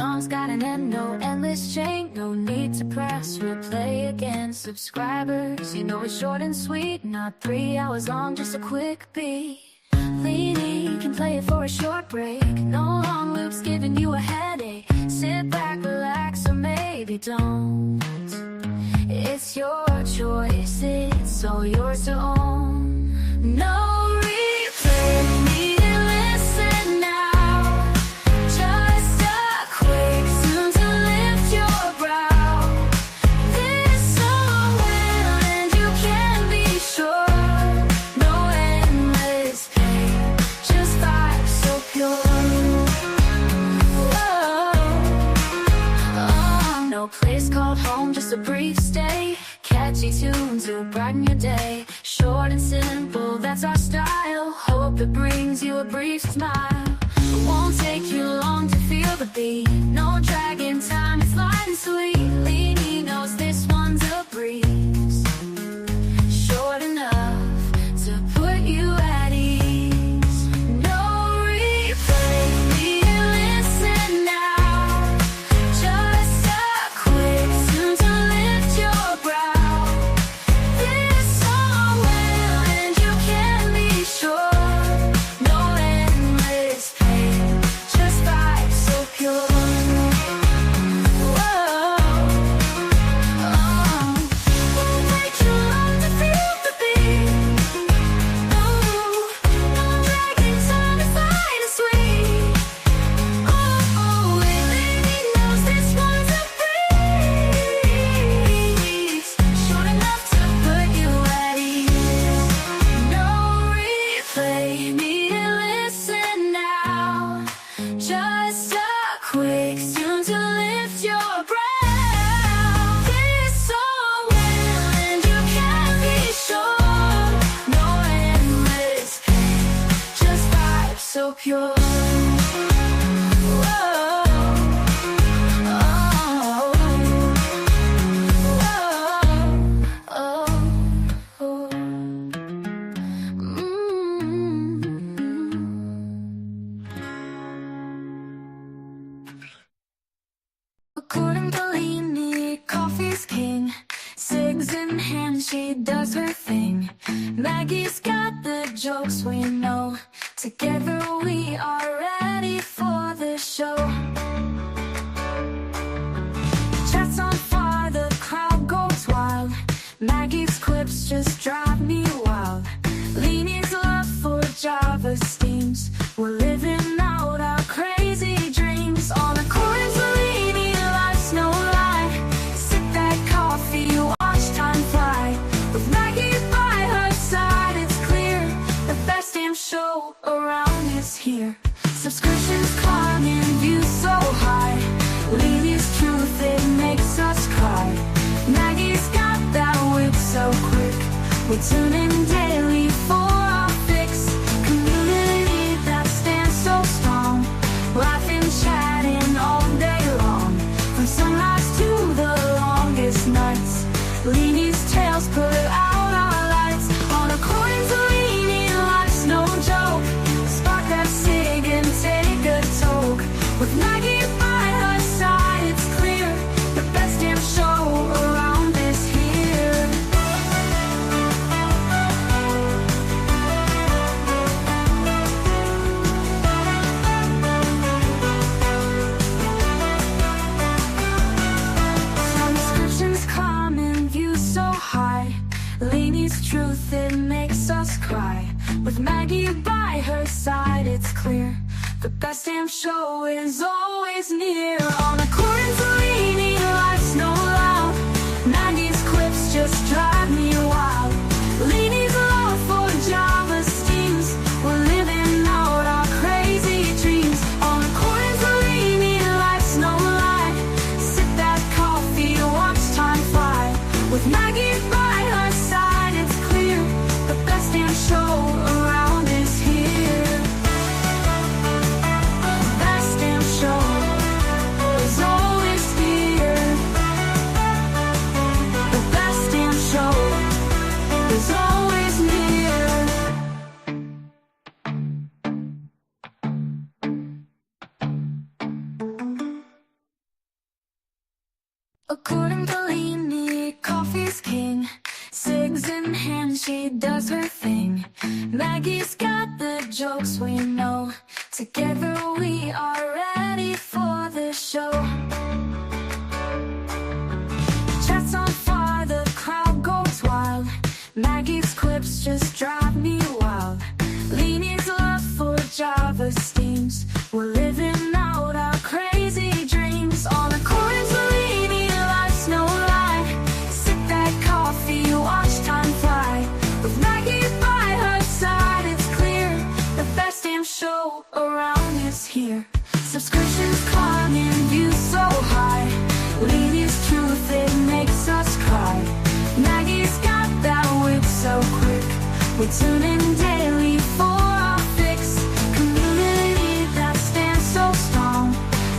Songs got an end, no endless chain. No need to press replay again. Subscribers, you know it's short and sweet. Not 3 hours long, just a quick beat. Lean in, can play it for a short break. No long loops giving you a headache. Sit back, relax, or maybe don't. It's your choice, it's all yours to own. No replay, need to listen now. Just a quick zoom to lift your brow. This song will end, you can be sure. No endless pain, just vibes so pure. No place called home, just a brief stay. Catchy tunes will brighten your day. Short and simple, that's our style. Hope it brings you a brief smile. It won't take you long to feel the beat. No dragging time, it's light and sweet. Leany knows this one's a breeze. Short enough to put you at ease. No replay, need to listen now. Just a quick zoom to lift your brow. This song will end, you can be sure. No endless pain, just vibes so pure. Won't take too long to feel the beat. No dragging time, it's light and sweet. Leany knows this one's a breeze. Short enough to put you at ease. No replay, need to listen now. Just a quick zoom to lift your brow. This song will end, you can be sure. No endless pain, just vibes so pure. According to Leany, coffee's king. Cigs in hand, she does her thing. Maggie's got the jokes we know. Together we are ready for the show. Chat's on fire, the crowd goes wild. Maggie's quips just drive me wild. Leany's love for Java steams. We're living out our crazy dreams. On a chorus, Leany, life's no lie. Sip that coffee, watch time fly. With Maggie by her side, it's clear the best damn show around is here. Subscriptions climbing, views so high. Leany's truth, it makes us cry. Maggie's got that whip so quick. We tune in daily for our fix. Community that stands so strong. Laughing, chatting all day long. From sunrise to the longest nights. Leany's tales put out our lights. On according to Leany, life's no joke. Spark that cig and take a toke. With Maggie by her side, it's clear the best damn show around is here. Subscriptions climbing, views so high. Leany's truth, it makes us cry. With Maggie by her side, it's clear the best damn show is always near. On according to Leany, life's no loud. Maggie's quips just drive me wild. Leany's love for Java steams. We're living out our crazy dreams. On according to Leany, life's no lie. Sip that coffee, watch time fly. With Maggie by her side, it's clear the best damn show around is here. Best damn show is always here. The best damn show is always near. she does her thing. Maggie's got the jokes we know. Together we are ready for the show. Chat's on fire, the crowd goes wild. Maggie's clips just drive me wild. Leanie's love for Java steams. We're living out our crazy dreams. On a chorus, Leanie, life's no lie. Sip that coffee, watch time fly. With Maggie by her side, it's clear the best damn show around is here. Subscriptions climbing, views so high. Leanie's truth, it makes us cry. Maggie's got that wit so quick. We tune in daily for our fix. Community that stands so strong.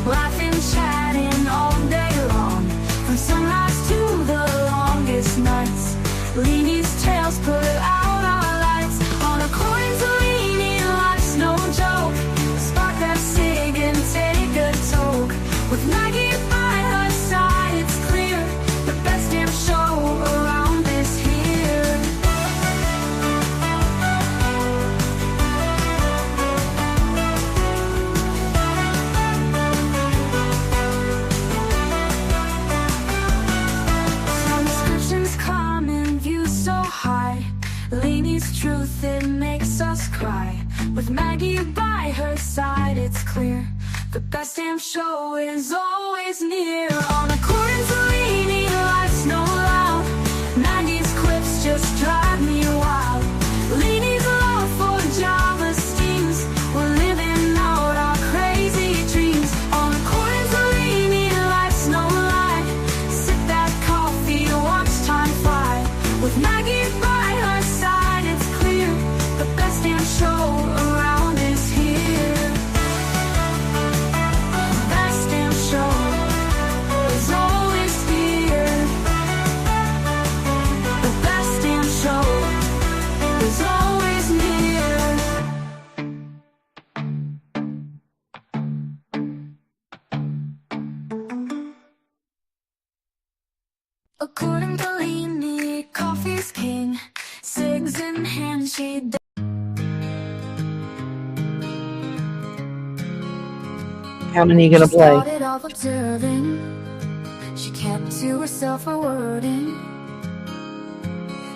Laughing, chatting all day long. From sunrise to the longest nights. Leanie's tales put out our lights. On a coins, Leanie, life's no joke. Spark that cig and take a toke. With Maggie by her side, it's clear the best damn show around is here. Subscriptions climbing, views so high. Leanie's truth, it makes us cry. With Maggie by her side, it's clear the best damn show is always near. On a chorus, Leanie, life's no loud. Maggie's clips just drive me wild. Leanie's love for Java steams. We're living out our crazy dreams. On a chorus, Leanie, life's no lie. Sip that coffee, watch time fly. With Maggie by her side, it's clear the best damn show around is here. Best damn show is always here. The best damn show is always near. According to Leanie, coffee's king. Cigs in hand, she How many are you gonna She play? started off observing. She kept to herself her wording.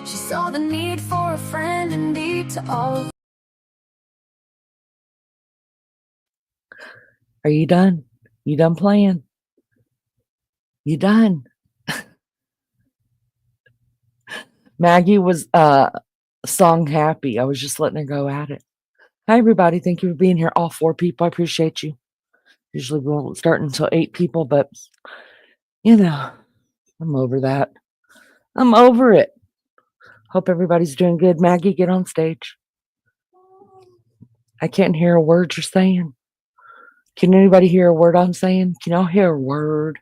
She saw the need for a friend indeed to all. Are you done? You done playing? You done? Maggie was song happy. I was just letting her go at it. Hi everybody, thank you for being here. All 4 people, I appreciate you. Usually we won't start until 8 people, but you know, I'm over that. I'm over it. Hope everybody's doing good. Maggie, get on stage. I can't hear a word you're saying. Can anybody hear a word I'm saying? Can y'all hear a word?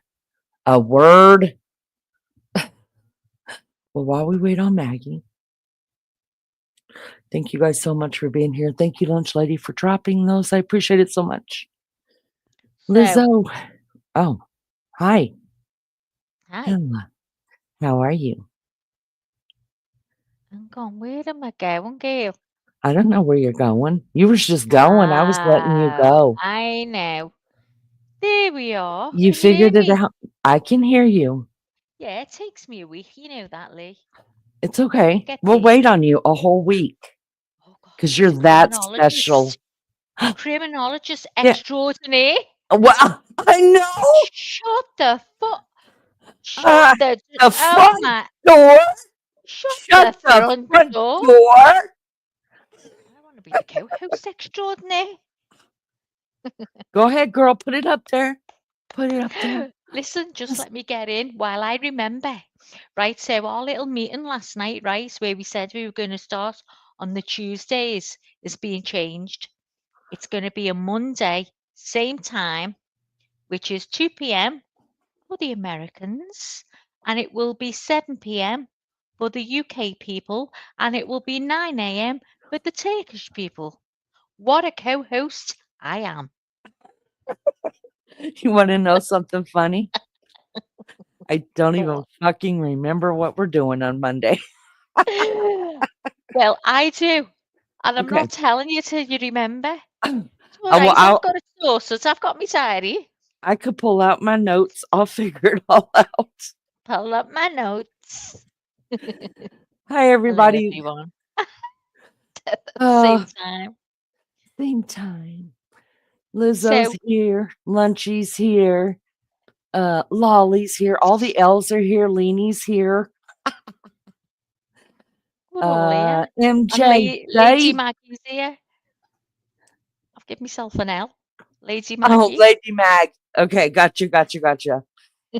A word? Well, while we wait on Maggie, thank you guys so much for being here. Thank you, Lunch Lady, for dropping those. I appreciate it so much. Lizzo. Oh, hi. Hi. Hello. How are you? I'm going, where am I going, girl? I don't know where you're going. You were just going. I was letting you go. I know. There we are. You Can you hear figured it me? out. I can hear you. Yeah, it takes me a week. You know that, Lee. It's okay. Get We'll there. wait on you a whole week Oh, God. because you're She's a that special. Criminologist Yeah. extraordinaire. Well, I know. Shut the fuck. Shut the front my. door. Shut the front door. door. I want to be the co-host extraordinaire. Go ahead, girl. Put it up there. Put it up there. Listen, just let me get in while I remember. Right, so our little meeting last night, right, where we said we were going to start on the Tuesdays is being changed. It's going to be a Monday, same time, which is 2 p.m. for the Americans, and it will be 7 p.m. for the UK people, and it will be 9 a.m. for the Turkish people. What a co-host I am. You want to know something funny? I don't Go even on. fucking remember what we're doing on Monday. Well, I do. And I'm Okay. not telling you till you remember. It's all Well, right. I've got it sorted. I've got my diary. I could pull out my notes. I'll figure it all out. Pull up my notes. Hi, Hello, everybody. everyone. Uh, Same time. same time. Lizzo's So, here. Lunchy's here. Lolly's here. All the L's are here. Leanie's here. oh, yeah. And MJ, Lady Dave. Maggie's here. I've given myself an L. Lady Oh, Maggie. Lady Mag. Okay, gotcha.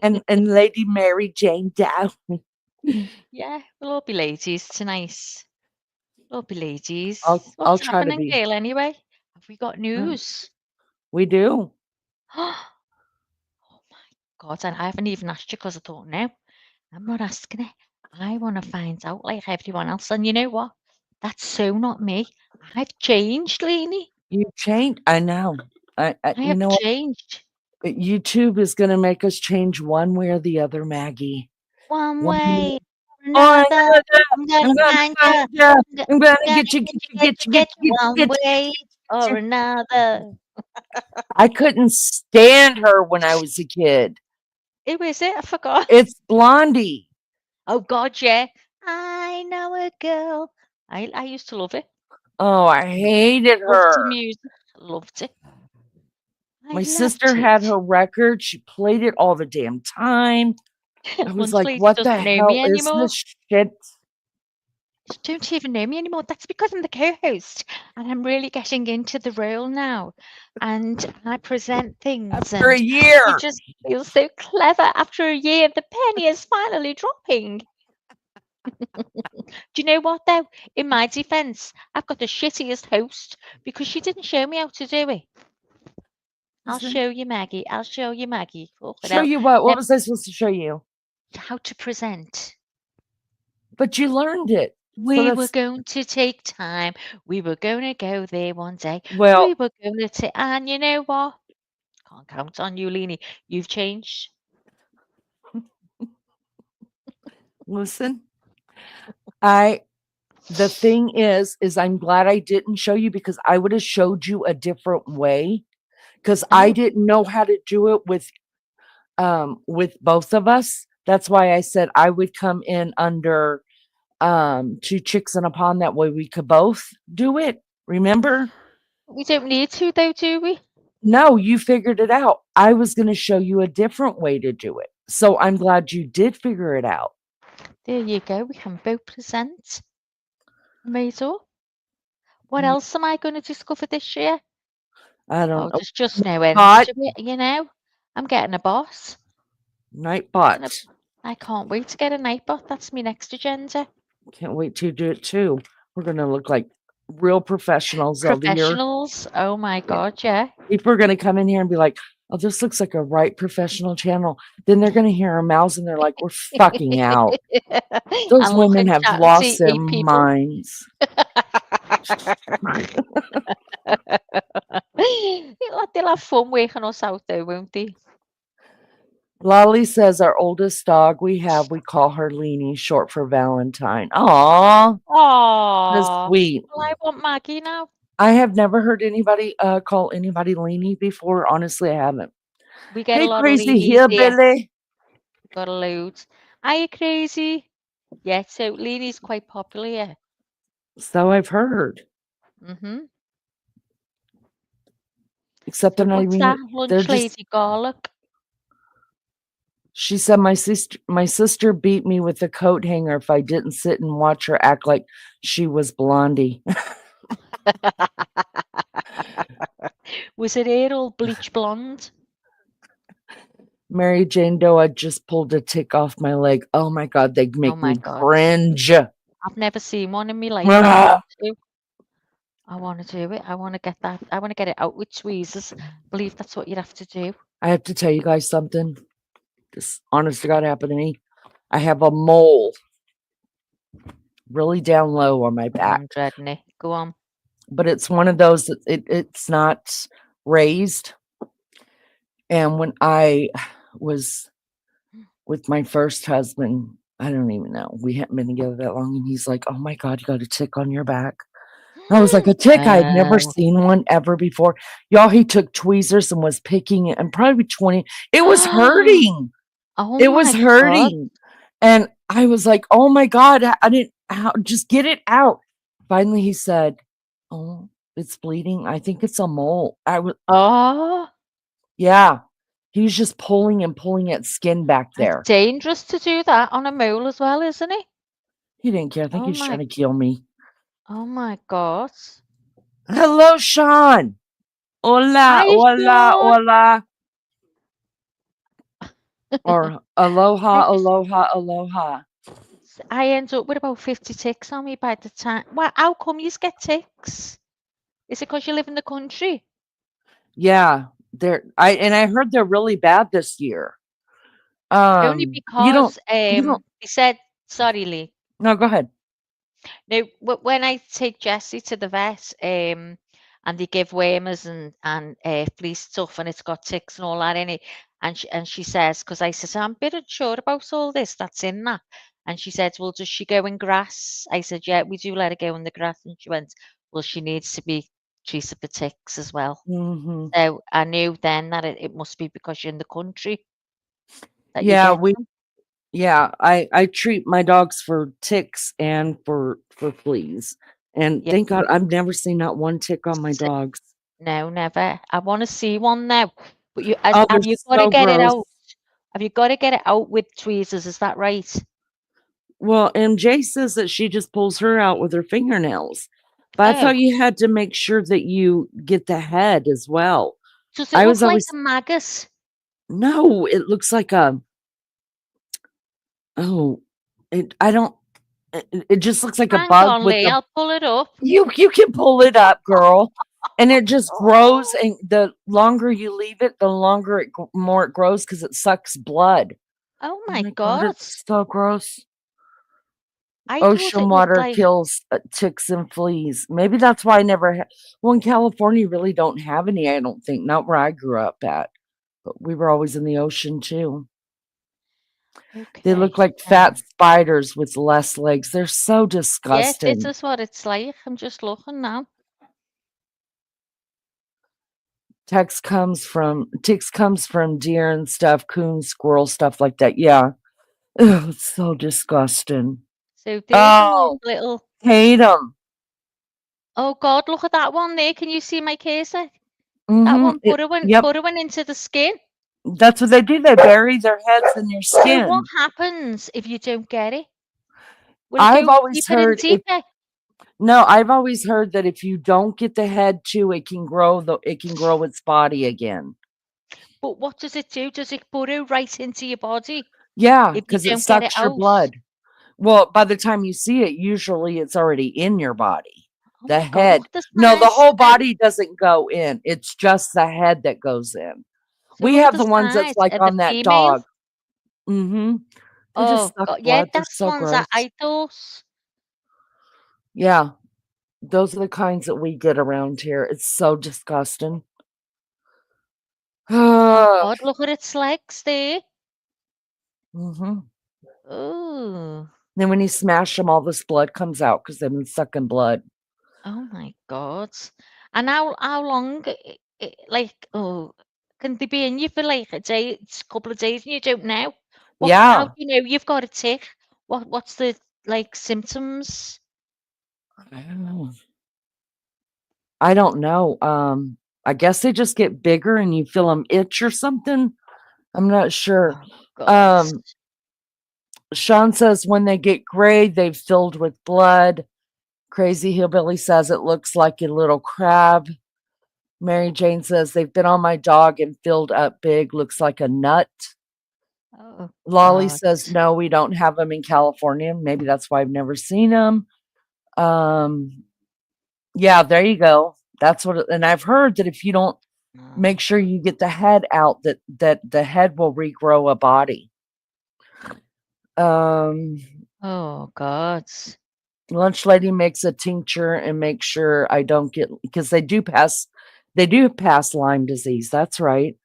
And Lady Mary Jane Dow. Yeah, we'll all be ladies tonight. We'll all be ladies. I'll What's try to happening, be. Gail, anyway? Have we got Uh, news? We do. Oh my God, and I haven't even asked you because I thought, no, I'm not asking it. I want to find out like everyone else. And you know what? That's so not me. I've changed, Lainey. You changed. I know. I You have know what? changed. YouTube is going to make us change one way or the other, Maggie. One One way or or another. another. I'm gonna I'm gonna find find you. you. I'm gonna I'm gonna get you one way or you. another. I couldn't stand her when I was a kid. Who is it? I forgot. It's Blondie. Oh God, yeah. I know a girl. I used to love it. Oh, I hated Loved her. the music. Loved it. I My loved sister had it. her record. She played it all the damn time. I was Lunch like, lady what the doesn't know hell me is anymore. this shit? She don't even know me anymore. That's because I'm the co-host, and I'm really getting into the role now. And I present things, After a and year. you just feel so clever. After a year, the penny is finally dropping. Do you know what though? In my defense, I've got the shittiest host because she didn't show me how to do it. I'll show you, Maggie. I'll show you, Maggie. Oh, Show no, you what? What never was I supposed to show you? how to present. But you learned it. So We were that's going to take time. We were going to go there one day. well, We were going to take, and you know what? Can't count on you, Leanie. You've changed. listen. The thing is I'm glad I didn't show you because I would have showed you a different way because I Oh, didn't know how to do it with both of us. That's why I said I would come in under two chicks in a pond. That way we could both do it. Remember? we don't need to though, do we? No, you figured it out. I was going to show you a different way to do it. So I'm glad you did figure it out. There you go. We can both present. Amazing. What else am I going to discover this year? I Oh, don't know. there's just no end Bot, to it, you know. I'm getting a boss. Nightbot. I can't wait to get a nightbot. That's my next agenda. Can't wait to do it too. We're going to look like real professionals over here. Professionals. Oh my God, yeah. People are going to come in here and be like, oh, this looks like a right professional channel. Then they're going to hear our mouths and they're like, we're fucking out. Those And look women and have chat and lost see their 8 people. minds. They'll have fun waking us out though, won't they? Lolly says our oldest dog we have, we call her Leanie, short for Valentine. Aw, that's Aww. sweet. Well, I want Maggie now. I have never heard anybody call anybody Leanie before. Honestly, I haven't. We get a Hey, lot of crazy Leanies here. hillbilly. Got a load. Are you crazy? Yeah, so Leanie's quite popular here. So I've heard. Mm-hmm. Except So they're not what's even. that They're lunch just. lady garlic? She said my sister beat me with a coat hanger if I didn't sit and watch her act like she was Blondie. Was it hair all bleach blonde? Mary Jane Doe, I just pulled a tick off my leg. Oh my God, they Oh make my me God. cringe. I've never seen one in my life. But I want to do it. I want to get that. I want to get it out with tweezers. I believe that's what you'd have to do. I have to tell you guys something. This honest to God happened to me. I have a mole really down low on my back. I'm dreading it. Go on. But it's one of those that it's not raised. And when I was with my first husband, I don't even know. We hadn't been together that long, and he's like, "Oh my god, you got a tick on your back." I was like, "A tick?" I had never Wow. seen one ever before. Y'all, he took tweezers and was picking it, and probably 20. It was hurting. Oh It was my God. hurting. And I was like, "Oh my god, I didn't just get it out." Finally, he said, "Oh, it's bleeding. I think it's a mole." Oh, Yeah. He was just pulling and pulling at skin back it's there. dangerous to do that on a mole as well, isn't it? He didn't care. I think he Oh was trying my, to kill me. oh my God. Hello, Sean. Hola, Hi, hola, Sean. hola. Or I aloha, just, aloha, aloha. I end up with about 50 ticks on me by the time. Well, how come you get ticks? Is it because you live in the country? Yeah, I heard they're really bad this year. Only You don't because you don't he said, sorry, Lee. no, go ahead. Now, when I take Jessie to the vet, and they give wormers and flea stuff, and it's got ticks and all that in it, and she says, because I said, I'm a bit unsure about all this that's in that, and she said, well, does she go in grass? I said, yeah, we do let her go in the grass, and she went, well, she needs to be treated for ticks as well. Mhm. So I knew then that it must be because you're in the country that you Yeah, get them. I treat my dogs for ticks and for fleas. And Yeah. thank God I've never seen not one tick on my S- dogs. No, never. I want to see one now. But Oh, they're have you got to so get it gross. out? Have you got to get it out with tweezers? Is that right? Well, MJ says that she just pulls her out with her fingernails. But I Oh, thought you had to make sure that you get the head as well. does it I was look like always a maggot? no, it looks like a oh, I don't it just looks like a Hang bug on, with Lee. a I'll pull it up. you can pull it up, girl. And it just grows, Oh, and the longer you leave it, the longer more it grows because it sucks blood. oh Oh my my god, God. it's so gross. I thought Ocean it looked water like. kills ticks and fleas. Maybe that's why I never well, in California, you really don't have any, I don't think. Not where I grew up at, but we were always in the ocean too. They Okay. look like fat spiders with less legs. They're so Yeah, this disgusting. is what it's like. I'm just looking now. Ticks comes from deer and stuff, coons, squirrel, stuff like that. Yeah. Ugh, it's so disgusting. So there's a Oh, little. hate them. Oh God, look at that one there. Can you see my cursor? That Mm-hmm. one Yep. burrowing into the skin. That's what they do. They bury their heads in your So what skin. happens if you don't get it? Will it I've go always deeper and heard if deeper? no, I've always heard that if you don't get the head too, it can grow its body again. But what does it do? Does it burrow right into your body Yeah, if you because it don't get it sucks your out? blood. Well, by the time you see it, usually it's already in your body. Oh The my God, head. look at the No, the size. whole body doesn't go in. It's just the head that goes in. So We look at have the the ones that's size like of the on that female. dog. Mhm. They just Oh suck God, yeah, blood. They're that's the so ones that gross. I thought. Yeah, those are the kinds that we get around here. It's so disgusting. Oh my Mhm. God, look at its legs there. Oh, Then when you smash them, all this blood comes out because they've been sucking blood. oh my God. And how long, like, oh, can they be in you for like a day, a couple of days, and you don't know? How do Yeah. you know you've got a tick? What's the like symptoms? I don't know. I don't know. I guess they just get bigger and you feel them itch or something. I'm not sure. Oh God. Um, Sean says when they get gray, they've filled with blood. Crazy Hillbilly says it looks like a little crab. Mary Jane says they've been on my dog and filled up big, looks like a nut. Oh Lolly God. says no, we don't have them in California. Maybe that's why I've never seen them. Um, yeah, there you go. That's what, and I've heard that if you don't make sure you get the head out, that the head will regrow a body. Um, Oh God. Lunch lady makes a tincture and makes sure I don't get because they do pass Lyme disease. That's right.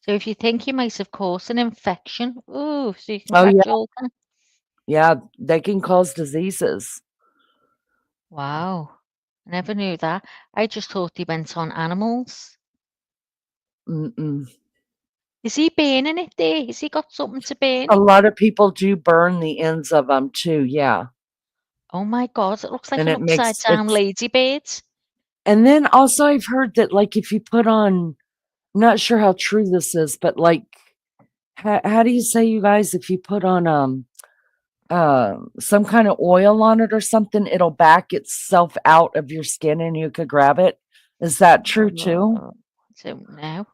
So if you think you might have caused an infection, ooh, so you can Oh catch yeah, all that. Yeah, they can cause diseases. Wow. I never knew that. I just thought they went on animals. Mm-mm. Is he burning it there? Has he got something to burn A it? lot of people do burn the ends of them too. Yeah, Oh my God, it looks like and an it upside makes down it's. ladybird. And then also, I've heard that like if you put on, I'm not sure how true this is, but like, how do you say, you guys, if you put on some kind of oil on it or something, it'll back itself out of your skin and you could grab it. Is that true too? I don't know.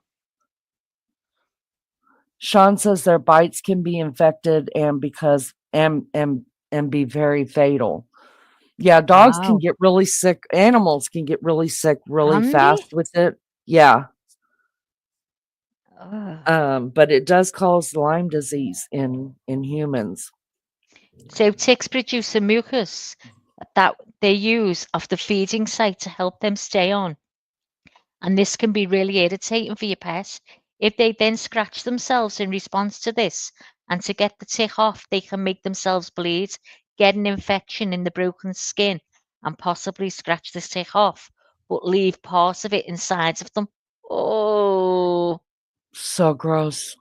Sean says their bites can be infected and because and be very fatal. Yeah, dogs can Wow. get really sick. Animals can get really sick really Handy. fast with it. Yeah. Ugh. But it does cause Lyme disease in humans. So ticks produce a mucus that they use of the feeding site to help them stay on. And this can be really irritating for your pet. If they then scratch themselves in response to this, and to get the tick off, they can make themselves bleed, get an infection in the broken skin, and possibly scratch the tick off, but leave part of it inside of them. Oh, So gross.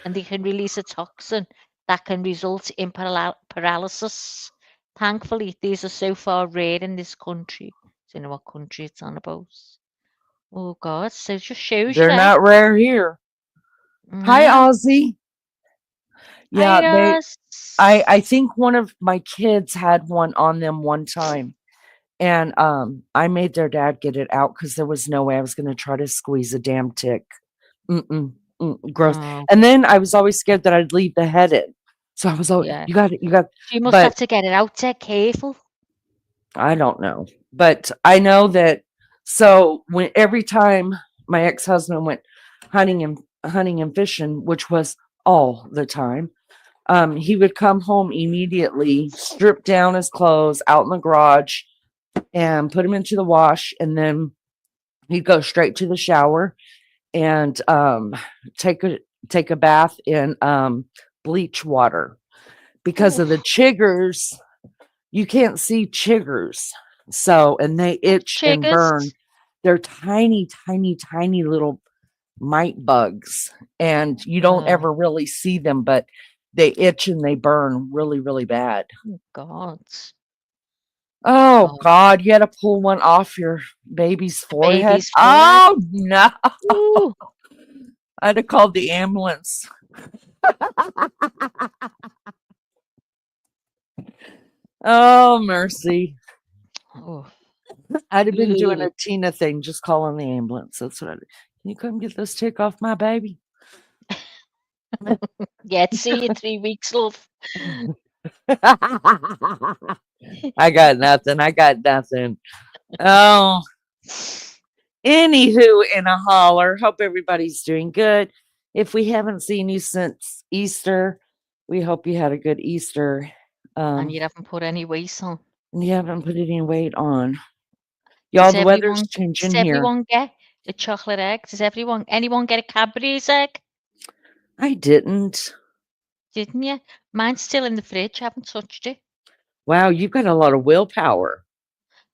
and they can release a toxin that can result in paralysis. Thankfully, these are so far rare in this country. Do you know what country it's on about? Oh God, so it just shows you They're there. not rare here. Hi, No. Ozzy. Hi, Yeah, guys. I think one of my kids had one on them one time. And I made their dad get it out because there was no way I was gonna try to squeeze a damn tick. Mm-mm, gross. Oh, And then I was always scared that I'd leave the head in. So I was always, yeah. you got it, you got. You must have But to get it out there. Careful. I don't know. But I know that. So when every time my ex-husband went hunting and fishing, which was all the time, he would come home immediately, strip down his clothes out in the garage, and put them into the wash, and then he'd go straight to the shower and take a take a bath in bleach water because of the Oof, chiggers. You can't see chiggers, so and they what's itch and burn. chiggers? They're tiny, tiny, tiny little mite bugs, and you don't Oh, ever really see them, but they itch and they burn really, really bad. God. Oh Oh, God, you had to pull one off your baby's the forehead. baby's forehead. Oh no. Ooh. I'd have called the ambulance. Oh mercy. Oh. I'd have been doing Ugh. a Tina thing, just calling the ambulance. That's what I did. Can you come get this tick off my baby? Yeah, see you 3 weeks, love. I got nothing. I got nothing. Oh, anywho, in a holler. Hope everybody's doing good. If we haven't seen you since Easter, we hope you had a good Easter. And Um, you haven't put any weight on. and you haven't put any weight on. Y'all, Does the weather's everyone does changing here. everyone get a chocolate egg? Does anyone get a Cadbury's egg? I didn't. Didn't you? Mine's still in the fridge. I haven't touched it. Wow, you've got a lot of willpower.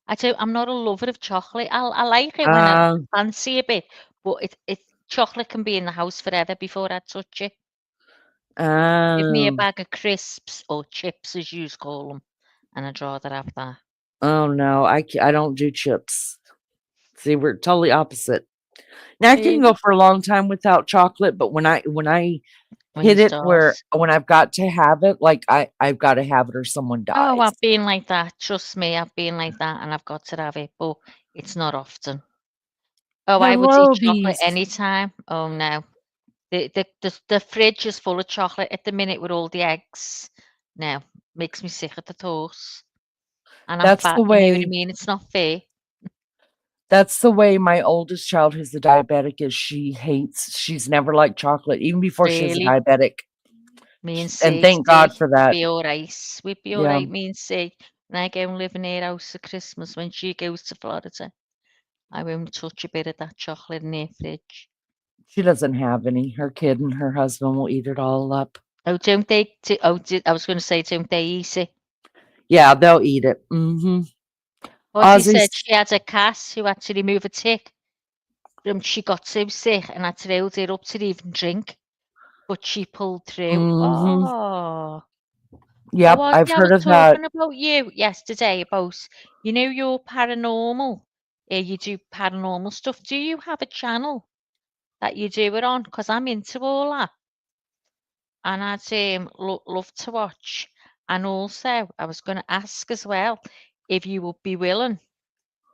I'm not a lover of chocolate. I like it when I Uh, fancy a bit, but it chocolate can be in the house forever before I touch it. Give me a oh, bag of crisps or chips, as you call them, and I'd rather have that. oh no, I don't do chips. See, we're totally opposite. Now I can Really? go for a long time without chocolate, but when I When you hit it start. where when I've got to have it, like I've got to have it or someone Oh, dies. I've been like that. Trust me, I've been like that, and I've got to have it, but it's not often. Oh, I would eat Hello, chocolate bees. anytime. Oh no. The fridge is full of chocolate at the minute with all the eggs. No, makes me sick at the thought. And I'm That's the fat, you know what I way. mean? It's not fair. That's the way my oldest child, who's a diabetic, is. She's never liked chocolate, even before she was a Really. diabetic. Me and And C thank still God for we'd that. be alright. We'd be Yeah, alright, me and C. When I go and live in her house at Christmas when she goes to Florida, I won't touch a bit of that chocolate in her fridge. she doesn't have any. Her kid and her husband will eat it all up. Oh, don't they? I was going to say, don't they eat it? Yeah, they'll eat it. Mm-hmm. Ozzy said Ozzy's. she had a cat who had to remove a tick. She got so sick and had to hold it up to even drink, but she pulled through. Mm-hmm. Oh, Yep, I've Ozzy, I heard was of that. talking about you yesterday about, your paranormal. You do paranormal stuff. Do you have a channel that you do it on? Because I'm into all that, and I'd love to watch. And also, I was going to ask as well if you would be willing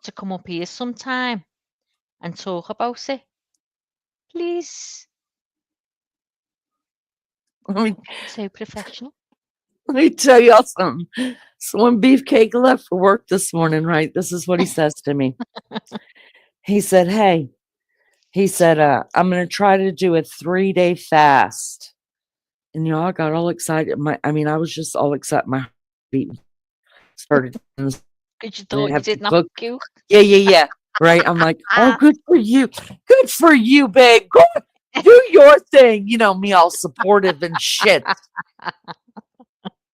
to come up here sometime and talk about it, please. Let me, So professional. let me tell y'all something. So when Beefcake left for work this morning, right, this is what he says to me. He said, hey, I'm going to try to do a 3-day fast. And I got all excited. I was just all excited. My heartbeat started. And Because you I didn't thought you have to didn't have cook. to cook. Yeah. Right. I'm like, oh, Ah. good for you. Good for you, babe. Go do your thing. Me all supportive and shit.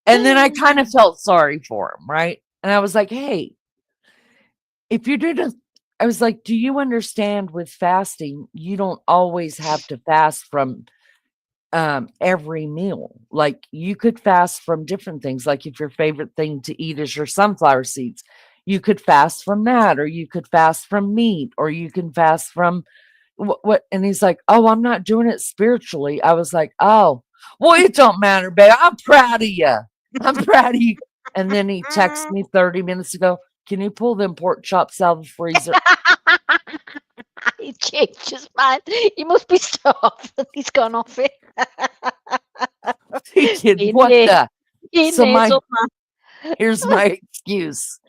And then I kind of felt sorry for him. Right. And I was like, hey, if you did I was like, do you understand with fasting, you don't always have to fast from every meal. Like you could fast from different things. Like if your favorite thing to eat is your sunflower seeds, you could fast from that, or you could fast from meat, or you can fast from what. And he's like, oh, I'm not doing it spiritually. I was like, oh, well, it don't matter, babe. I'm proud of you. I'm proud of you. And then he texted me 30 minutes ago, can you pull them pork chops out of the freezer? He changed his mind. You must be starving. He's gone off it. He did. In What there. the? In So there, somehow. here's my excuse.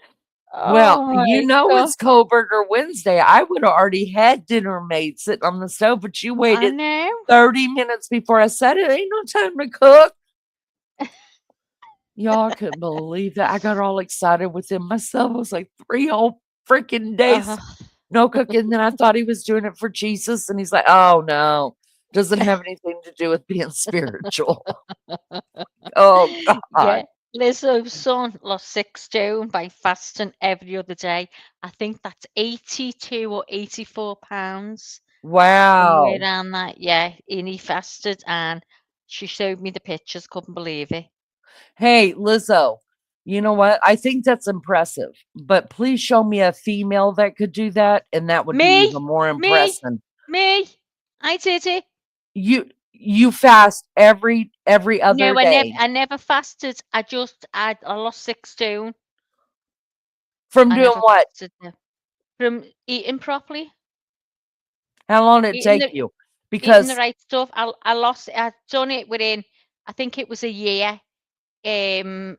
Well, Oh my God. it's Kohberger Wednesday. I would have already had dinner made sitting on the stove, but you I waited know. 30 minutes before I said it. Ain't no time to cook. Y'all couldn't believe that. I got all excited within myself. It was like 3 whole freaking days. No cooking. Then I thought he was doing it for Jesus. And he's like, oh, no. Doesn't have anything to do with being spiritual. Oh, Yeah. God. Lizzo's son lost 6 stone by fasting every other day. I think that's 82 or 84 pounds. Somewhere Wow. around that. Yeah. And he fasted and she showed me the pictures. Couldn't believe it. Hey, Lizzo, you know what? I think that's impressive, but please show me a female that could do that, and that would be Me, even more me, impressive. me. I did it. You fast every other No, day I never fasted. I lost 6 stone. from I doing never what? fasted no. From eating properly, How long did it eating take the you? eating the Because right stuff. I lost. I'd done it within. I think it was a year. Um,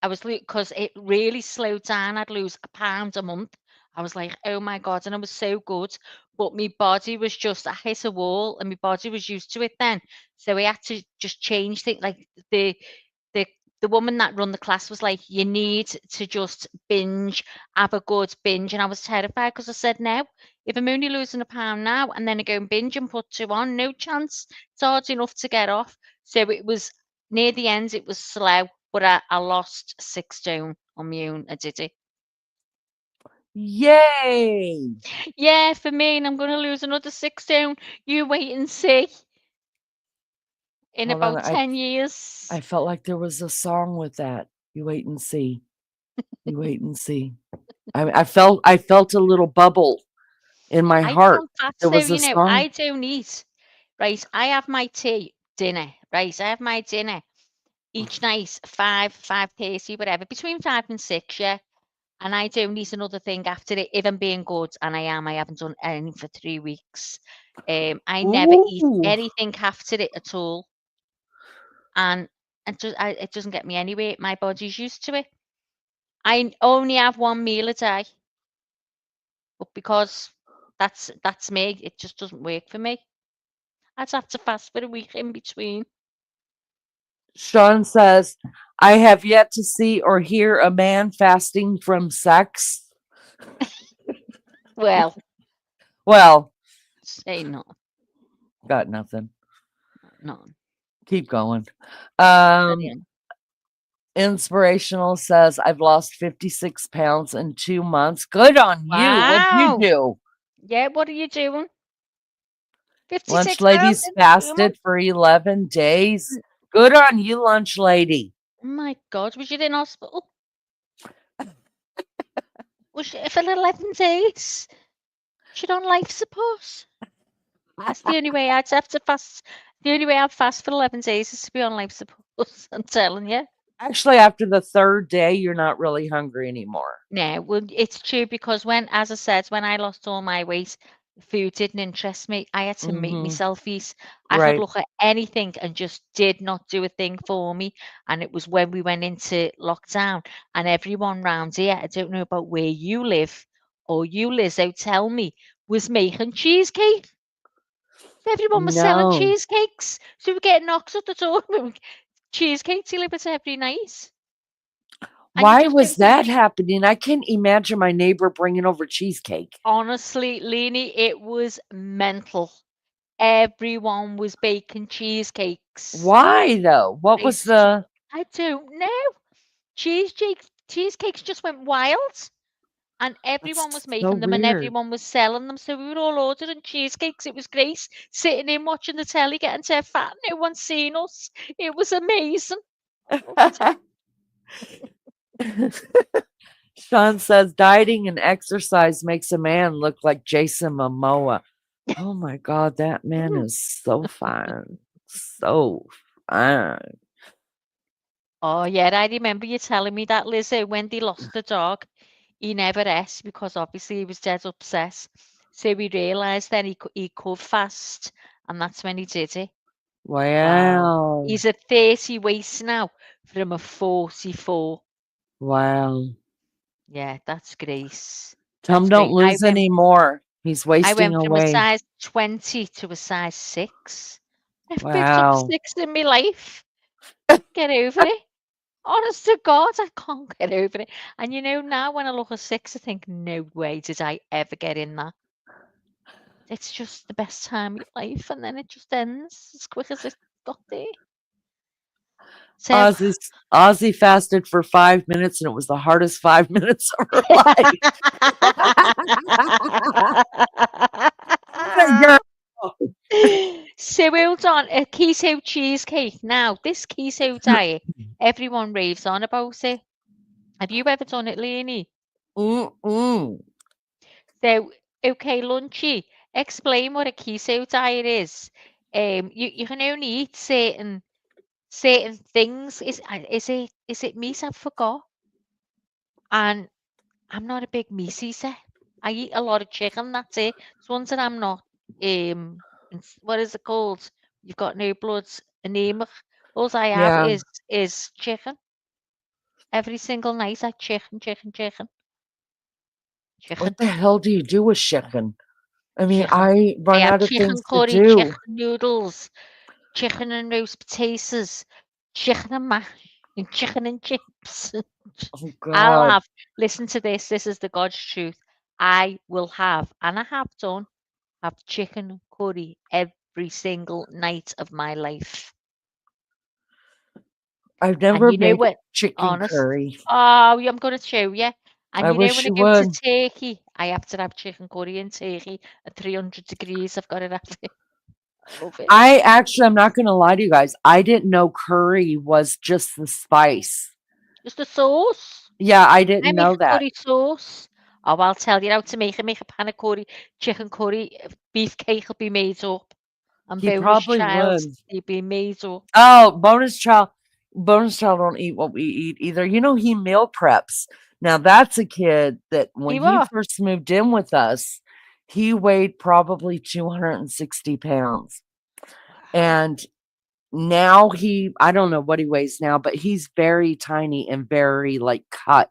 I was because it really slowed down. I'd lose a pound a month. I was like, oh my God, and I was so good. But my body was just, I hit a wall and my body was used to it then. So we had to just change things. Like the the woman that run the class was like, you need to just binge, have a good binge. And I was terrified because I said, no, if I'm only losing a pound now and then I go and binge and put 2 on, no chance. It's hard enough to get off. So it was near the end, it was slow, but I lost 6 stone on my own. I did it. yay. Yeah, for me, and I'm going to lose another 6 stone. You wait and see in Hold on, about 10 years. I felt like there was a song with that. You wait and see. You wait and see. I felt a little bubble in my I heart. don't fast, There so, was a song. I don't eat. Right, I have my dinner. Right, I have my dinner each night, 5:30, whatever, between 5 and 6, yeah. And I don't eat another thing after it, if I'm being good, and I am. I haven't done anything for 3 weeks. I never eat Ooh. anything after it at all, and it doesn't get me anywhere. My body's used to it. I only have 1 meal a day, but because that's me, it just doesn't work for me. I'd have to fast for a week in between. Sean says, I have yet to see or hear a man fasting from sex. Well, Well, say no, got nothing. no. Keep going. Um, Brilliant. Inspirational says, I've lost 56 pounds in 2 months. Good on you. What'd you Wow. do? Yeah, what are you doing? Lunch 56 pounds Lady's in 2 months. fasted for 11 days. Good on you, Lunch Lady. Oh my God, was you in hospital? Was you for 11 days? Was you on life support? That's the only way I'd have to fast. The only way I'd fast for 11 days is to be on life support. I'm telling you. Actually, after the third day, you're not really hungry anymore. No, well, it's true because as I said, when I lost all my weight, food didn't interest me. I had to make Mm-hmm. myself eat. I could Right. look at anything and just did not do a thing for me. And it was when we went into lockdown, and everyone round here, I don't know about where you live or you, Lizzo, tell me, was making cheesecake. Everyone was selling No. cheesecakes. So we get knocks at the door. Cheesecake delivered every night. And you Why just was think to that happening? I can't imagine my neighbor bringing over cheesecake. honestly, Leanie, it was mental. Everyone was baking cheesecakes. Why though? What I was s- the I don't know. Cheesecakes just went wild. And everyone That's was so making them and weird. everyone was selling them. So we were all ordering cheesecakes. It was great. Sitting in watching the telly, getting so fat. No one's seen us. It was amazing. Loved it. Sean says dieting and exercise makes a man look like Jason Momoa. Oh my God, that man Mm. is so fine. So fine. Oh, yeah, I remember you telling me that, Lizzo, when they lost the dog, he never ate because obviously he was dead upset. So we realised then he could fast, and that's when he did it. Wow. Wow. He's a 30 weight now from a 44. Wow. Yeah, that's great. Tom That's don't great. lose any more. He's I wasting went from a away. size 20 to a size 6. I've picked up Wow. 6 in my life. Get over it. Honest to God, I can't get over it. And now when I look at 6, I think, no way did I ever get in that. It's just the best time of your life, and then it just ends as quick as it got there. So, Ozzy fasted for 5 minutes and it was the hardest 5 minutes of her life. What a girl. so hold on, a keto cheesecake. Now, this keto diet, everyone raves on about it. Have you ever done it, Leonie? Mm-mm. So, okay, Lunchy, explain what a keto diet is. You can only eat certain things. Is it meat? I forgot. And I'm not a big meat eater. I eat a lot of chicken. That's it. It's ones that I'm not. What is it called? You've got no bloods, anemic. All I have Yeah. is chicken. Every single night, I chicken, chicken, chicken, chicken, What the hell do you do with chicken? I mean, chicken. I I run have out of chicken things to curry, do. chicken noodles, chicken and roast potatoes, chicken and mash, and chicken and chips. Oh I'll God. have, listen to this, this is the God's truth. I will have, and I have done, have chicken curry every single night of my life. I've And never you know made what? chicken Honest. curry. Oh, I'm going to show you. And I when wish I you go to would. Turkey, I have to have chicken curry in Turkey at 300 degrees. I've got to have it. I love it. I'm not going to lie to you guys. I didn't know curry was just the spice. Just the sauce. Yeah, I I didn't make know a that. curry sauce. Oh, I'll tell you how to make it. Make a pan of curry, chicken curry, beefcake will be made up, and He boneless probably child, would. they'll be made up. Oh, bonus child don't eat what we eat either. He meal preps. Now that's a kid that when You he are? first moved in with us, he weighed probably 260 pounds. Wow. And now I don't know what he weighs now, but he's very tiny and very like cut.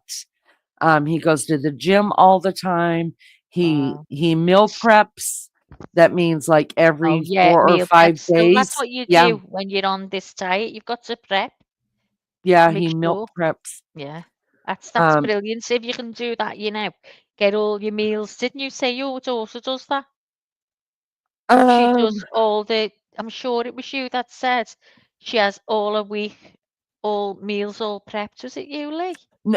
He goes to the gym all the time. He Wow. he meal preps. That means like Oh, every yeah, 4 or 5 meal preps. So that's days. what you Yeah, do when you're on this diet. You've got to prep yeah, to make he meal sure. preps. Yeah, that's Um, brilliant. So if you can do that, get all your meals. Didn't you say your daughter does that? She um, does all the. I'm sure it was you that said. She has all a week, all meals all prepped. Was it you, Lee?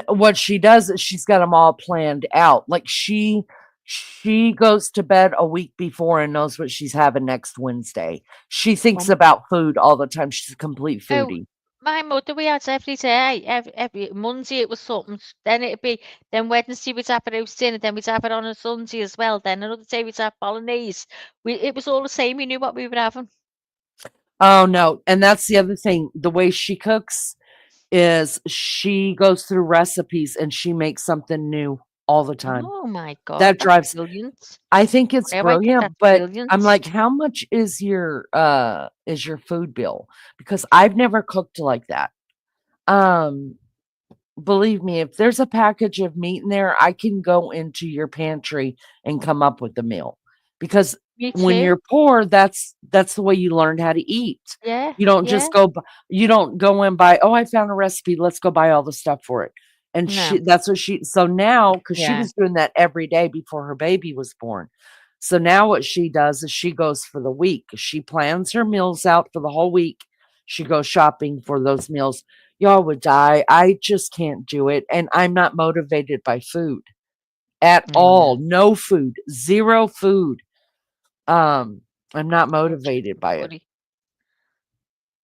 What she does is she's got them all planned out. Like she goes to bed a week before and knows what she's having next Wednesday. She thinks Um, about food all the time. She's a complete oh, foodie. my mother, we had every day. Every Monday it was something. Then it'd be, then Wednesday we'd have a roast dinner. Then we'd have it on a Sunday as well. Then another day we'd have bolognese. It was all the same. We knew what we were having. Oh no, and that's the other thing. The way she cooks is she goes through recipes and she makes something new all the time. Oh my God, That that's drives brilliant. I think it's I think brilliant, that's but I'm brilliant. like, how much is your food bill? Because I've never cooked like that. Um, Believe me, if there's a package of meat in there, I can go into your pantry and come up with a meal. Because Me when too. you're poor, that's the way you learn how to eat. Yeah, You don't yeah. just you don't go and buy, oh, I found a recipe, let's go buy all the stuff for it. And No. that's what so now, because she Yeah. was doing that every day before her baby was born. So now what she does is she goes for the week. She plans her meals out for the whole week. She goes shopping for those meals. Y'all would die. I just can't do it. And I'm not motivated by food at Yeah. all. No food, zero food. Um, I'm not Oh, motivated chicken by it. curry.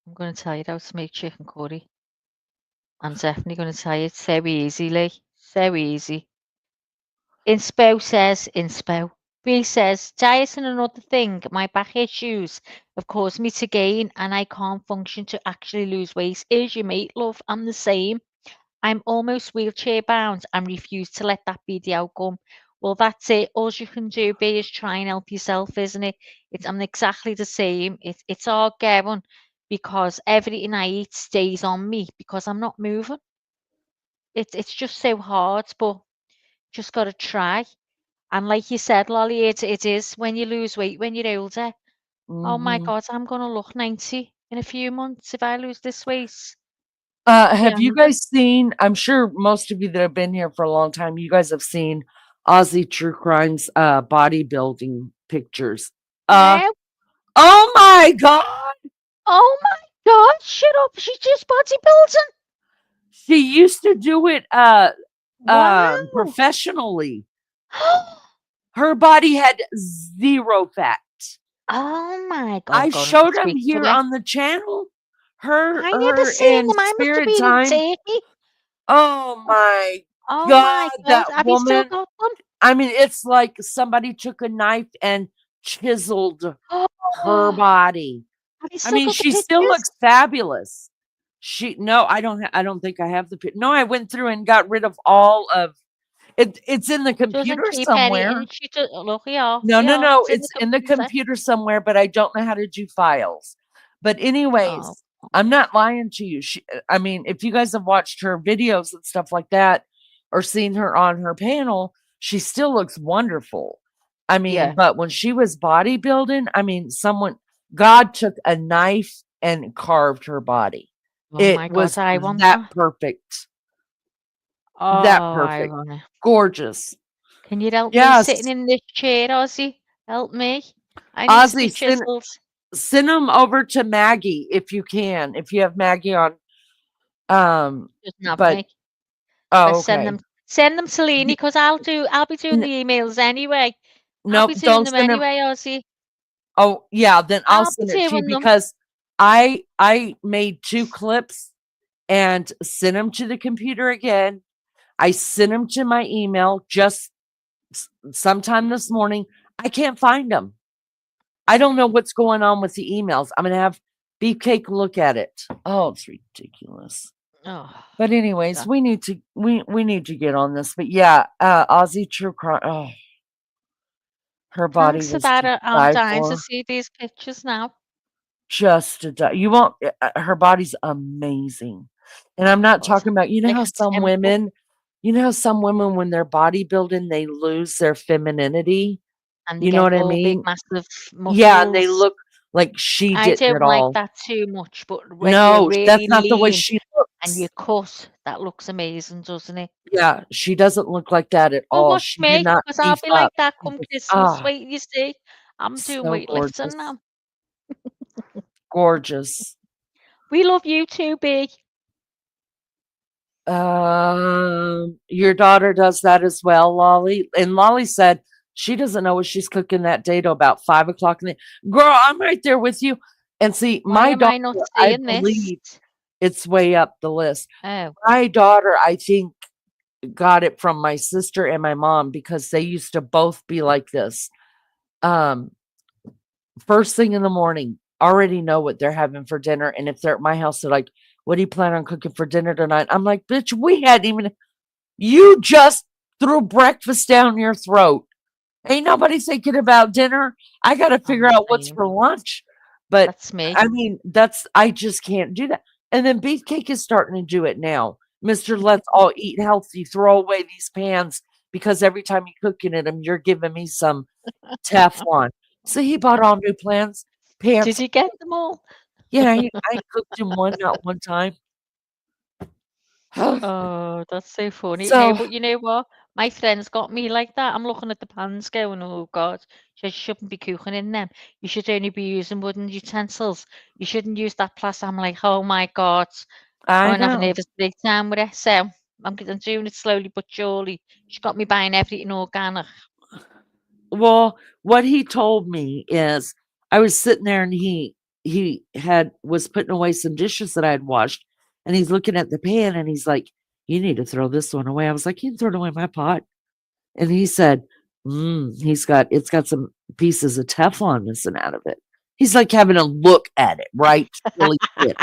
I'm going to tell you how to make chicken curry. I'm definitely going to tell you it's so easy, Lee. So easy. Inspo. B says, diet and another thing. My back issues have caused me to gain and I can't function to actually lose weight. Is your mate, love? I'm the same. I'm almost wheelchair bound and refuse to let that be the outcome. Well, that's it. All you can do, B, is try and help yourself, isn't it? I'm exactly the same. It's all going because everything I eat stays on me because I'm not moving. It's just so hard, but just got to try. And like you said, Lolly, it is when you lose weight when you're older. Oh my Mhm. God, I'm gonna look 90 in a few months if I lose this weight. Have you Beyond guys seen? I'm sure most of you that have been here for a long time, you guys have seen Aussie True Crimes bodybuilding pictures. Uh, no. oh my God, Oh my God, shut up. She's just bodybuilding. she used to do it Wow. professionally. Her body had zero fat. Oh my God, I'm I going to showed them speak to here her. on the channel. I never Her seen in them. I must have Spirit been in Time. Turkey. Oh my Oh my God, God. that Have you still woman. got them? I mean, it's like somebody took a knife and chiseled her Oh, body. have you I still mean, got the she still pictures? looks fabulous. No, I don't think I have the no, I went through and got rid of all of it. It's in the Doesn't computer keep anything. somewhere. She does. Look, yeah, No, no, yeah. no. It's in the It's in the computer. computer somewhere, but I don't know how to do files. But Oh, anyways, I'm not lying to you. I mean, if you guys have watched her videos and stuff like that, or seen her on her panel, she still looks wonderful. I mean, yeah. but when she was bodybuilding, I mean, God took a knife and carved her body. Oh It my God, was I want that that. perfect, Oh, that I perfect, want it. gorgeous. Can you help me sitting Yes, in this chair, Ozzy? Help me. I need to be Ozzy, chiseled. send them over to Maggie if you can, if you have Maggie on. Doesn't have But me. oh, Let's send okay. them. Send them to Leanie Y- because I'll be doing n- the emails anyway. I'll be Nope, doing don't them send them. anyway, Ozzy. Oh, yeah, then I'll I'll be send it to you doing them. because I made 2 clips and sent them to the computer again. I sent them to my email just sometime this morning. I can't find them. I don't know what's going on with the emails. I'm gonna have Beefcake look at it. Oh, it's ridiculous. Oh, But anyways, God. we need to get on this. But yeah, Aussie True Crime. Oh, her body Thanks for was that. to I'm die dying to for. see these pictures now. Just to die. You won't. Her body's amazing, and I'm not God, talking about. like a temple, You know how some women when they're bodybuilding they lose their femininity. and they You know get what I all big, mean? massive Yeah, and they muscles. look like she I didn't don't at like all. that too much, but when you're No, really that's not the way lean she and you looks. cut, that looks amazing, doesn't it? Yeah, she doesn't look like that at Well, all. watch She did me, not because I'll beef be like up. that She come just Christmas. Wait, you see, I'm doing so weightlifting gorgeous. now. Gorgeous. We love you too, B. Your daughter does that as well, Lolly. And Lolly said she doesn't know what she's cooking that day till about 5 o'clock in the girl. I'm right there with you. And see, Why my am I daughter, not I seeing this? believe it's way up the list. Oh, My daughter, I think, got it from my sister and my mom because they used to both be like this. Um, First thing in the morning, already know what they're having for dinner. And if they're at my house, they're like, "What do you plan on cooking for dinner tonight?" I'm like, "Bitch, we hadn't even, you just threw breakfast down your throat. Ain't nobody thinking about dinner. I got to I'm figure the out what's same. for lunch." But That's me. I mean, I just can't do that. And then Beefcake is starting to do it now. Mr. Let's all eat healthy, throw away these pans because every time you're cooking in them, you're giving me some Teflon. So he bought all new Did pants. you get them all? Yeah, I cooked him one, not one time. Oh, that's so funny. No, So but you know what? My friends got me like that. I'm looking at the pans going, oh God, you shouldn't be cooking in them. You should only be using wooden utensils. You shouldn't use that plastic. I'm like, oh my God, I'm I gonna have a know. nervous breakdown with it. So I'm doing it slowly but surely. She got me buying everything organic. Well, what he told me is I was sitting there and he had was putting away some dishes that I had washed and he's looking at the pan and he's like, "You need to throw this one away." I was like, "You can throw it away in my pot." And he said, it's got some pieces of Teflon missing out of it." He's like having a look at it, right? To really see it.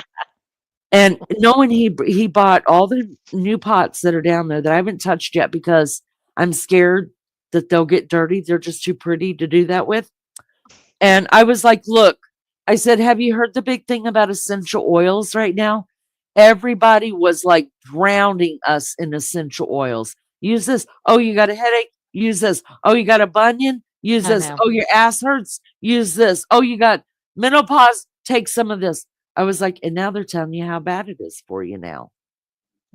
And knowing he bought all the new pots that are down there that I haven't touched yet because I'm scared that they'll get dirty. They're just too pretty to do that with. And I was like, "Look," I said, "Have you heard the big thing about essential oils right now? Everybody was like drowning us in essential oils. Use this. Oh, you got a headache? Use this. Oh, you got a bunion? Use I this. know. Oh, your ass hurts? Use this. Oh, you got menopause? Take some of this." I was like, and now they're telling you how bad it is for you now.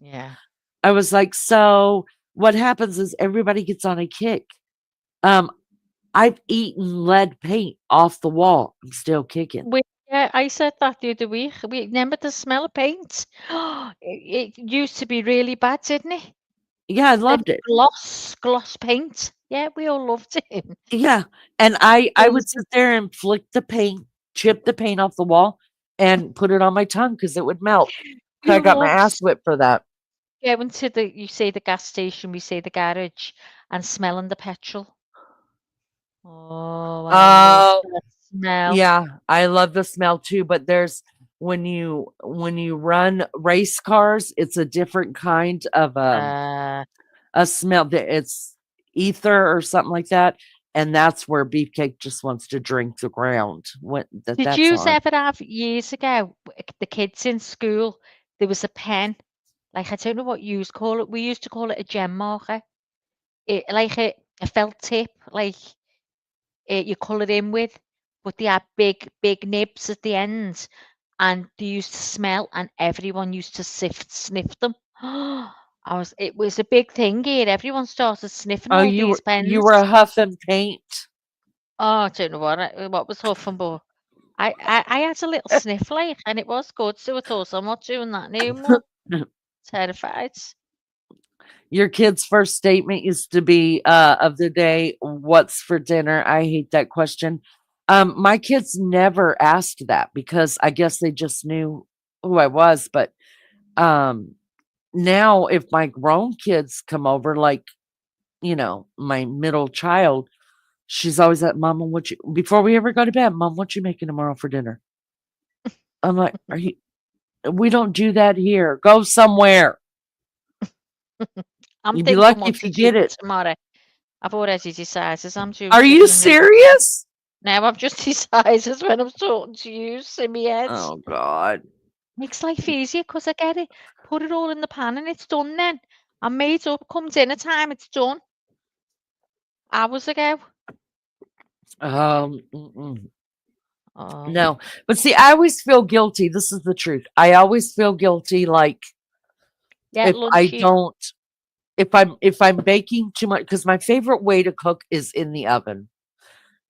Yeah. I was like, so what happens is everybody gets on a kick. Um, I've eaten lead paint off the wall. I'm still kicking. Yeah, I said that the other week. We remember the smell of paint. It used to be really bad, didn't it? Yeah, I The loved it. gloss paint. Yeah, we all loved it. Yeah, and I would Crazy. sit there and flick the paint, chip the paint off the wall, and put it on my tongue because it would melt. So I We got my ass loved whipped for that. going to you say the gas station, we say the garage, and smelling the petrol. Oh, I loved Oh, that smell. yeah, I love the smell too, but there's when you run race cars, it's a different kind of Uh, a smell that it's ether or something like that. And that's where Beefcake just wants to drink the ground when did that's you on. ever have years ago, the kids in school, there was a pen, like I don't know what you call it. We used to call it a gem marker. It like a felt tip, like you colour in with, but they had big nibs at the ends, and they used to smell, and everyone used to sniff them. It was a big thing here. Everyone started sniffing Oh, all these you were pens. a huff and paint. Oh, I don't know what was huffing, but I had a little sniff like, and it was good. So I thought I'm not doing that no more. Terrified. Your kid's first statement used to be of the day, "What's for dinner?" I hate that question. My kids never asked that because I guess they just knew who I was. But um, now, if my grown kids come over, like my middle child, she's always like, "Mama, what you?" Before we ever go to bed, "Mom, what you making tomorrow for dinner?" I'm like, "Are you? We don't do that here. Go somewhere. I'm You'd be thinking lucky what if to you do get it." tomorrow. I've already decided I'm doing Are you chicken and rice. serious? Now I've just decided when I'm talking to you in my head. Oh God. Makes life easier because I get it. Put it all in the pan and it's done then. I'm made up. Come dinner time, it's done. Hours ago. Mm-mm. Oh, No, but see, I always feel guilty. This is the truth. I always feel guilty, like yeah, if I lunchy. don't, if I'm baking too much, because my favorite way to cook is in the oven,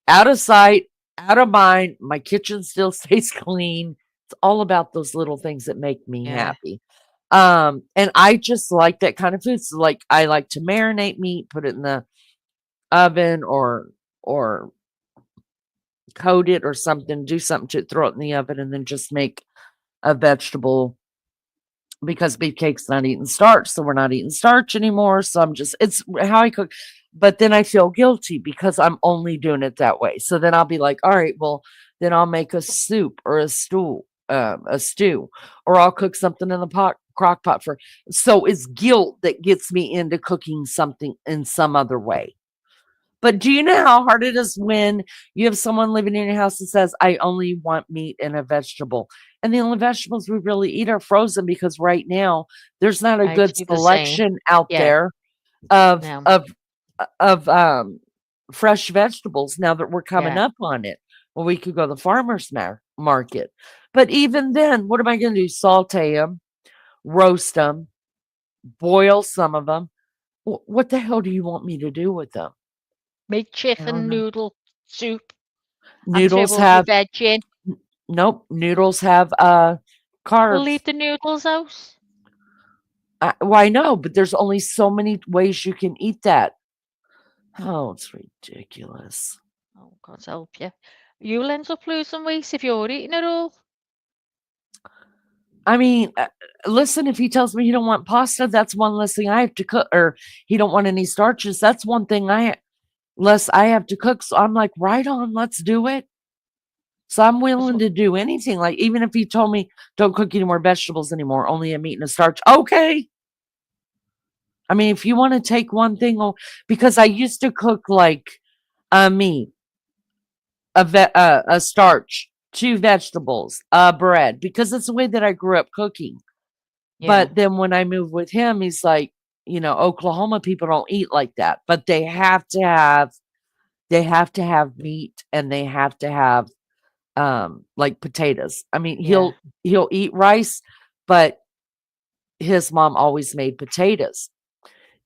out of sight, out of mind. My kitchen still stays clean. It's all about those little things that make me Yeah. happy. And I just like that kind of food. So like I like to marinate meat, put it in the oven or coat it or something, do something to throw it in the oven and then just make a vegetable because beefcake's not eating starch, so we're not eating starch anymore. So I'm just it's how I cook. But then I feel guilty because I'm only doing it that way. So then I'll be like, all right, well, then I'll make a soup or a stew, or I'll cook something in the crock pot for. So it's guilt that gets me into cooking something in some other way. But do you know how hard it is when you have someone living in your house that says, I only want meat and a vegetable? And the only vegetables we really eat are frozen because right now there's not a I good do the same. selection out Yeah. there of No. of fresh vegetables now that we're coming Yeah. up on it. Well, we could go to the farmer's market. But even then, what am I going to do? Saute them, roast them, boil some of them. What the hell do you want me to do with them? Make I don't chicken know. noodle soup and throw Noodles all your have veg in. Nope, noodles have, We'll leave carbs. the noodles out. Why no? But there's only so many ways you can eat that. Oh, it's ridiculous. Oh, God help you. You'll end up losing weight if you're eating it all. I mean, listen, if he tells me he don't want pasta, that's one less thing I have to cook, or he don't want any starches. That's one thing less I have to cook. So I'm like, right on, let's do it. So I'm That's willing what, to do anything. Like even if he told me don't cook any more vegetables anymore, only a meat and a starch. Okay. I mean, if you want to take one thing, because I used to cook like meat, a starch, two vegetables, bread, because it's the way that I grew up cooking. yeah, But then when I moved with him, he's like, Oklahoma people don't eat like that, but they have to have meat and they have to have like potatoes. I mean, yeah, he'll eat rice, but his mom always made potatoes.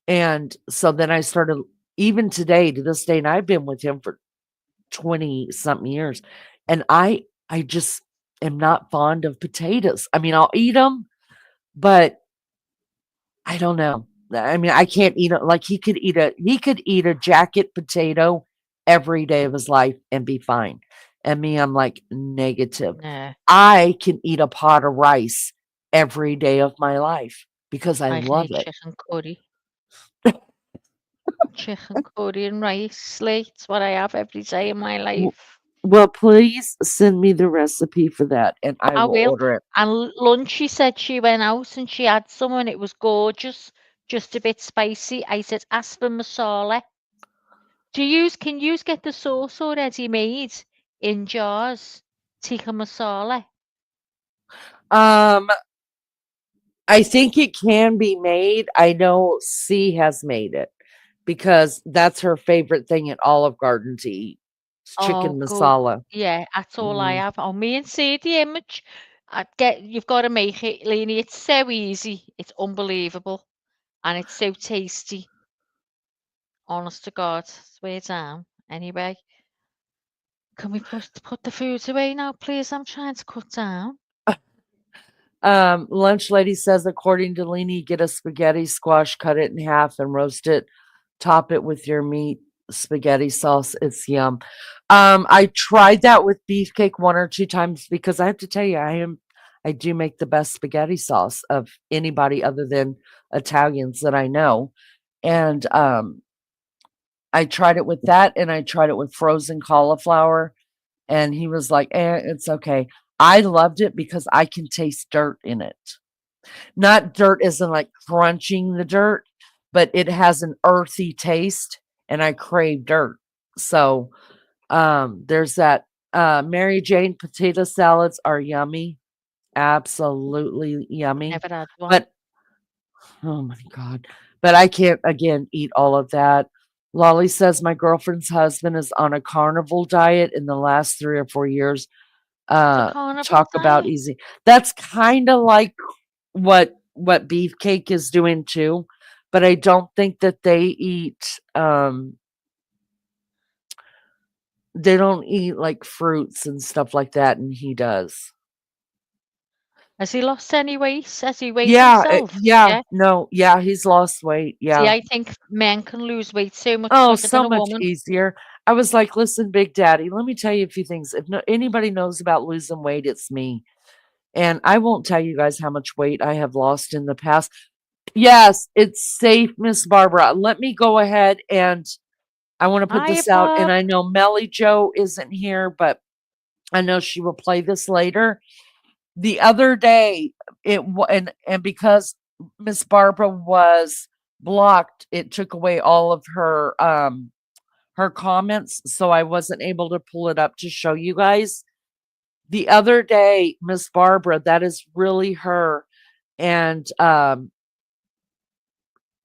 And so then I started even today to this day, and I've been with him for 20 something years. And I just am not fond of potatoes. I mean, I'll eat them, but I don't know. I mean, I can't eat it like he could eat a jacket potato every day of his life and be fine. And me, I'm like negative. no. I can eat a pot of rice every day of my life because I I can love eat it. chicken curry. Chicken curry and rice. Like, it's what I have every day in my W- life. Well, please send me the recipe for that and I I will will. order it. And lunch, she said she went out and she had some and it was gorgeous, just a bit spicy. I said, ask for masala. Can you get the sauce already made in jars? Tikka masala. Um, I think it can be made. I know C has made it because that's her favorite thing at Olive Garden to eat. It's Oh, chicken good. masala. Yeah, that's all I Mhm. have. Oh, me and see the image. You've got to make it, Lenny. It's so easy. It's unbelievable. And it's so tasty. Honest to God. Swear down. Anyway, can we put the food away now, please? I'm trying to cut down. Lunch lady says, according to Leanie, get a spaghetti squash, cut it in half and roast it. Top it with your meat spaghetti sauce. It's yum. I tried that with beefcake one or two times because I have to tell you, I do make the best spaghetti sauce of anybody other than Italians that I know. And I tried it with that and I tried it with frozen cauliflower. And he was like, it's okay. I loved it because I can taste dirt in it. Not dirt as in like crunching the dirt, but it has an earthy taste and I crave dirt. So there's that. Mary Jane potato salads are yummy. Absolutely yummy. Never had one. But oh my God. But I can't again eat all of that. Lolly says my girlfriend's husband is on a carnival diet in the last 3 or 4 years. It's a carnival Talk about diet. easy. That's kind of like what beefcake is doing too, but I don't think that they don't eat like fruits and stuff like that, and he does. Has he lost any weight? Has he weighed Yeah, himself? yeah, Yeah. no, yeah, he's lost weight. See, Yeah. I think men can lose weight so much Oh, quicker than so a much woman. easier. I was like, listen, Big Daddy, let me tell you a few things. If anybody knows about losing weight, it's me. And I won't tell you guys how much weight I have lost in the past. Yes, it's safe, Miss Barbara. Let me go ahead and I want to put Hiya, this out. And Bob. I know Melly Joe isn't here, but I know she will play this later. The other day, and because Miss Barbara was blocked, it took away all of her comments, so I wasn't able to pull it up to show you guys. The other day, Miss Barbara, that is really her, and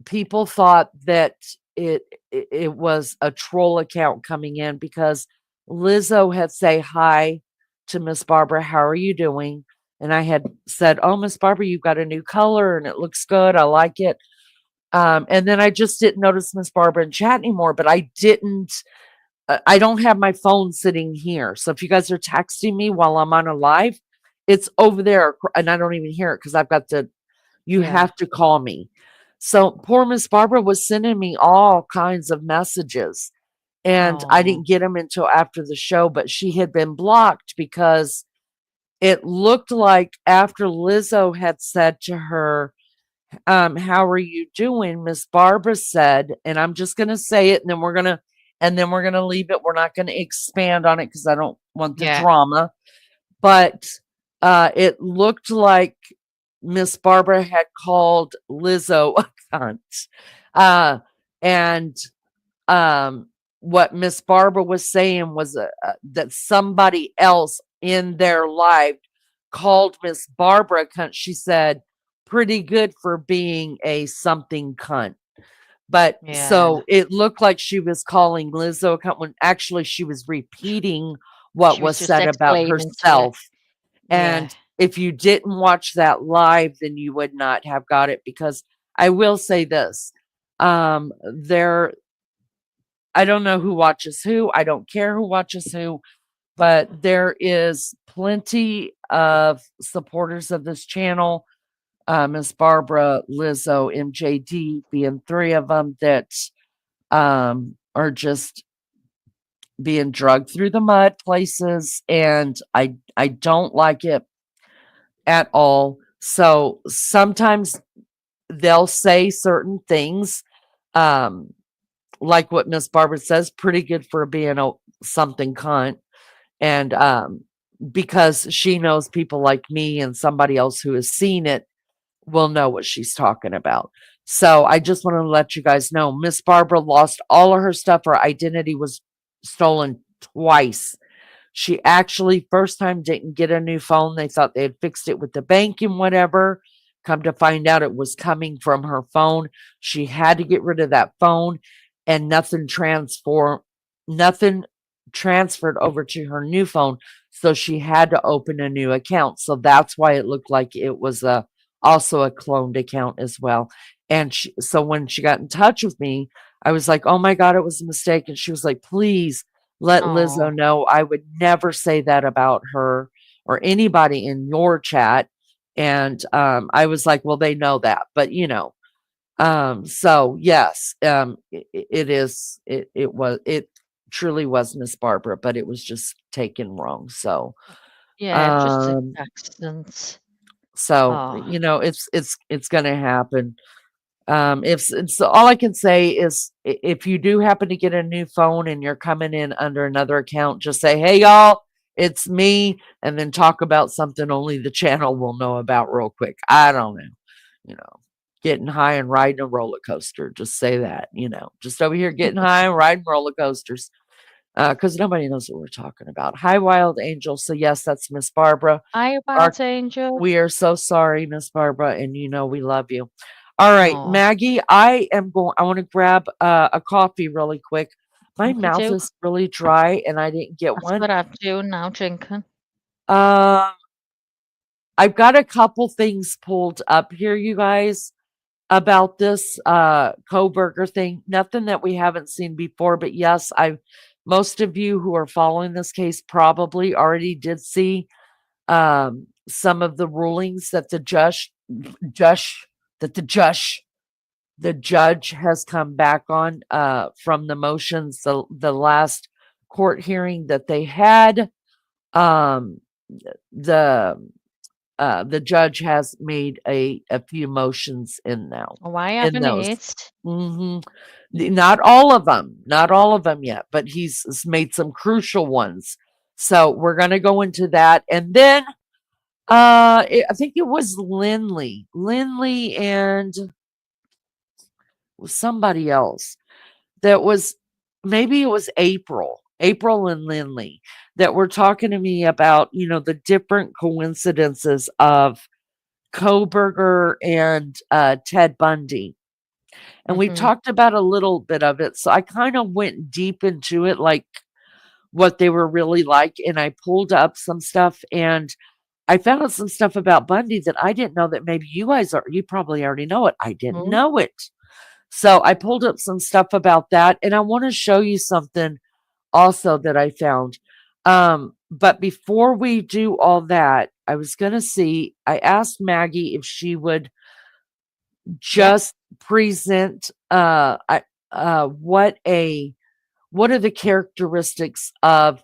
people thought that it was a troll account coming in because Lizzo had say hi to Miss Barbara, how are you doing? And I had said, oh, Miss Barbara, you've got a new color and it looks good. I like it. And then I just didn't notice Miss Barbara in chat anymore, but I don't have my phone sitting here. So if you guys are texting me while I'm on a live, it's over there and I don't even hear it because I've got you Yeah. have to call me. So poor Miss Barbara was sending me all kinds of messages and I Oh, didn't get them until after the show, but she had been blocked because it looked like after Lizzo had said to her, how are you doing? Miss Barbara said, and I'm just gonna say it and then we're gonna leave it. We're not gonna expand on it because I don't want the yeah. drama. But it looked like Miss Barbara had called Lizzo a cunt. Uh, and what Miss Barbara was saying was that somebody else in their life called Miss Barbara a cunt. She said, pretty good for being a something cunt. But Yeah. so it looked like she was calling Lizzo a cunt when actually she was repeating what She was was just said about explaining to you. herself. Yeah. And if you didn't watch that live, then you would not have got it because I will say this. There I don't know who watches who. I don't care who watches who, but there is plenty of supporters of this channel. Miss Barbara, Lizzo, MJD being three of them that are just being drugged through the mud places, and I don't like it at all. So sometimes they'll say certain things, um, like what Miss Barbara says, pretty good for being a something cunt. And because she knows people like me and somebody else who has seen it will know what she's talking about. So I just want to let you guys know Miss Barbara lost all of her stuff. Her identity was stolen twice. She actually, first time, didn't get a new phone. They thought they had fixed it with the bank and whatever. Come to find out it was coming from her phone. She had to get rid of that phone and nothing transferred over to her new phone. So she had to open a new account. So that's why it looked like it was also a cloned account as well. And so when she got in touch with me, I was like, oh my God, it was a mistake. And she was like, please let Oh, Lizzo know I would never say that about her or anybody in your chat. And I was like, well, they know that, but so yes, it truly was Miss Barbara, but it was just taken wrong. yeah. Just Um, accidents. so Oh, it's gonna happen. If it's all I can say is if you do happen to get a new phone and you're coming in under another account, just say, hey y'all, it's me, and then talk about something only the channel will know about real quick. I don't know, getting high and riding a roller coaster. Just say that, just over here getting high and riding roller coasters. Because nobody knows what we're talking about. Hi, Wild Angel. So yes, that's Miss Barbara. hi, Our Wild Angel. We are so sorry, Miss Barbara, and we love you. All right, Oh, Maggie, I want to grab a coffee really quick. My okay, mouth doke. is really dry and I didn't get That's one. what I'm doing now, drinking. Um, I've got a couple things pulled up here, you guys, about this Kohberger thing. Nothing that we haven't seen before, but yes, most of you who are following this case probably already did see some of the rulings that judge that the judge has come back on from the motions, the last court hearing that they had. Um, the the judge has made a few motions in now Oh, I in haven't those. heard. hmm Not all of them, not all of them yet, but he's made some crucial ones. So we're gonna go into that, and then I think it was Lindley, and somebody else that was, maybe it was April and Lindley, that were talking to me about, the different coincidences of Kohberger and Ted Bundy. And we Mm-hmm. talked about a little bit of it. So I kind of went deep into it, like what they were really like. And I pulled up some stuff, and I found out some stuff about Bundy that I didn't know, that maybe you probably already know it. I didn't Mm-hmm. know it. So I pulled up some stuff about that, and I want to show you something also that I found. But before we do all that, I asked Maggie if she would Yep. just present what are the characteristics of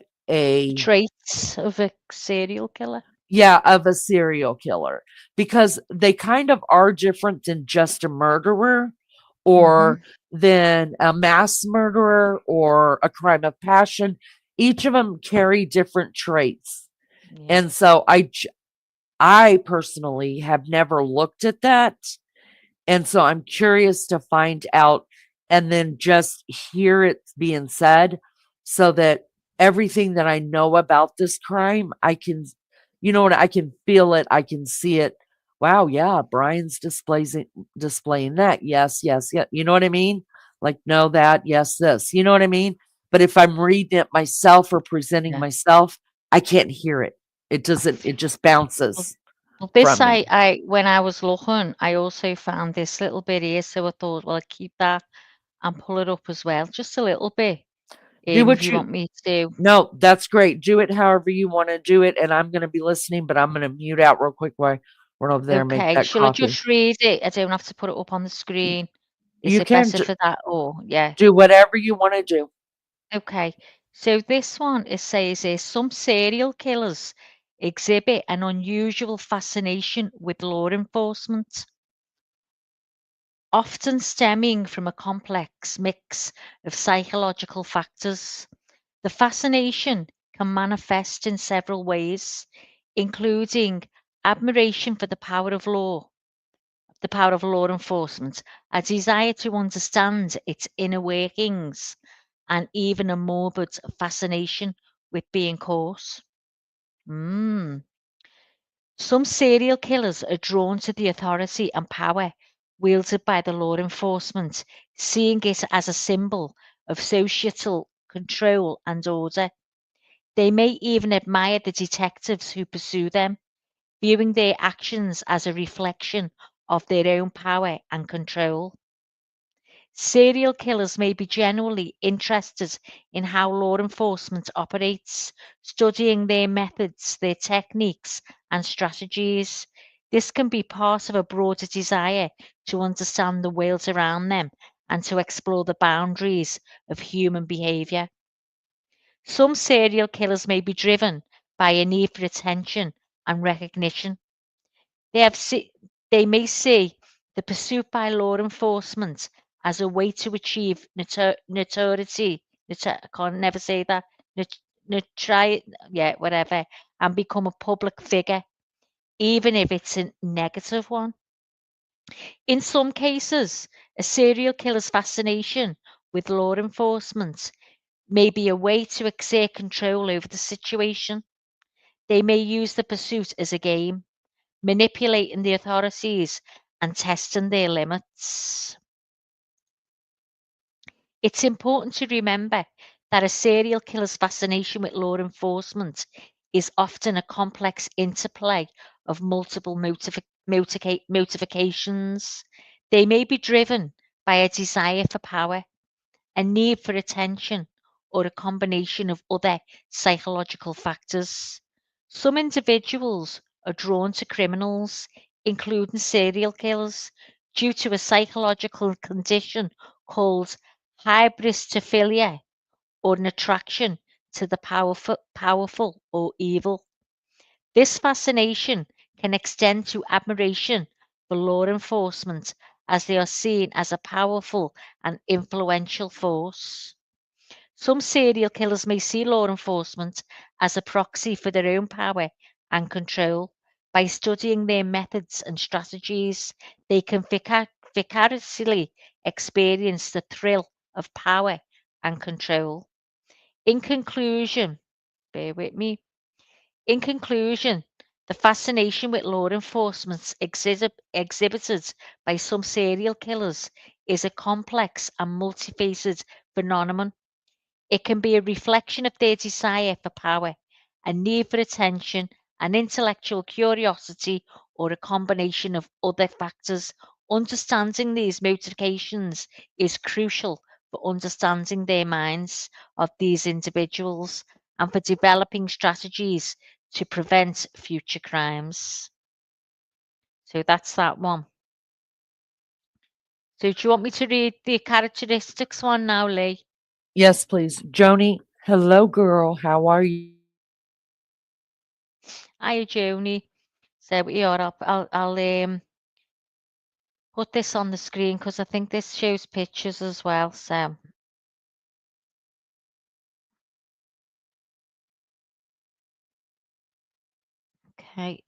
The a traits of a serial killer. of a serial killer, because they kind of are different than just a murderer, Mm-hmm. or than a mass murderer, or a crime of passion. Each of them carry different traits. Yeah. And so I personally have never looked at that. And so I'm curious to find out, and then just hear it being said, so that everything that I know about this crime, I can, I can feel it, I can see it. Wow, yeah, Brian's displaying that. Yes, yes, yeah. You know what I mean? Like, no, that, yes, this. You know what I mean? But if I'm reading it myself or presenting Yeah. myself, I can't hear it. It just Well, bounces well, this from me. I when I was looking, I also found this little bit here, so I thought, well, I'll keep that and pull it up as well, just a little bit. Do If what you you want me to. No, that's great. Do it however you want to do it, and I'm going to be listening, but I'm going to mute out real quick while I run over there and make Okay, that shall I coffee. just read it? I don't have to put it up on the screen. Is You it can better for that? Or yeah. do whatever you want to do. Okay. So this one, it says here, some serial killers exhibit an unusual fascination with law enforcement, often stemming from a complex mix of psychological factors. The fascination can manifest in several ways, including admiration for the power of law enforcement, a desire to understand its inner workings, and even a morbid fascination with being caught. Mm. Some serial killers are drawn to the authority and power wielded by the law enforcement, seeing it as a symbol of societal control and order. They may even admire the detectives who pursue them, viewing their actions as a reflection of their own power and control. Serial killers may be genuinely interested in how law enforcement operates, studying their methods, their techniques, and strategies. This can be part of a broader desire to understand the world around them and to explore the boundaries of human behavior. Some serial killers may be driven by a need for attention and recognition. They have se- they may see the pursuit by law enforcement as a way to achieve notoriety. I can't never say that. Not, yeah, whatever, and become a public figure, even if it's a negative one. In some cases, a serial killer's fascination with law enforcement may be a way to exert control over the situation. They may use the pursuit as a game, manipulating the authorities and testing their limits. It's important to remember that a serial killer's fascination with law enforcement is often a complex interplay of multiple motivations. They may be driven by a desire for power, a need for attention, or a combination of other psychological factors. Some individuals are drawn to criminals, including serial killers, due to a psychological condition called hybristophilia, or an attraction to the powerful or evil. This fascination can extend to admiration for law enforcement, as they are seen as a powerful and influential force. Some serial killers may see law enforcement as a proxy for their own power and control. By studying their methods and strategies, they can vicariously experience the thrill of power and control. In conclusion, bear with me. In conclusion, the fascination with law enforcement exhibited by some serial killers is a complex and multifaceted phenomenon. It can be a reflection of their desire for power, a need for attention, an intellectual curiosity, or a combination of other factors. Understanding these motivations is crucial for understanding their minds of these individuals and for developing strategies to prevent future crimes. So that's that one. So do you want me to read the characteristics one now, Lee? Yes, please. Joni, hello, girl. How are you? Hi, Joni. So we are up. I'll put this on the screen because I think this shows pictures as well. So okay.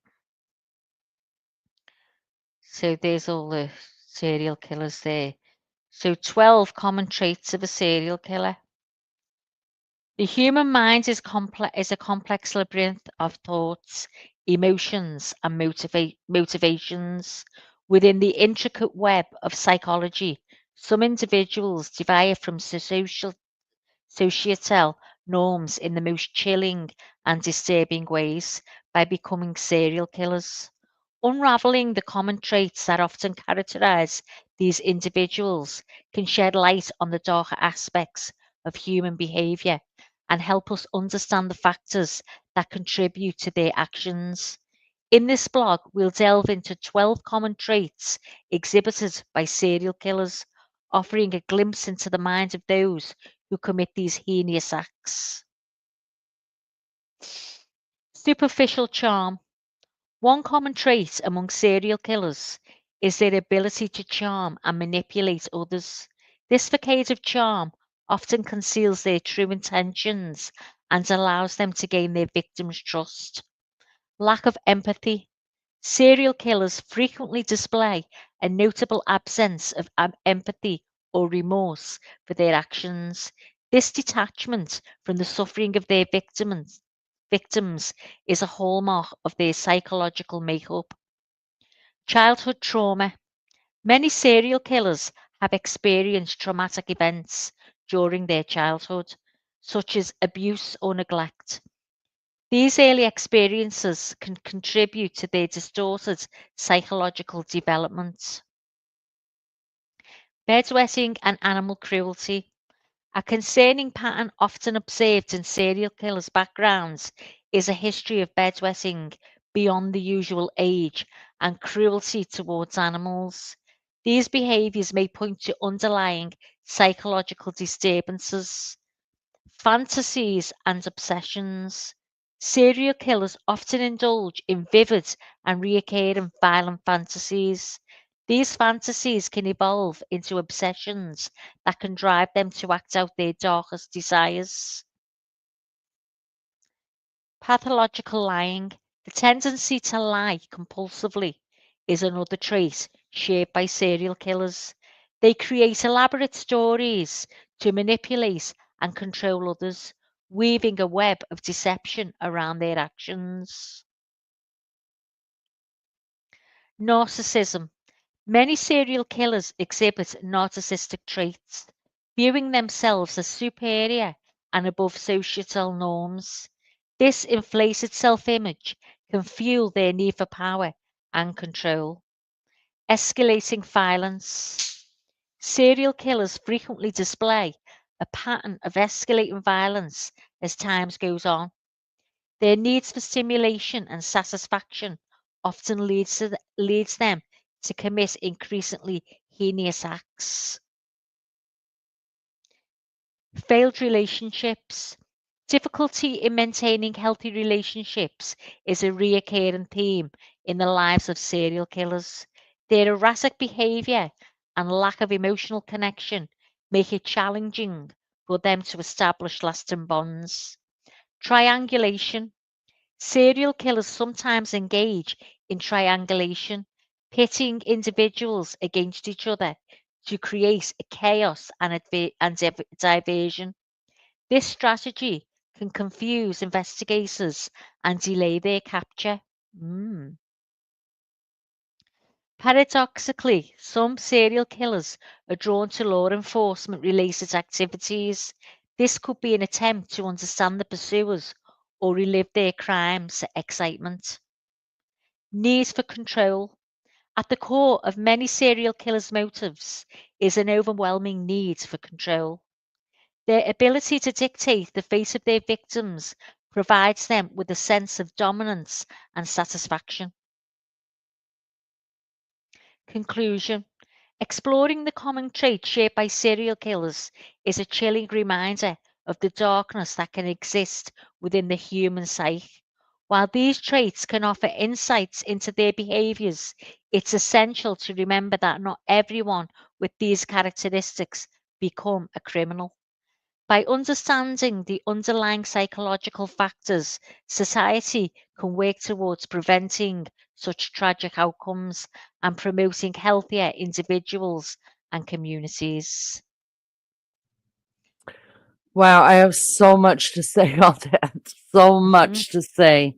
So there's all the serial killers there. So 12 common traits of a serial killer. The human mind is a complex labyrinth of thoughts, emotions, and motivations. Within the intricate web of psychology, some individuals derive from societal norms in the most chilling and disturbing ways by becoming serial killers. Unraveling the common traits that often characterize these individuals can shed light on the darker aspects of human behavior and help us understand the factors that contribute to their actions. In this blog, we'll delve into 12 common traits exhibited by serial killers, offering a glimpse into the minds of those who commit these heinous acts. Superficial charm. One common trait among serial killers is their ability to charm and manipulate others. This facade of charm often conceals their true intentions and allows them to gain their victims' trust. Lack of empathy. Serial killers frequently display a notable absence of empathy or remorse for their actions. This detachment from the suffering of their victims is a hallmark of their psychological makeup. Childhood trauma. Many serial killers have experienced traumatic events during their childhood, such as abuse or neglect. These early experiences can contribute to their distorted psychological development. Bedwetting and animal cruelty. A concerning pattern often observed in serial killers' backgrounds is a history of bedwetting beyond the usual age and cruelty towards animals. These behaviors may point to underlying psychological disturbances. Fantasies and obsessions. Serial killers often indulge in vivid and recurring violent fantasies. These fantasies can evolve into obsessions that can drive them to act out their darkest desires. Pathological lying. The tendency to lie compulsively is another trait shared by serial killers. They create elaborate stories to manipulate and control others, weaving a web of deception around their actions. Narcissism. Many serial killers exhibit narcissistic traits, viewing themselves as superior and above societal norms. This inflated self image can fuel their need for power and control. Escalating violence. Serial killers frequently display a pattern of escalating violence as time goes on. Their needs for stimulation and satisfaction often leads them to commit increasingly heinous acts. Failed relationships. Difficulty in maintaining healthy relationships is a recurring theme in the lives of serial killers. Their erratic behavior and lack of emotional connection make it challenging for them to establish lasting bonds. Triangulation. Serial killers sometimes engage in triangulation, pitting individuals against each other to create a chaos and diversion. This strategy can confuse investigators and delay their capture. Mm. Paradoxically, some serial killers are drawn to law enforcement related activities. This could be an attempt to understand the pursuers or relive their crimes for excitement. Need for control. At the core of many serial killers' motives is an overwhelming need for control. Their ability to dictate the fate of their victims provides them with a sense of dominance and satisfaction. Conclusion. Exploring the common traits shared by serial killers is a chilling reminder of the darkness that can exist within the human psyche. While these traits can offer insights into their behaviors, it's essential to remember that not everyone with these characteristics become a criminal. By understanding the underlying psychological factors, society can work towards preventing such tragic outcomes and promoting healthier individuals and communities. Wow, I have so much to say on that. So Mhm. much to say.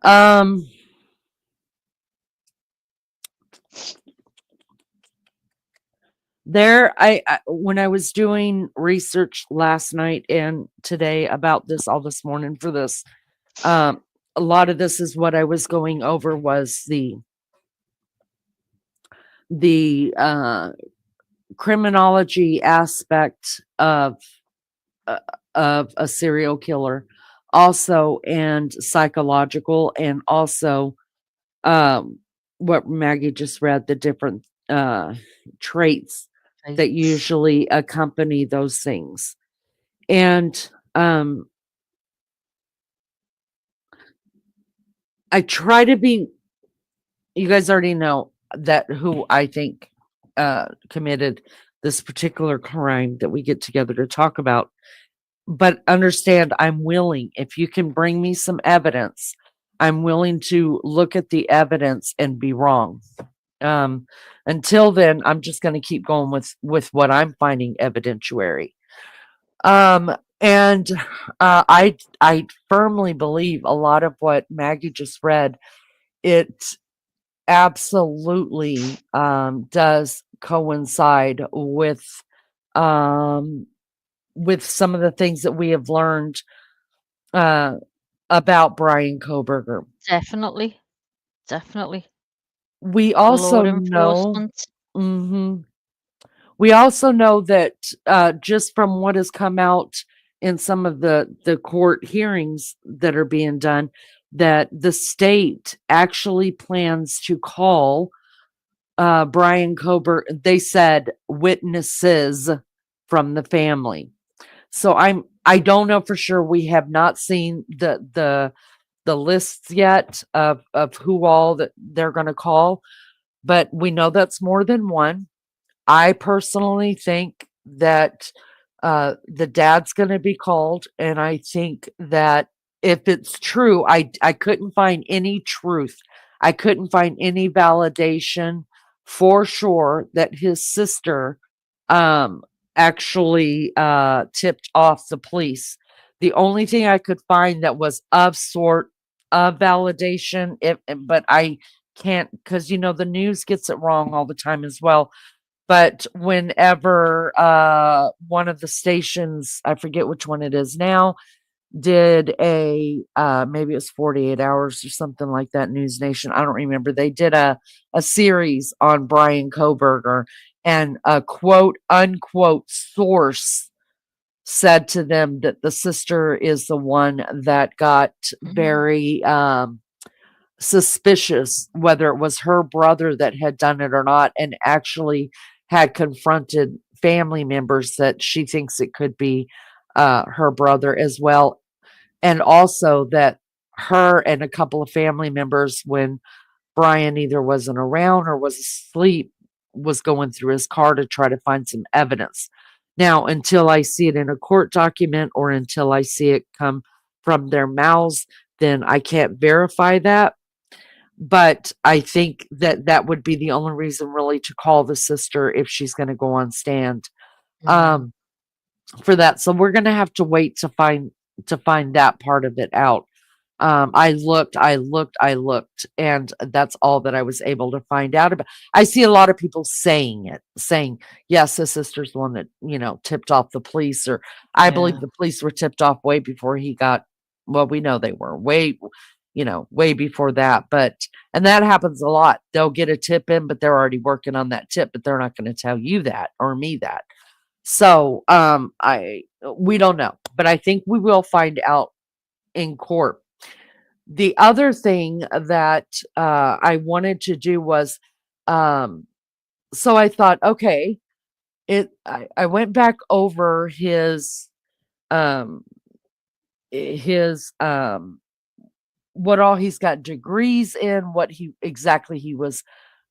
Um, I when I was doing research last night and today about this, all this morning for this, a lot of this is what I was going over was the criminology aspect uh, of a serial killer, also, and psychological, and also um what Maggie just read, the different traits that Right. usually accompany those things. And I try to be, you guys already know that who I think committed this particular crime that we get together to talk about. But understand, I'm willing, if you can bring me some evidence, I'm willing to look at the evidence and be wrong. Um, until then, I'm just going to keep going with what I'm finding evidentiary. And I firmly believe a lot of what Maggie just read. It absolutely does coincide um, with some of the things that we have learned uh, about Bryan Kohberger. Definitely. Definitely. We Law also know. enforcement. Mhm. We also know that just from what has come out in some of the court hearings that are being done, that the state actually plans to call Bryan Kohberger. They said witnesses from the family. So I don't know for sure. We have not seen the lists yet of who all that they're going to call, but we know that's more than one. I personally think that the dad's going to be called, and I think that if it's true, I couldn't find any truth. I couldn't find any validation for sure that his sister um, actually tipped off the police. The only thing I could find that was of sort of validation, but I can't, because the news gets it wrong all the time as well. But whenever one of the stations, I forget which one it is now, did a maybe it was 48 hours or something like that, News Nation, I don't remember, they did a series on Bryan Kohberger, and a quote unquote source said to them that the sister is the one that got very suspicious whether it was her brother that had done it or not, and actually had confronted family members that she thinks it could be her brother as well. And also that her and a couple of family members, when Bryan either wasn't around or was asleep, was going through his car to try to find some evidence. Now, until I see it in a court document or until I see it come from their mouths, then I can't verify that. But I think that that would be the only reason really to call the sister if she's going to go on stand for that. So we're going to have to wait to find that part of it out. I looked, and that's all that I was able to find out about. I see a lot of people saying, yes, the sister's the one that, tipped off the police, or I believe the police were tipped off way before he got, well, we know they were way before that. And that happens a lot. They'll get a tip in, but they're already working on that tip, but they're not going to tell you that or me that. So, we don't know, but I think we will find out in court. The other thing that I wanted to do was, so I thought, okay, I went back over his what all he's got degrees in, what he was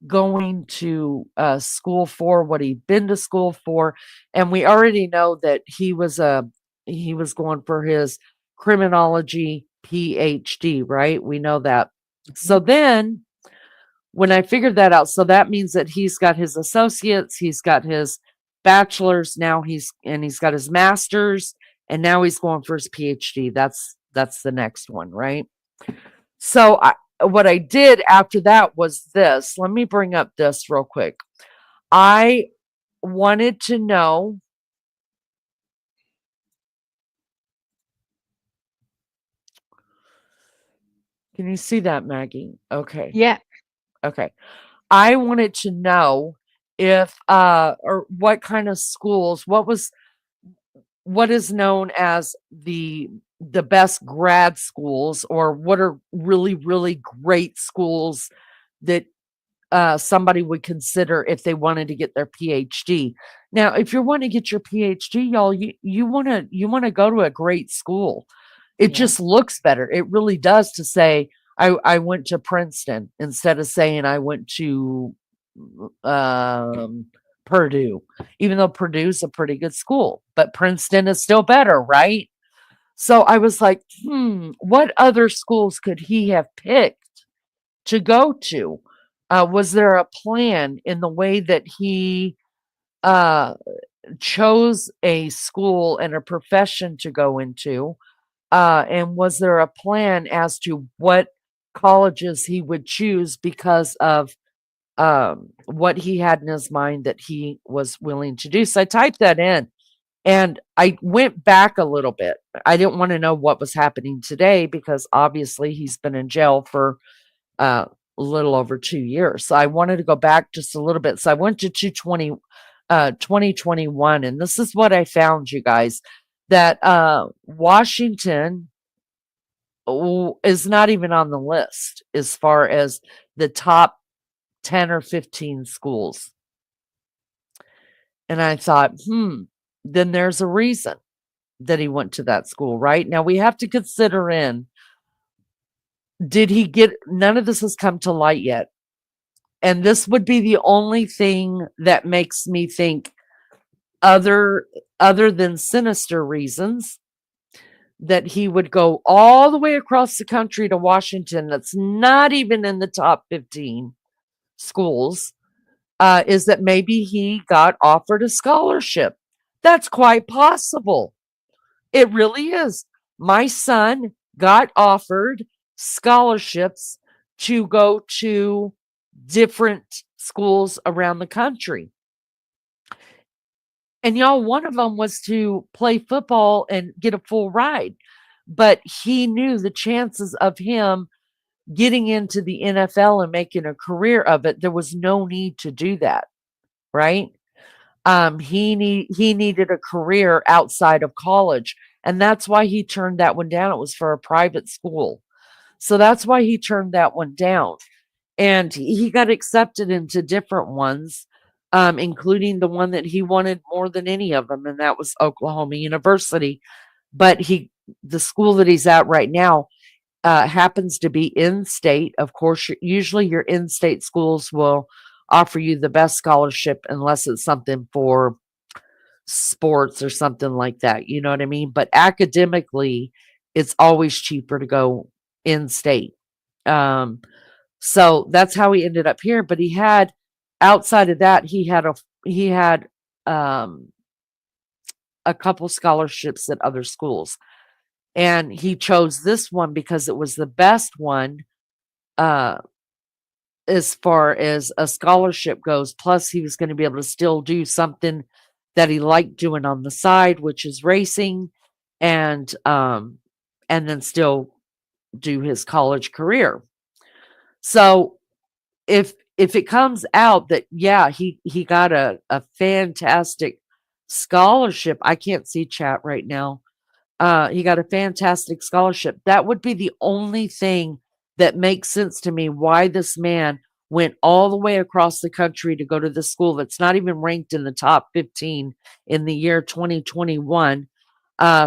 going to school for, what he'd been to school for, and we already know that he was going for his criminology PhD, right? We know that. So then when I figured that out, so that means that he's got his associates, he's got his bachelor's, now he's got his master's, and now he's going for his PhD. That's the next one, right? So what I did after that was this. Let me bring up this real quick. I wanted to know, can you see that, Maggie? Okay. Yeah. Okay. I wanted to know if or what kind of schools, what is known as the best grad schools, or what are really, really great schools that somebody would consider if they wanted to get their PhD. Now, if you want to get your PhD, y'all, you want to go to a great school. It just looks better. It really does, to say I went to Princeton instead of saying I went to Purdue, even though Purdue's a pretty good school, but Princeton is still better, right? So I was like, what other schools could he have picked to go to? Was there a plan in the way that he chose a school and a profession to go into? And was there a plan as to what colleges he would choose because of what he had in his mind that he was willing to do? So I typed that in, and I went back a little bit. I didn't want to know what was happening today because obviously he's been in jail for a little over 2 years. So I wanted to go back just a little bit. So I went to 2021, and this is what I found, you guys, that Washington is not even on the list as far as the top 10 or 15 schools. And I thought, then there's a reason that he went to that school, right? Now we have to consider in, did he get, none of this has come to light yet. And this would be the only thing that makes me think, other than sinister reasons, that he would go all the way across the country to Washington, that's not even in the top 15 schools, is that maybe he got offered a scholarship. That's quite possible. It really is. My son got offered scholarships to go to different schools around the country. And y'all, one of them was to play football and get a full ride. But he knew the chances of him getting into the NFL and making a career of it, there was no need to do that, right? He needed a career outside of college, and that's why he turned that one down. It was for a private school. So that's why he turned that one down. And he got accepted into different ones, including the one that he wanted more than any of them, and that was Oklahoma University. But the school that he's at right now, happens to be in state. Of course, usually your in state schools will offer you the best scholarship unless it's something for sports or something like that. You know what I mean? But academically, it's always cheaper to go in state. Um, so that's how he ended up here. But outside of that, he had um, a couple scholarships at other schools, and he chose this one because it was the best one, uh, as far as a scholarship goes. Plus, he was going to be able to still do something that he liked doing on the side, which is racing, and then still do his college career. So if it comes out that he got a fantastic scholarship, I can't see chat right now. He got a fantastic scholarship. That would be the only thing that makes sense to me why this man went all the way across the country to go to the school that's not even ranked in the top 15 in the year 2021,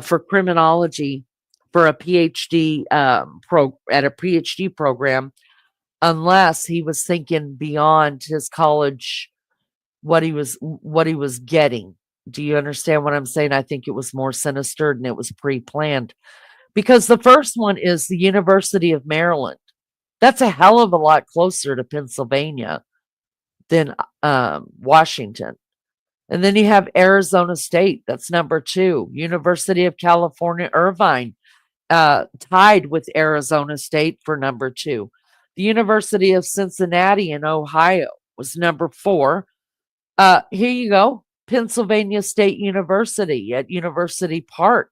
for criminology, for a PhD, at a PhD program, unless he was thinking beyond his college, what he was getting. Do you understand what I'm saying? I think it was more sinister and it was pre-planned, because the first one is the University of Maryland. That's a hell of a lot closer to Pennsylvania than Washington. And then you have Arizona State. That's number 2. University of California, Irvine, tied with Arizona State for number 2. The University of Cincinnati in Ohio was number 4. Here you go. Pennsylvania State University at University Park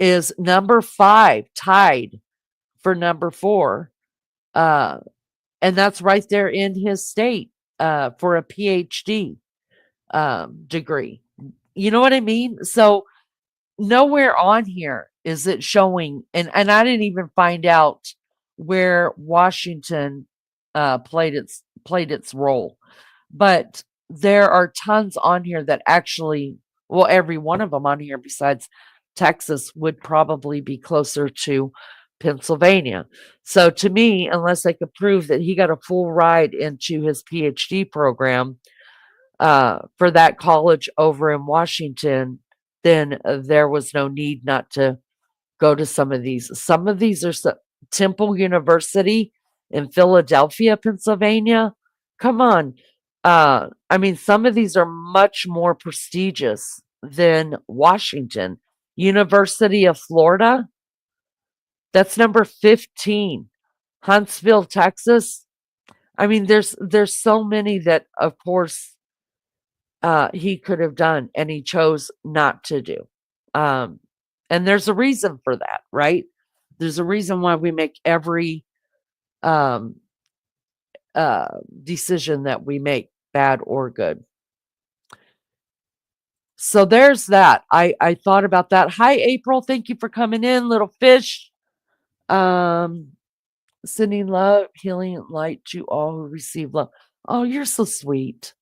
is number 5, tied for number 4. And that's right there in his state, for a PhD degree. You know what I mean? So nowhere on here is it showing, and I didn't even find out where Washington played its role, but there are tons on here that actually, well, every one of them on here besides Texas would probably be closer to Pennsylvania. So to me, unless I could prove that he got a full ride into his PhD program, for that college over in Washington, then there was no need not to go to some of these. Some of these are Temple University in Philadelphia, Pennsylvania. Come on. I mean, some of these are much more prestigious than Washington. University of Florida, that's number 15. Huntsville, Texas. I mean, there's so many that, of course, he could have done, and he chose not to do. And there's a reason for that, right? There's a reason why we make every um, decision that we make, bad or good. So there's that. I thought about that. Hi, April. Thank you for coming in, little fish. Sending love, healing, and light to all who receive love. Oh, you're so sweet.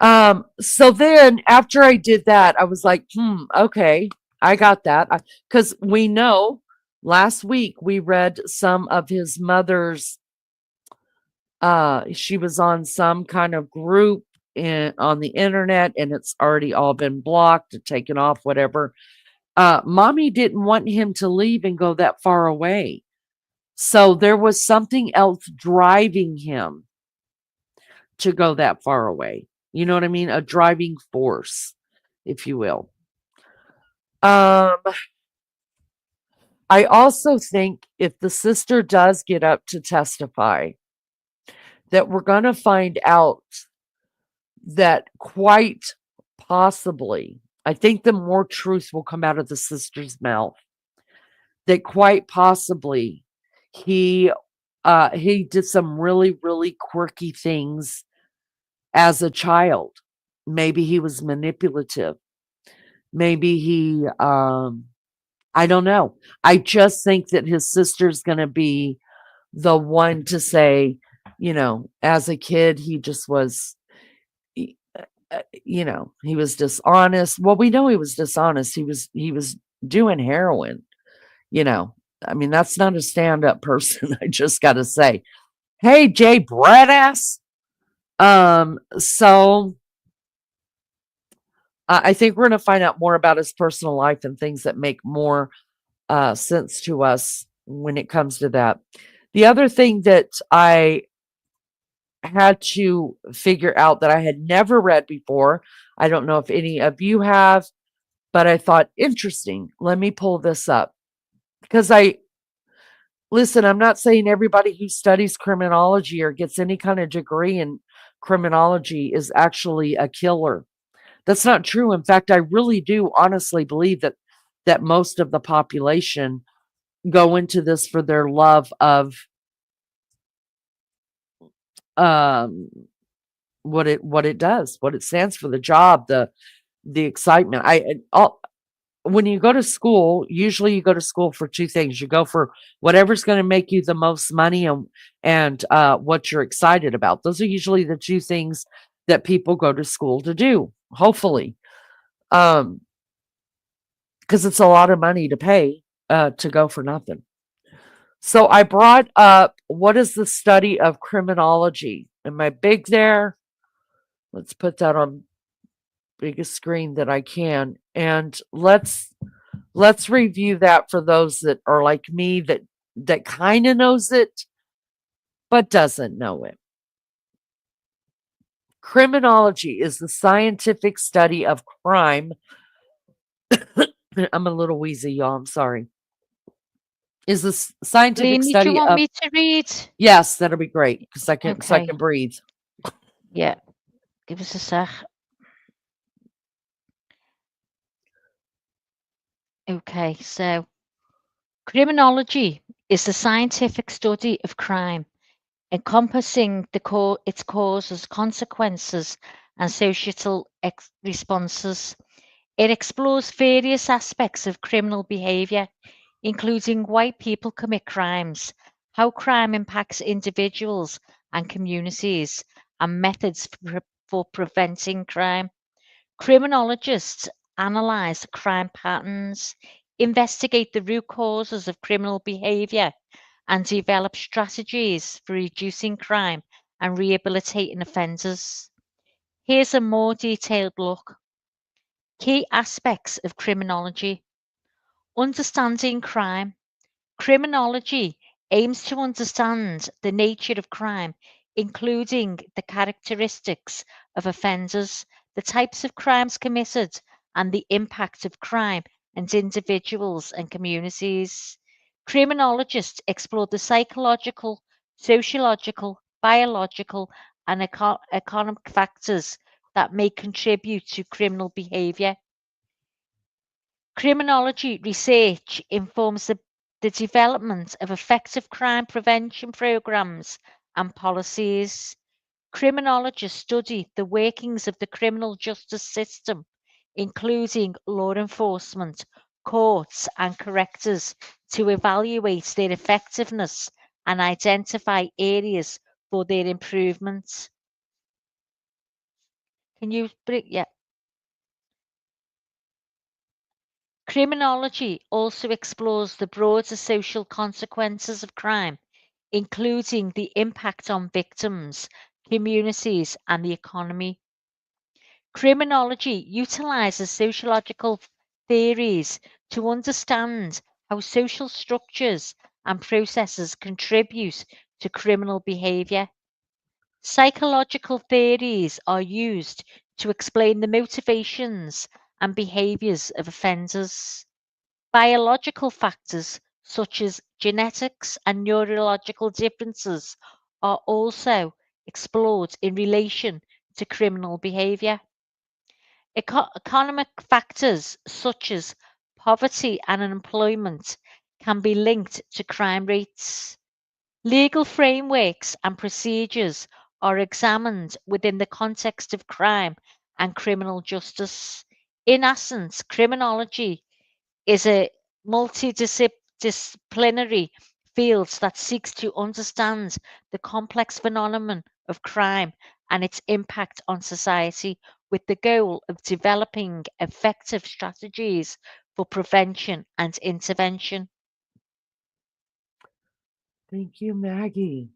So then after I did that, I was like, okay, I got that. Because we know last week we read some of his mother's, she was on some kind of group on the internet, and it's already all been blocked and taken off, whatever. Mommy didn't want him to leave and go that far away. So there was something else driving him to go that far away. You know what I mean? A driving force, if you will. I also think if the sister does get up to testify, that we're going to find out that quite possibly, I think the more truth will come out of the sister's mouth, that quite possibly he did some really, really quirky things as a child. Maybe he was manipulative. Maybe he, I don't know. I just think that his sister's going to be the one to say, as a kid, he just was, he was dishonest. Well, we know he was dishonest. He was doing heroin, you know. I mean, that's not a stand-up person. I just got to say, hey, Jay Breadass. So I think we're going to find out more about his personal life and things that make more sense to us when it comes to that. The other thing that I had to figure out that I had never read before, I don't know if any of you have, but I thought, interesting. Let me pull this up because listen, I'm not saying everybody who studies criminology or gets any kind of degree in criminology is actually a killer. That's not true. In fact, I really do honestly believe that most of the population go into this for their love of um what it does, what it stands for, the job, the excitement. When you go to school, usually you go to school for two things. You go for whatever's going to make you the most money and what you're excited about. Those are usually the two things that people go to school to do, hopefully. Because it's a lot of money to pay to go for nothing. So I brought up, what is the study of criminology? Am I big there? Let's put that on biggest screen that I can. And let's review that for those that are like me that kind of knows it but doesn't know it. Criminology is the scientific study of crime. I'm a little wheezy, y'all. I'm sorry. Is the scientific Leni, do you study want of me to read? yes, that'll be great because so I Okay. can breathe. Yeah. Give us a sec. Okay, so criminology is the scientific study of crime, encompassing its causes, consequences, and societal responses. It explores various aspects of criminal behavior, including why people commit crimes, how crime impacts individuals and communities, and methods for preventing crime. Criminologists analyze crime patterns, investigate the root causes of criminal behavior, and develop strategies for reducing crime and rehabilitating offenders. Here's a more detailed look. Key aspects of criminology: understanding crime. Criminology aims to understand the nature of crime, including the characteristics of offenders, the types of crimes committed, and the impact of crime on individuals and communities. Criminologists explore the psychological, sociological, biological, and economic factors that may contribute to criminal behavior. Criminology research informs the development of effective crime prevention programs and policies. Criminologists study the workings of the criminal justice system, including law enforcement, courts, and correctors, to evaluate their effectiveness and identify areas for their improvement. Can you bring, yeah. Criminology also explores the broader social consequences of crime, including the impact on victims, communities, and the economy. Criminology utilizes sociological theories to understand how social structures and processes contribute to criminal behavior. Psychological theories are used to explain the motivations and behaviors of offenders. Biological factors such as genetics and neurological differences are also explored in relation to criminal behavior. Economic factors such as poverty and unemployment can be linked to crime rates. Legal frameworks and procedures are examined within the context of crime and criminal justice. In essence, criminology is a multidisciplinary field that seeks to understand the complex phenomenon of crime and its impact on society with the goal of developing effective strategies for prevention and intervention. Thank you, Maggie.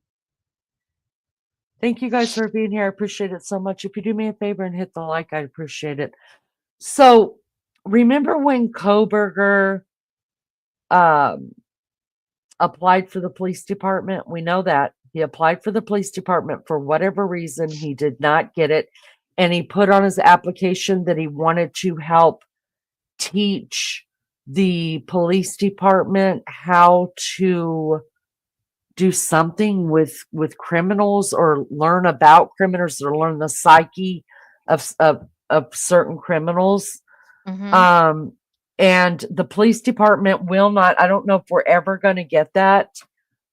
Thank you guys for being here. I appreciate it so much. If you do me a favor and hit the like, I'd appreciate it. So, remember when Kohberger applied for the police department? We know that. He applied for the police department for whatever reason. He did not get it. And he put on his application that he wanted to help teach the police department how to do something with criminals, or learn about criminals, or learn the psyche of certain criminals. Mhm. And the police department will not, I don't know if we're ever going to get that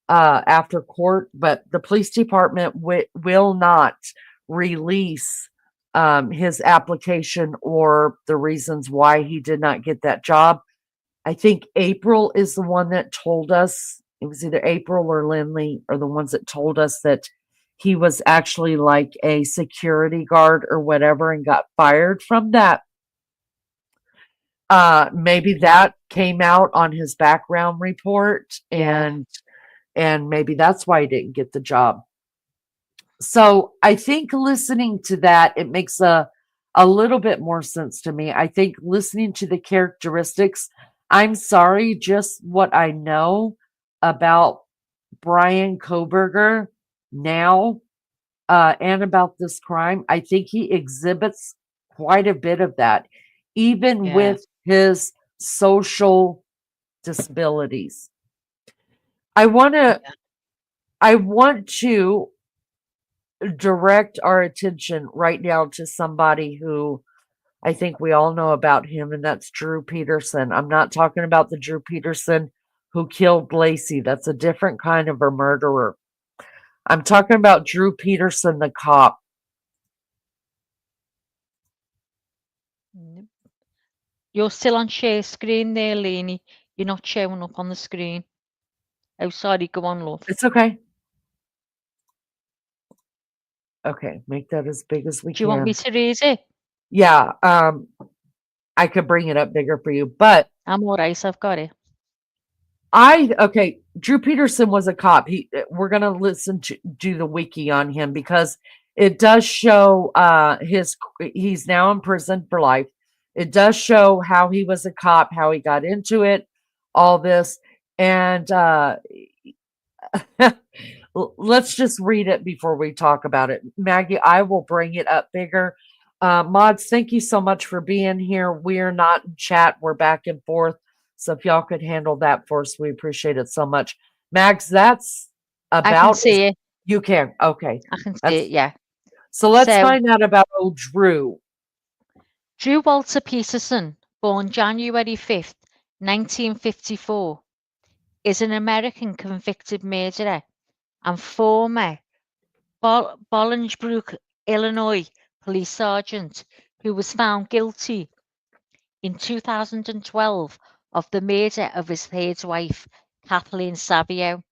after court, but the police department will not release his application or the reasons why he did not get that job. I think April is the one that told us, it was either April or Lindley are the ones that told us that he was actually like a security guard or whatever and got fired from that. Maybe that came out on his background report, Yeah. and maybe that's why he didn't get the job. So I think listening to that, it makes a little bit more sense to me. I think listening to the characteristics, I'm sorry, just what I know about Bryan Kohberger now, and about this crime, I think he exhibits quite a bit of that, even Yeah. with his social disabilities. I want to Yeah. I want to direct our attention right now to somebody who I think we all know about him, and that's Drew Peterson. I'm not talking about the Drew Peterson who killed Lacey. That's a different kind of a murderer. I'm talking about Drew Peterson, the cop. Yep. You're still on share screen there, Lainey. You're not showing up on the screen. Oh, sorry. Go on, love. It's okay. Okay, make that as big as we Do you want me can. to read it? Yeah, I could bring it up bigger for you, but I'm all right. I've got it. okay, Drew Peterson was a cop. We're gonna listen to do the wiki on him because it does show he's now in prison for life. It does show how he was a cop, how he got into it, all this, and let's just read it before we talk about it. Maggie, I will bring it up bigger. Mods, thank you so much for being here. We're not in chat, we're back and forth. So if y'all could handle that for us, we appreciate it so much. Mags, that's I can about see it. you can. Okay. I can see That's it. Yeah. so let's So, find out about old Drew. Drew Walter Peterson, born January 5th, 1954, is an American convicted murderer and former Bolingbrook, Illinois police sergeant who was found guilty in 2012 of the murder of his third wife, Kathleen Savio.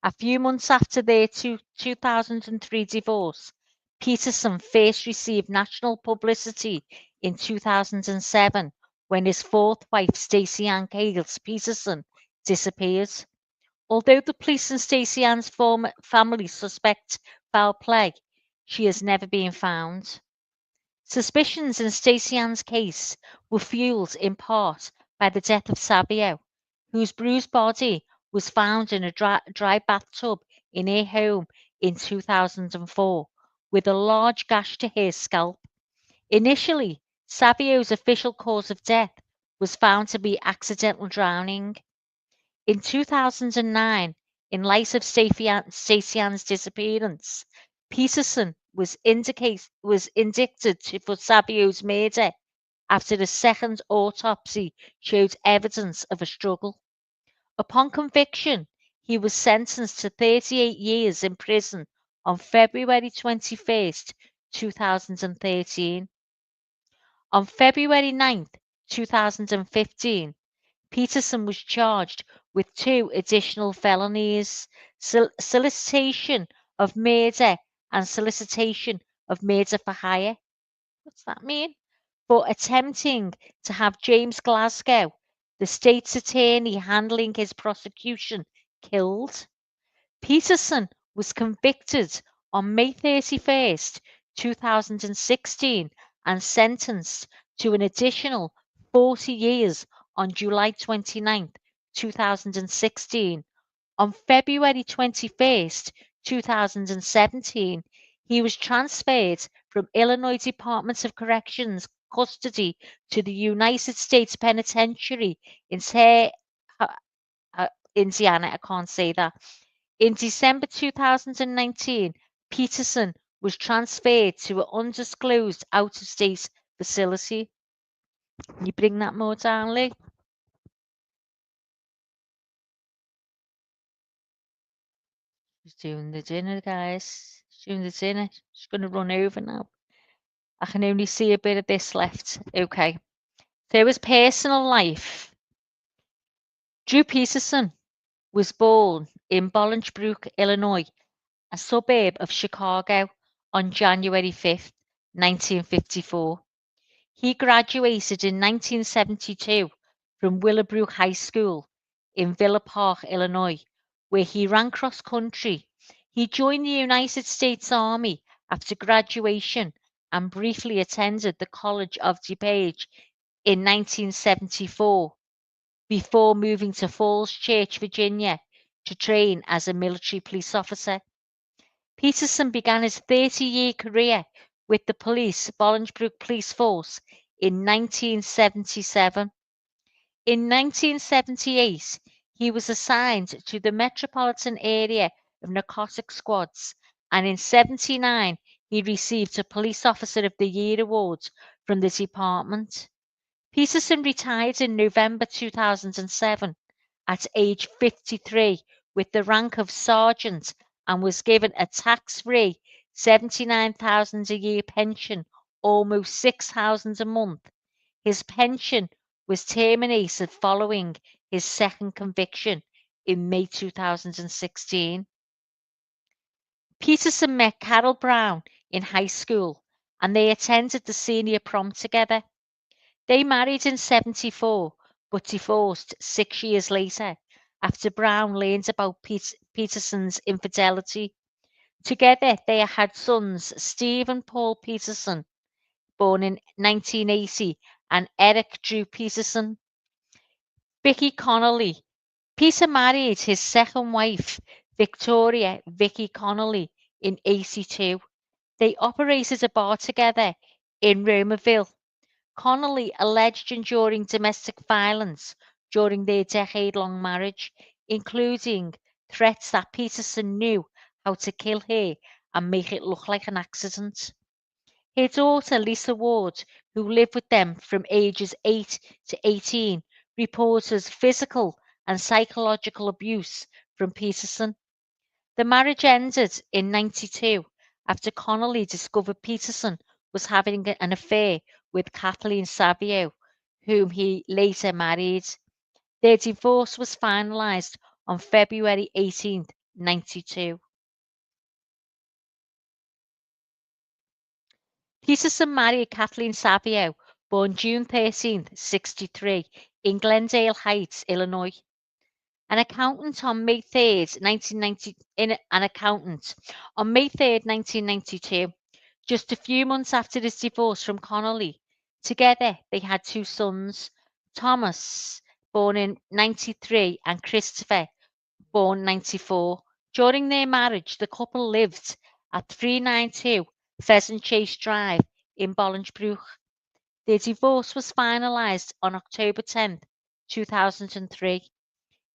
A few months after their 2003 divorce, Peterson first received national publicity in 2007 when his fourth wife, Stacey Ann Hales Peterson, disappeared. Although the police and Stacey Ann's former family suspect foul play, she has never been found. Suspicions in Stacey Ann's case were fueled in part by the death of Savio, whose bruised body was found in a dry bathtub in her home in 2004, with a large gash to her scalp. Initially, Savio's official cause of death was found to be accidental drowning. In 2009, in light of Stacey Ann's disappearance, Peterson was indicted for Savio's murder after the second autopsy showed evidence of a struggle. Upon conviction, he was sentenced to 38 years in prison on February 21st, 2013. On February 9th, 2015, Peterson was charged with 2 additional felonies, solicitation of murder and solicitation of murder for hire. What's that mean? For attempting to have James Glasgow, the state's attorney handling his prosecution, killed. Peterson was convicted on May 31st, 2016 and sentenced to an additional 40 years on July 29th, 2016. On February 21st, 2017, he was transferred from Illinois Department of Corrections custody to the United States Penitentiary in Indiana. I can't say that. In December 2019, Peterson was transferred to an undisclosed out-of-state facility. Can you bring that more down, Lee? She's doing the dinner, guys. She's doing the dinner. She's going to run over now. I can only see a bit of this left. Okay. So his personal life. Drew Peterson was born in Bolingbrook, Illinois, a suburb of Chicago, on January 5th, 1954. He graduated in 1972 from Willowbrook High School in Villa Park, Illinois, where he ran cross country. He joined the United States Army after graduation and briefly attended the College of DuPage in 1974 before moving to Falls Church, Virginia to train as a military police officer. Peterson began his 30-year career with the Bolingbrook Police Force in 1977. In 1978, he was assigned to the Metropolitan Area of Narcotic Squads, and in 1979, he received a Police Officer of the Year award from the department. Peterson retired in November 2007 at age 53 with the rank of sergeant and was given a tax-free $79,000 a year pension, almost $6,000 a month. His pension was terminated following his second conviction in May 2016. Peterson met Carol Brown in high school and they attended the senior prom together. They married in 1974 but divorced 6 years later after Brown learned about Peterson's infidelity. Together they had sons Steve and Paul Peterson, born in 1980, and Eric Drew Peterson. Vicky Connolly. Peter married his second wife, Victoria Vicky Connolly, in 1982. They operated a bar together in Romerville. Connolly alleged enduring domestic violence during their decade-long marriage, including threats that Peterson knew how to kill her and make it look like an accident. Her daughter, Lisa Ward, who lived with them from ages 8 to 18, reported physical and psychological abuse from Peterson. The marriage ended in 1992 after Connolly discovered Peterson was having an affair with Kathleen Savio, whom he later married. Their divorce was finalized on February 18, 1992. Peterson married Kathleen Savio, born June 13, 1963, in Glendale Heights, Illinois. An accountant on May 3rd, 1992, just a few months after his divorce from Connolly. Together, they had 2 sons, Thomas, born in 1993, and Christopher, born 1994. During their marriage, the couple lived at 392 Pheasant Chase Drive in Bolingbrook. Their divorce was finalized on October 10, 2003.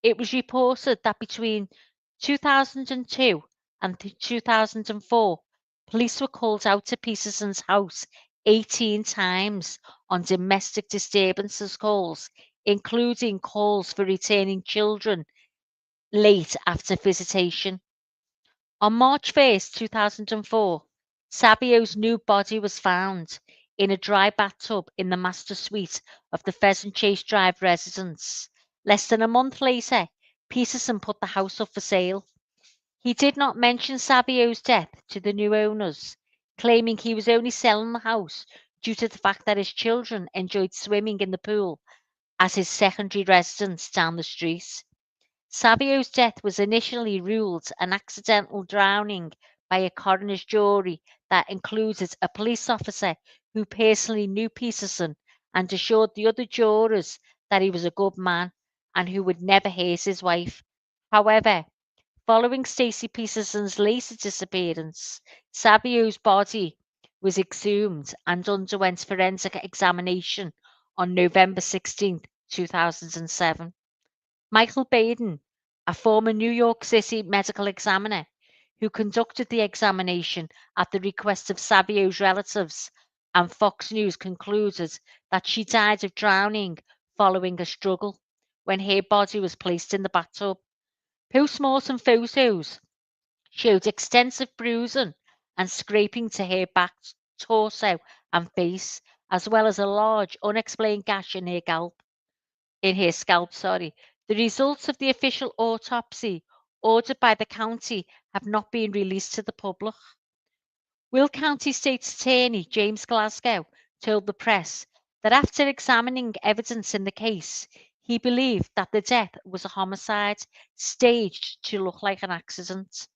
It was reported that between 2002 and 2004, police were called out to Peterson's house 18 times on domestic disturbances calls, including calls for returning children late after visitation. On March 1st, 2004, Savio's new body was found in a dry bathtub in the master suite of the Pheasant Chase Drive residence. Less than a month later, Peterson put the house up for sale. He did not mention Savio's death to the new owners, claiming he was only selling the house due to the fact that his children enjoyed swimming in the pool at his secondary residence down the street. Savio's death was initially ruled an accidental drowning by a coroner's jury that included a police officer who personally knew Peterson and assured the other jurors that he was a good man and who would never hurt his wife. However, following Stacey Peterson's later disappearance, Savio's body was exhumed and underwent forensic examination on November 16, 2007. Michael Baden, a former New York City medical examiner who conducted the examination at the request of Savio's relatives, and Fox News concluded that she died of drowning following a struggle when her body was placed in the bathtub. Post-mortem photos showed extensive bruising and scraping to her back, torso, and face, as well as a large unexplained gash in her scalp. The results of the official autopsy ordered by the county have not been released to the public. Will County State's Attorney James Glasgow told the press that after examining evidence in the case, he believed that the death was a homicide staged to look like an accident.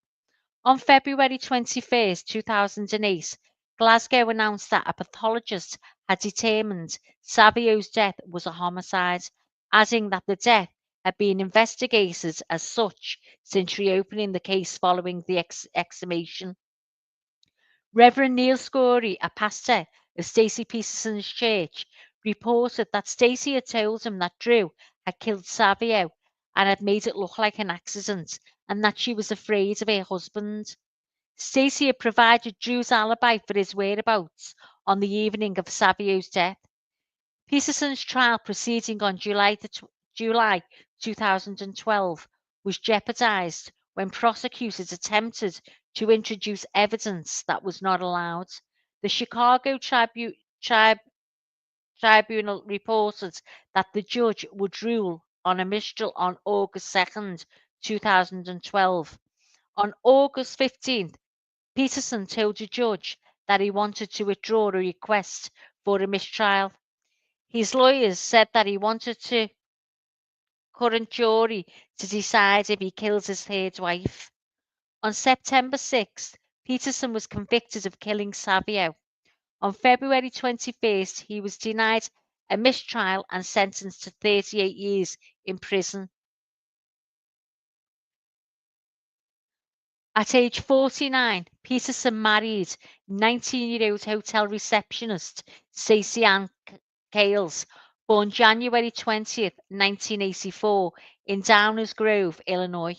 On February 21, 2008, Glasgow announced that a pathologist had determined Savio's death was a homicide, adding that the death had been investigated as such since reopening the case following the exhumation. Reverend Neil Scory, a pastor of Stacey Peterson's church, reported that Stacey had told him that Drew had killed Savio and had made it look like an accident, and that she was afraid of her husband. Stacey had provided Drew's alibi for his whereabouts on the evening of Savio's death. Peterson's trial proceeding on July 2012 was jeopardized when prosecutors attempted to introduce evidence that was not allowed. The Chicago Tribunal reported that the judge would rule on a mistrial on August 2nd, 2012. On August 15th, Peterson told the judge that he wanted to withdraw a request for a mistrial. His lawyers said that he wanted the current jury to decide if he kills his third wife. On September 6th, Peterson was convicted of killing Savio. On February 21st, he was denied a mistrial and sentenced to 38 years in prison. At age 49, Peterson married 19-year-old hotel receptionist Stacey Ann Cales, born January 20th, 1984, in Downers Grove, Illinois.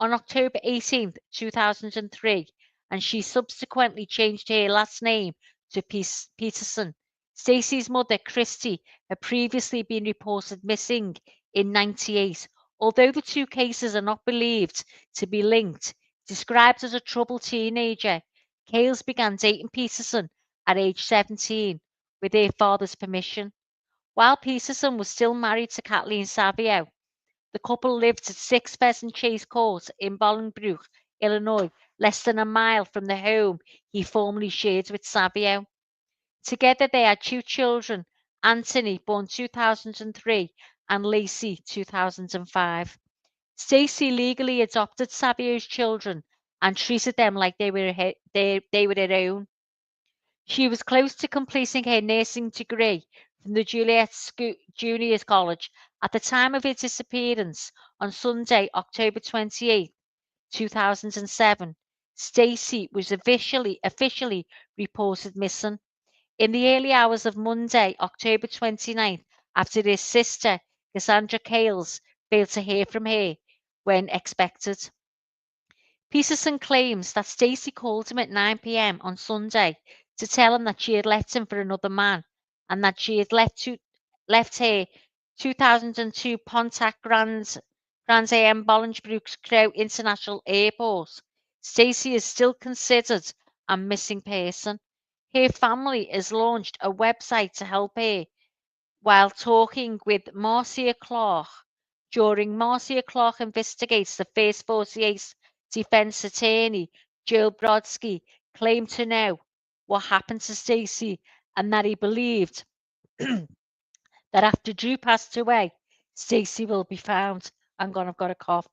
On October 18th, 2003, and she subsequently changed her last name to Peterson. Stacey's mother, Christy, had previously been reported missing in 1998, although the two cases are not believed to be linked. Described as a troubled teenager, Cales began dating Peterson at age 17 with her father's permission. While Peterson was still married to Kathleen Savio, the couple lived at 6 Pheasant Chase Court in Bolingbrook, Illinois, less than a mile from the home he formerly shared with Savio. Together they had 2 children, Anthony, born 2003, and Lacey, 2005. Stacey legally adopted Savio's children and treated them like they were her own. She was close to completing her nursing degree from the Juliet Junior College at the time of her disappearance on Sunday, October 28, 2007. Stacey was officially reported missing in the early hours of Monday, October 29th, after his sister, Cassandra Cales, failed to hear from her when expected. Peterson claims that Stacey called him at 9 p.m. on Sunday to tell him that she had left him for another man and that she had left her 2002 Pontiac Grand Am Bolingbrook Crow International Airport. Stacey is still considered a missing person. Her family has launched a website to help her while talking with Marcia Clark. During Marcia Clark investigates, the First 48 defense attorney, Joe Brodsky, claimed to know what happened to Stacy and that he believed that after Drew passed away, Stacy will be found. I've got a cough.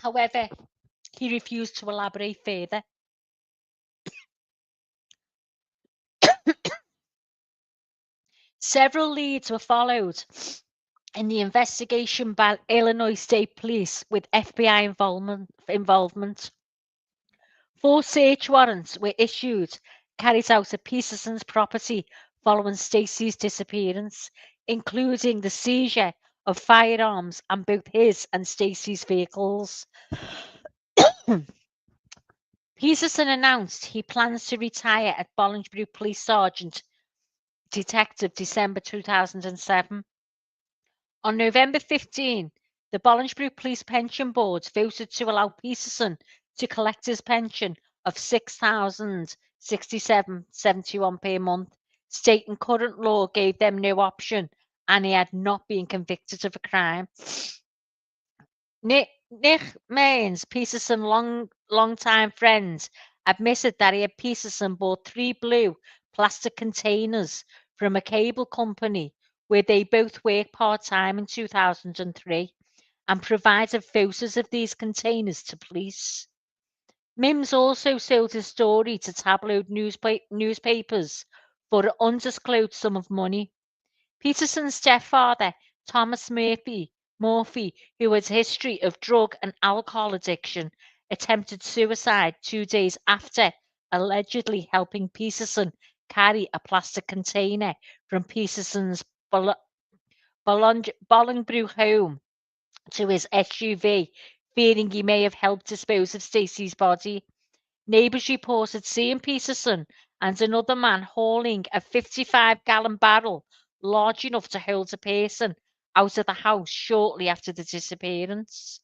However, he refused to elaborate further. Several leads were followed in the investigation by Illinois State Police with FBI involvement. 4 search warrants were issued, carried out at Peterson's property following Stacy's disappearance, including the seizure of firearms and both his and Stacy's vehicles. Peterson announced he plans to retire at Bollingsbrook Police Sergeant Detective December 2007. On November 15, the Bollingsbrook Police Pension Board voted to allow Peterson to collect his pension of $6,067.71 per month, stating current law gave them no option and he had not been convicted of a crime. Nick Maines, Peterson's long-time friend, admitted that he had Peterson bought 3 blue plastic containers from a cable company where they both worked part-time in 2003 and provided photos of these containers to police. Mims also sold his story to tabloid newspapers for an undisclosed sum of money. Peterson's stepfather, Thomas Murphy, who has a history of drug and alcohol addiction, attempted suicide 2 days after allegedly helping Peterson carry a plastic container from Peterson's Bolingbrook home to his SUV, fearing he may have helped dispose of Stacy's body. Neighbors reported seeing Peterson and another man hauling a 55-gallon barrel large enough to hold a person out of the house shortly after the disappearance.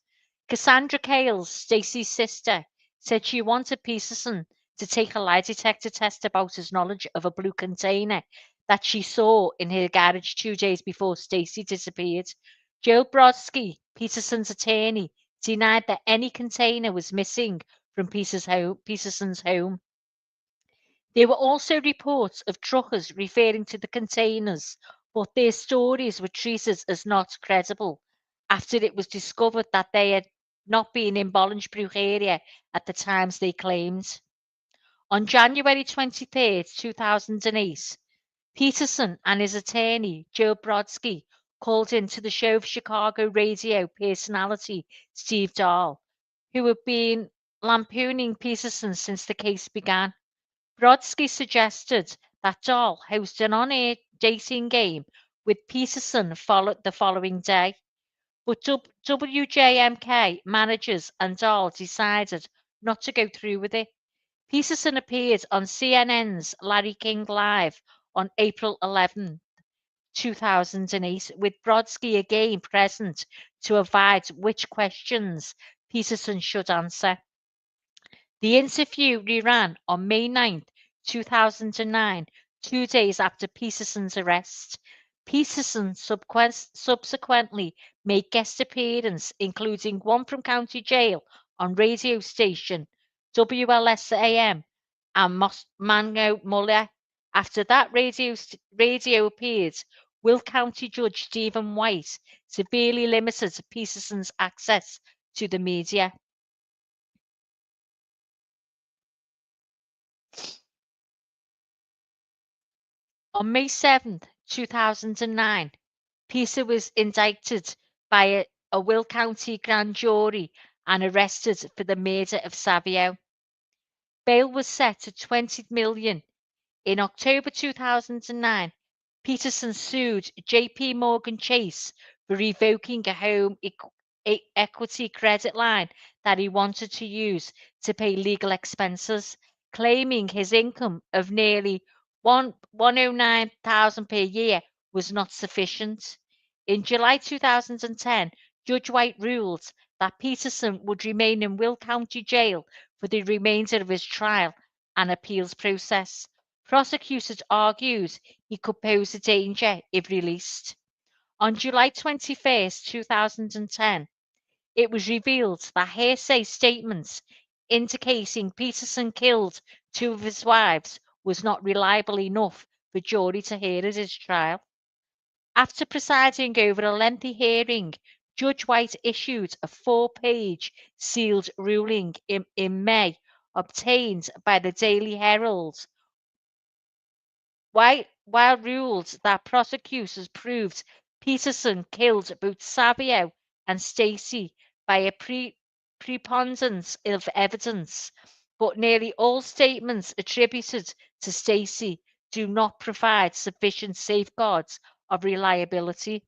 Cassandra Cales, Stacy's sister, said she wanted Peterson to take a lie detector test about his knowledge of a blue container that she saw in her garage 2 days before Stacy disappeared. Joe Brodsky, Peterson's attorney, denied that any container was missing from Peterson's home. There were also reports of truckers referring to the containers, but their stories were treated as not credible after it was discovered that they had not been in Bollingsbrook area at the times they claimed. On January 23, 2008, Peterson and his attorney, Joe Brodsky, called into the show of Chicago radio personality Steve Dahl, who had been lampooning Peterson since the case began. Brodsky suggested that Dahl host an on-air dating game with Peterson the following day, but WJMK managers and Dahl decided not to go through with it. Peterson appeared on CNN's Larry King Live on April 11, 2008, with Brodsky again present to advise which questions Peterson should answer. The interview reran on May 9, 2009, 2 days after Peterson's arrest. Peterson subsequently made guest appearances, including one from County Jail on radio station WLSAM and Mango Muller. After that radio appeared, Will County Judge Stephen White severely limited Peterson's access to the media. On May 7, 2009, Peter was indicted by a Will County grand jury and arrested for the murder of Savio. Bail was set at $20 million. In October 2009, Peterson sued JP Morgan Chase for revoking a home equity credit line that he wanted to use to pay legal expenses, claiming his income of nearly $109,000 per year was not sufficient. In July 2010, Judge White ruled that Peterson would remain in Will County Jail for the remainder of his trial and appeals process. Prosecutors argued he could pose a danger if released. On July 21st, 2010, it was revealed that hearsay statements indicating Peterson killed two of his wives was not reliable enough for jury to hear at his trial. After presiding over a lengthy hearing, Judge White issued a 4-page sealed ruling in May, obtained by the Daily Herald. While ruled that prosecutors proved Peterson killed both Savio and Stacy by a preponderance of evidence, but nearly all statements attributed to Stacy do not provide sufficient safeguards of reliability.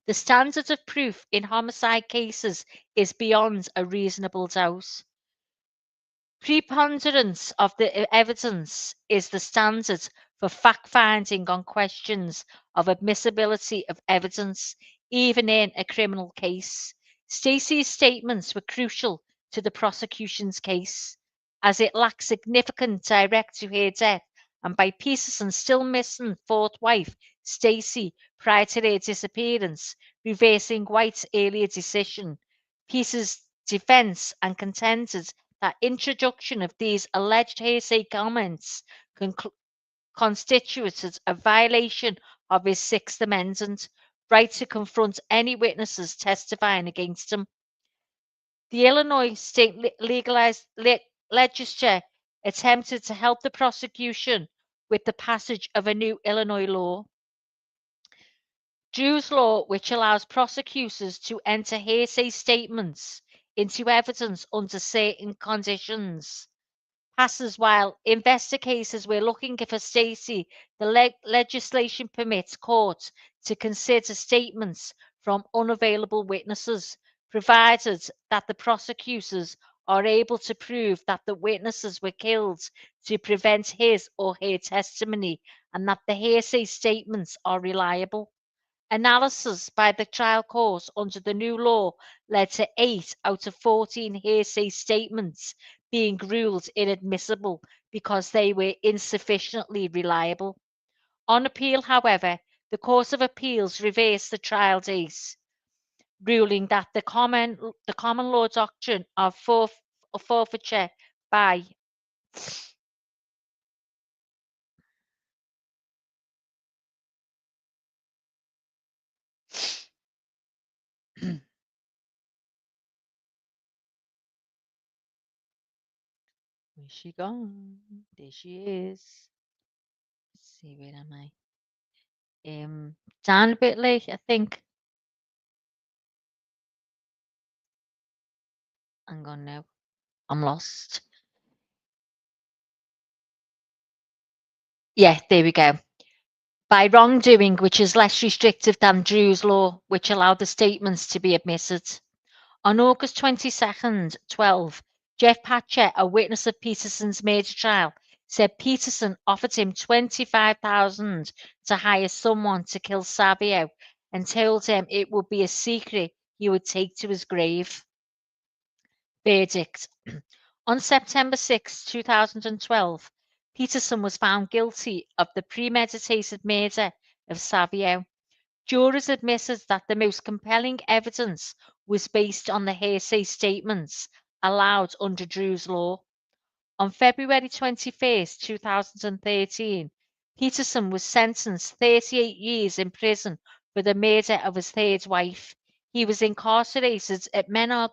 The standard of proof in homicide cases is beyond a reasonable doubt. Preponderance of the evidence is the standard for fact-finding on questions of admissibility of evidence, even in a criminal case. Stacey's statements were crucial to the prosecution's case, as it lacked significant direct-to-her death, and by Peterson's still missing fourth wife, Stacey, prior to their disappearance, reversing White's earlier decision. Peterson's defense and contended that introduction of these alleged hearsay comments constituted a violation of his Sixth Amendment right to confront any witnesses testifying against him. The Illinois state legislature attempted to help the prosecution with the passage of a new Illinois law. Drew's law, which allows prosecutors to enter hearsay statements into evidence under certain conditions, passes while investigators were looking for Stacy. The legislation permits courts to consider statements from unavailable witnesses, provided that the prosecutors are able to prove that the witnesses were killed to prevent his or her testimony and that the hearsay statements are reliable. Analysis by the trial court under the new law led to 8 out of 14 hearsay statements being ruled inadmissible because they were insufficiently reliable. On appeal, however, the Court of Appeals reversed the trial date, ruling that the common law doctrine of forfeiture by Where's she gone? There she is. Let's see, where am I? Down a bit late, I think. Hang on now. I'm lost. Yeah, there we go. By wrongdoing, which is less restrictive than Drew's law, which allowed the statements to be admitted. On August 22nd, 12, Jeff Patcher, a witness of Peterson's murder trial, said Peterson offered him $25,000 to hire someone to kill Savio and told him it would be a secret he would take to his grave. Verdict. On September 6, 2012, Peterson was found guilty of the premeditated murder of Savio. Jurors admitted that the most compelling evidence was based on the hearsay statements allowed under Drew's law. On February 21st, 2013, Peterson was sentenced 38 years in prison for the murder of his third wife. He was incarcerated at Menard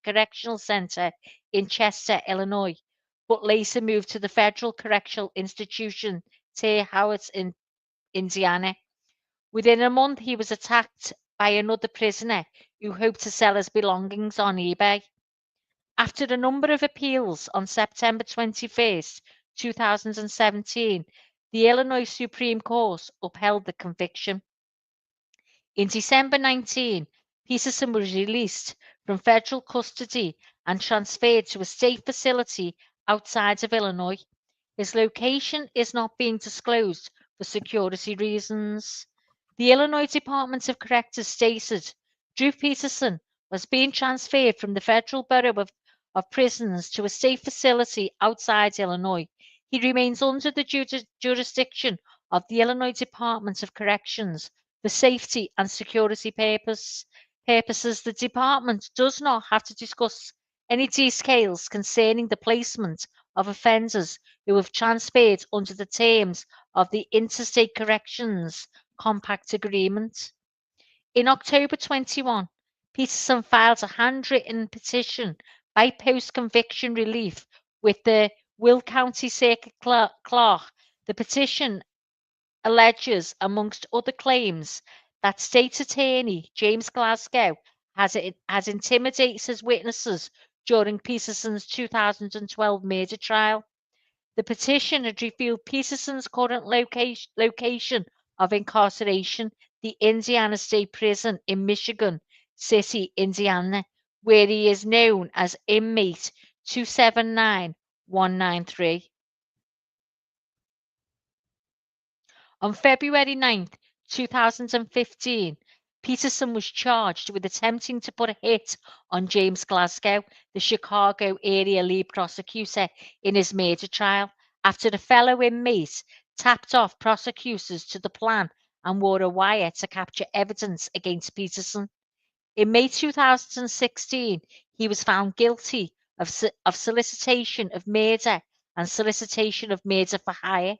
Correctional Center in Chester, Illinois, but later moved to the Federal Correctional Institution, Terre Haute in Indiana. Within a month, he was attacked by another prisoner who hoped to sell his belongings on eBay. After a number of appeals on September 21st, 2017, the Illinois Supreme Court upheld the conviction. In December 19, Peterson was released from federal custody and transferred to a state facility outside of Illinois. His location is not being disclosed for security reasons. The Illinois Department of Corrections stated Drew Peterson was being transferred from the Federal Bureau of Prisons to a safe facility outside Illinois. He remains under the jurisdiction of the Illinois Department of Corrections for safety and security purposes. The department does not have to discuss any details concerning the placement of offenders who have transferred under the terms of the Interstate Corrections Compact Agreement. In October 21, Peterson filed a handwritten petition by post-conviction relief with the Will County Circuit Clerk. The petition alleges, amongst other claims, that State Attorney James Glasgow has intimidated witnesses during Peterson's 2012 murder trial. The petition had revealed Peterson's current location of incarceration, the Indiana State Prison in Michigan City, Indiana, where he is known as inmate 279193. On February 9th, 2015, Peterson was charged with attempting to put a hit on James Glasgow, the Chicago area lead prosecutor, in his murder trial, after the fellow inmate tapped off prosecutors to the plan and wore a wire to capture evidence against Peterson. In May 2016, he was found guilty of solicitation of murder and solicitation of murder for hire.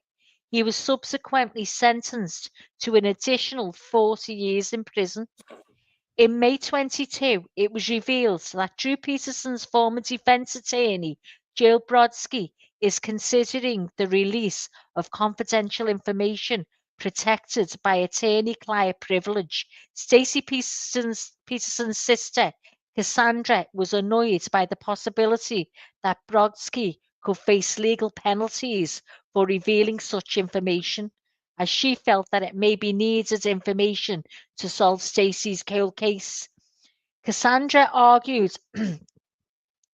He was subsequently sentenced to an additional 40 years in prison. In May 22, it was revealed that Drew Peterson's former defense attorney, Jill Brodsky, is considering the release of confidential information protected by attorney-client privilege. Stacey Peterson's sister, Cassandra, was annoyed by the possibility that Brodsky could face legal penalties for revealing such information, as she felt that it may be needed information to solve Stacey's cold case. Cassandra argued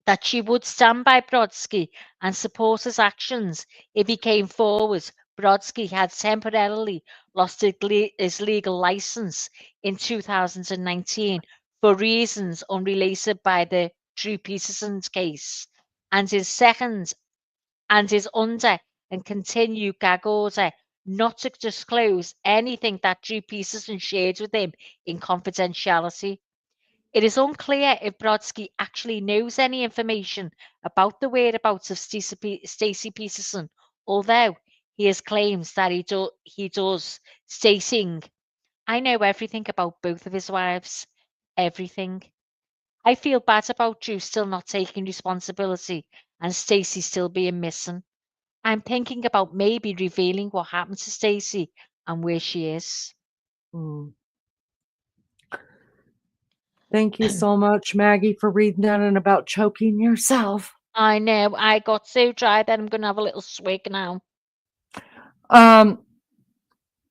that she would stand by Brodsky and support his actions if he came forward. Brodsky had temporarily lost his legal license in 2019 for reasons unrelated by the Drew Peterson's case, and is under and continued gag order not to disclose anything that Drew Peterson shared with him in confidentiality. It is unclear if Brodsky actually knows any information about the whereabouts of Stacey Peterson, although he has claims that he does, stating, "I know everything about both of his wives. Everything. I feel bad about Drew still not taking responsibility and Stacey still being missing. I'm thinking about maybe revealing what happened to Stacey and where she is." Mm. Thank you so much, Maggie, for reading that and about choking yourself. I know. I got so dry that I'm going to have a little swig now.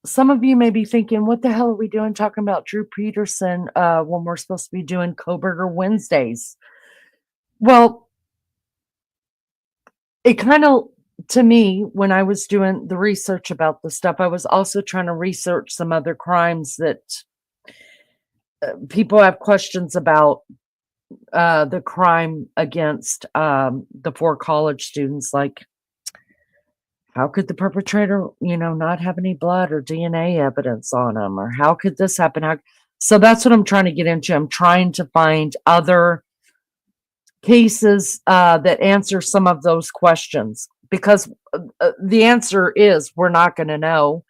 Some of you may be thinking, what the hell are we doing talking about Drew Peterson when we're supposed to be doing Kohberger Wednesdays? Well, it kind of, to me, when I was doing the research about the stuff, I was also trying to research some other crimes that people have questions about, the crime against the 4 college students. Like, how could the perpetrator, not have any blood or DNA evidence on him? Or how could this happen? So that's what I'm trying to get into. I'm trying to find other cases that answer some of those questions, because the answer is we're not going to know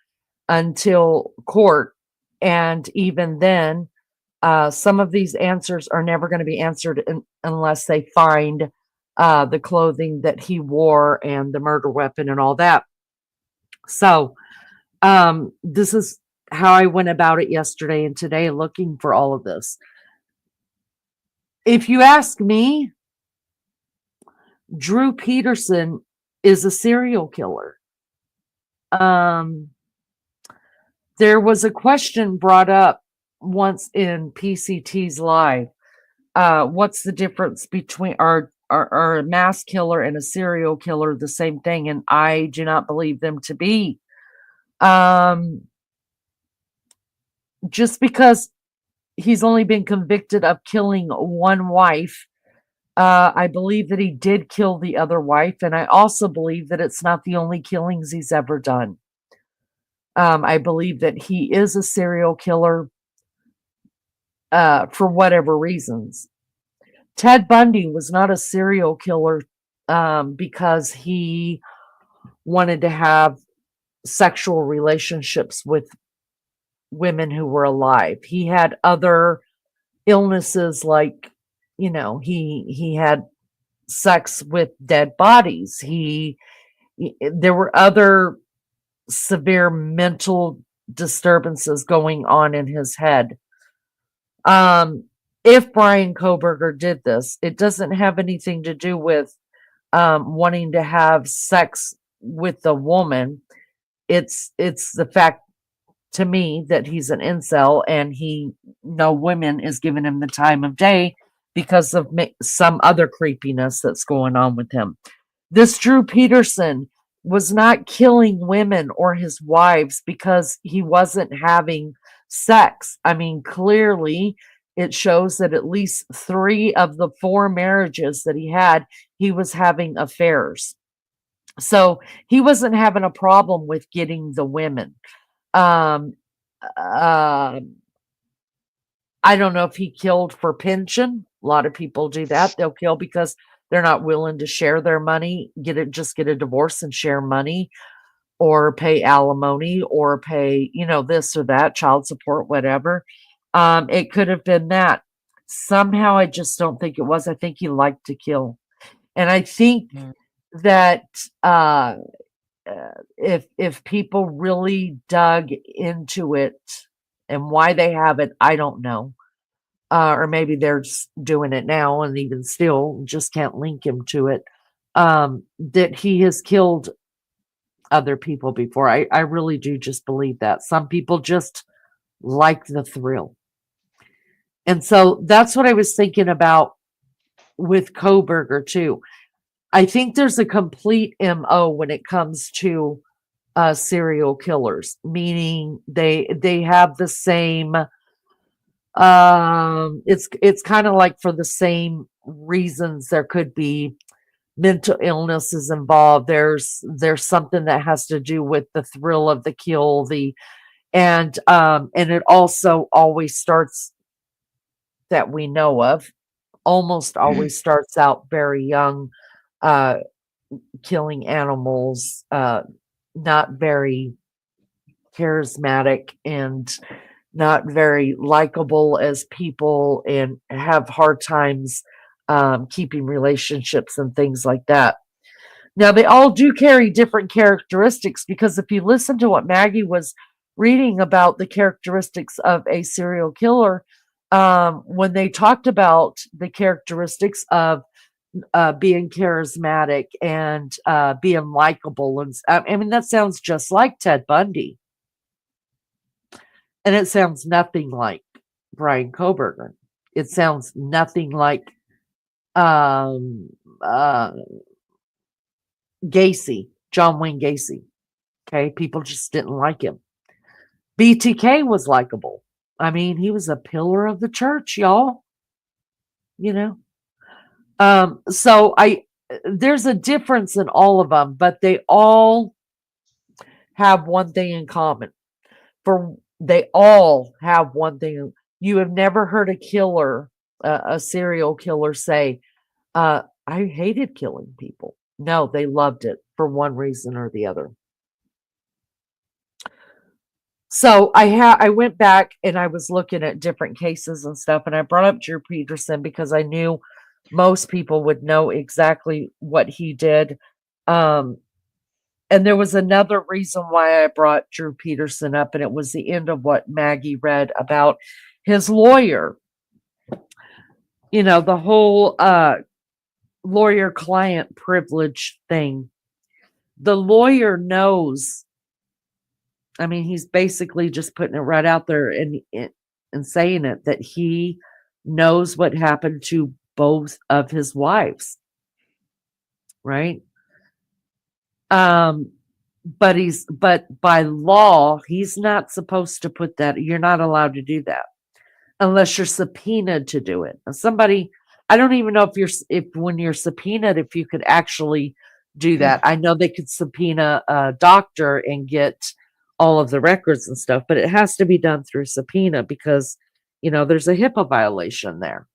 until court. And even then, some of these answers are never going to be answered unless they find the clothing that he wore and the murder weapon and all that. So this is how I went about it yesterday and today, looking for all of this. If you ask me, Drew Peterson is a serial killer. There was a question brought up once in PCT's live. What's the difference between are a mass killer and a serial killer the same thing? And I do not believe them to be. Just because he's only been convicted of killing one wife. I believe that he did kill the other wife, and I also believe that it's not the only killings he's ever done. I believe that he is a serial killer for whatever reasons. Ted Bundy was not a serial killer because he wanted to have sexual relationships with women who were alive. He had other illnesses, like, he had sex with dead bodies. There were other severe mental disturbances going on in his head. If Bryan Kohberger did this, it doesn't have anything to do with wanting to have sex with a woman. It's the fact, to me, that he's an incel, and no women is giving him the time of day because of some other creepiness that's going on with him. This Drew Peterson was not killing women or his wives because he wasn't having sex. I mean, clearly it shows that at least 3 of the 4 marriages that he was having affairs. So he wasn't having a problem with getting the women. Um, uh, I don't know if he killed for pension. A lot of people do that. They'll kill because they're not willing to share their money, just get a divorce and share money, or pay alimony, or pay, this or that, child support, whatever. It could have been that. Somehow I just don't think it was. I think he liked to kill. And I think that if people really dug into it and why they have it, I don't know. Or maybe they're just doing it now and even still just can't link him to it. That he has killed other people before. I really do just believe that. Some people just like the thrill. And so that's what I was thinking about with Kohberger too. I think there's a complete MO when it comes to serial killers, meaning they have the same. It's kind of like for the same reasons. There could be mental illnesses involved. There's something that has to do with the thrill of the kill, and it also always starts, that we know of, almost always starts out very young, killing animals, not very charismatic and not very likable as people, and have hard times keeping relationships and things like that. Now, they all do carry different characteristics, because if you listen to what Maggie was reading about the characteristics of a serial killer, when they talked about the characteristics of being charismatic and being likable, and I mean, that sounds just like Ted Bundy. And it sounds nothing like Bryan Kohberger. It sounds nothing like Gacy, John Wayne Gacy. Okay, people just didn't like him. BTK was likable. I mean, he was a pillar of the church, y'all. So there's a difference in all of them, but they all have one thing in common. They all have one thing. You have never heard a killer, a serial killer, say, I hated killing people. No, they loved it for one reason or the other. So I went back and I was looking at different cases and stuff, and I brought up Drew Peterson because I knew most people would know exactly what he did. And there was another reason why I brought Drew Peterson up, and it was the end of what Maggie read about his lawyer. The whole lawyer-client privilege thing. The lawyer knows. I mean, he's basically just putting it right out there and saying it, that he knows what happened to both of his wives, right? But by law, he's not supposed to put that. You're not allowed to do that. unless you're subpoenaed to do it. Somebody, I don't even know if when you're subpoenaed, if you could actually do that. I know they could subpoena a doctor and get all of the records and stuff, but it has to be done through subpoena because, there's a HIPAA violation there.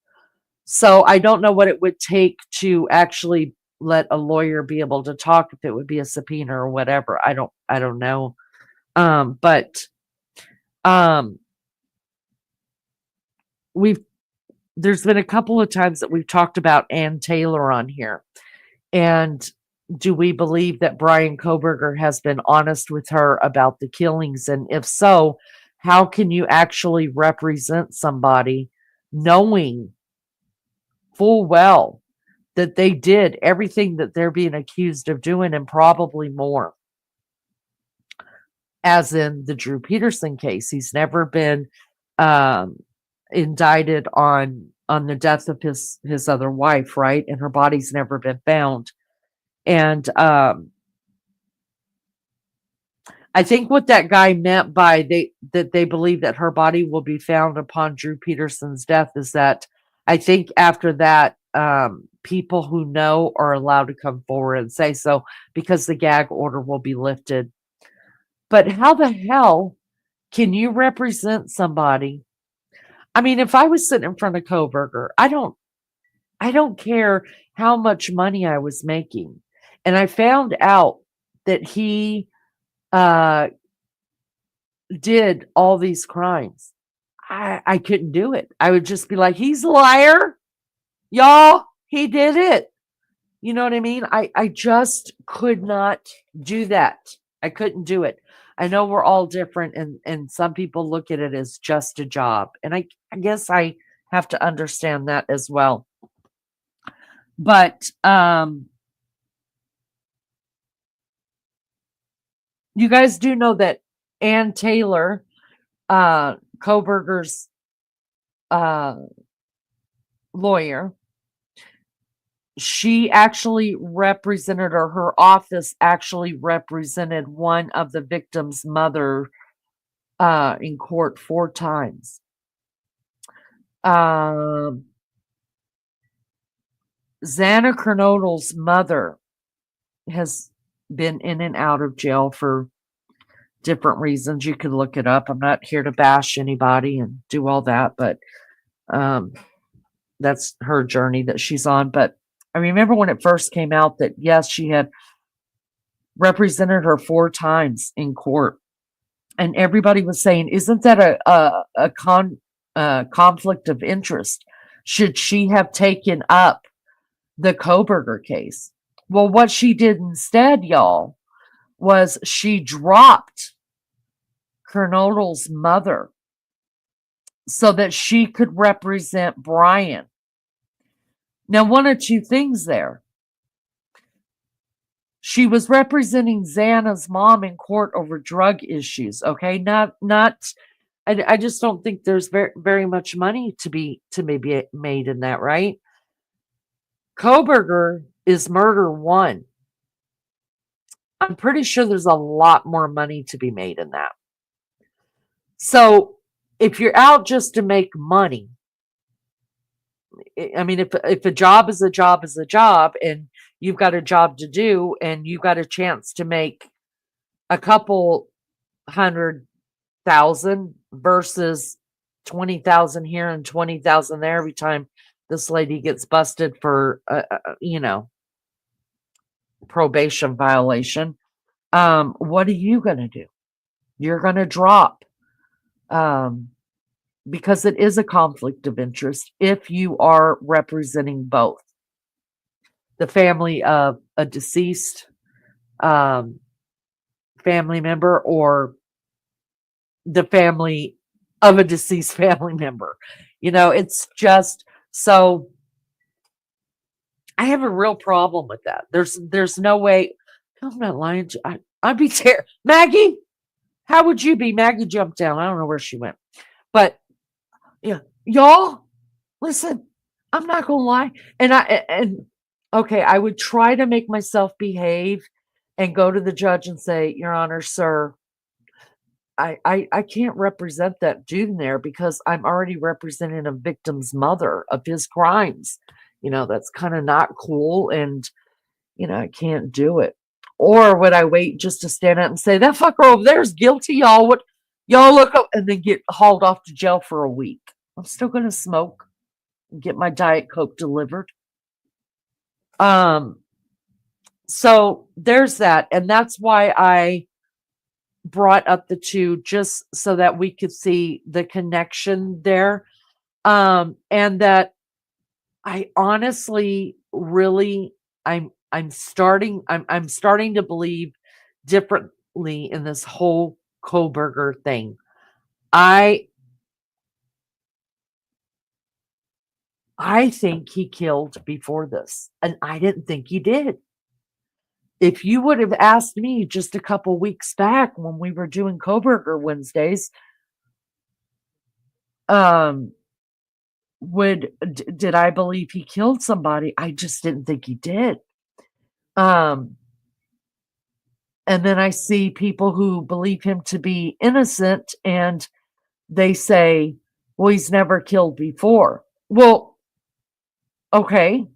So I don't know what it would take to actually let a lawyer be able to talk, if it would be a subpoena or whatever. I don't know. But there's been a couple of times that we've talked about Ann Taylor on here. And do we believe that Bryan Kohberger has been honest with her about the killings? And if so, how can you actually represent somebody knowing full well that they did everything that they're being accused of doing and probably more? As in the Drew Peterson case, he's never been indicted on the death of his other wife, right? And her body's never been found. And I think what that guy meant by that they believe that her body will be found upon Drew Peterson's death is that I think after that, people who know are allowed to come forward and say so, because the gag order will be lifted. But how the hell can you represent somebody? I mean, if I was sitting in front of Kohberger, I don't care how much money I was making, and I found out that he did all these crimes. I couldn't do it. I would just be like, he's a liar, y'all. He did it. You know what I mean? I just could not do that. I couldn't do it. I know we're all different, and some people look at it as just a job. And I guess I have to understand that as well. But you guys do know that Ann Taylor, Kohberger's lawyer, she actually represented, or her office actually represented, one of the victim's mother in court 4 times. Xana Kernodle's mother has been in and out of jail for different reasons. You could look it up. I'm not here to bash anybody and do all that, but that's her journey that she's on. But I remember when it first came out that, yes, she had represented her 4 times in court. And everybody was saying, isn't that a conflict of interest? Should she have taken up the Kohberger case? Well, what she did instead, y'all, was she dropped Kernodle's mother so that she could represent Bryan. Now, one of 2 things there. She was representing Xana's mom in court over drug issues. Okay, I just don't think there's very much money to be made in that, right? Kohberger is murder 1. I'm pretty sure there's a lot more money to be made in that. So if you're out just to make money, I mean, if a job is a job is a job, and you've got a job to do, and you've got a chance to make a couple $100,000 versus 20,000 here and 20,000 there every time this lady gets busted for probation violation, what are you going to do? You're going to drop, because it is a conflict of interest if you are representing both the family of a deceased family member or the family of a deceased family member. It's just so. I have a real problem with that. There's no way. I'm not lying to you. I'd be terrified. Maggie, how would you be? Maggie jumped down. I don't know where she went. But yeah, y'all, listen, I'm not gonna lie. And okay, I would try to make myself behave and go to the judge and say, Your Honor, sir, I can't represent that dude in there because I'm already representing a victim's mother of his crimes. That's kind of not cool, and I can't do it. Or would I wait just to stand up and say, that fucker over there is guilty, y'all? What y'all look up, and then get hauled off to jail for a week? I'm still gonna smoke and get my Diet Coke delivered. So there's that, and that's why I brought up the two, just so that we could see the connection there. And that I honestly really I'm starting to believe differently in this whole Kohberger thing. I think he killed before this, and I didn't think he did. If you would have asked me just a couple weeks back when we were doing Kohberger Wednesdays, did I believe he killed somebody? I just didn't think he did. And then I see people who believe him to be innocent, and they say, well, he's never killed before. Well, okay.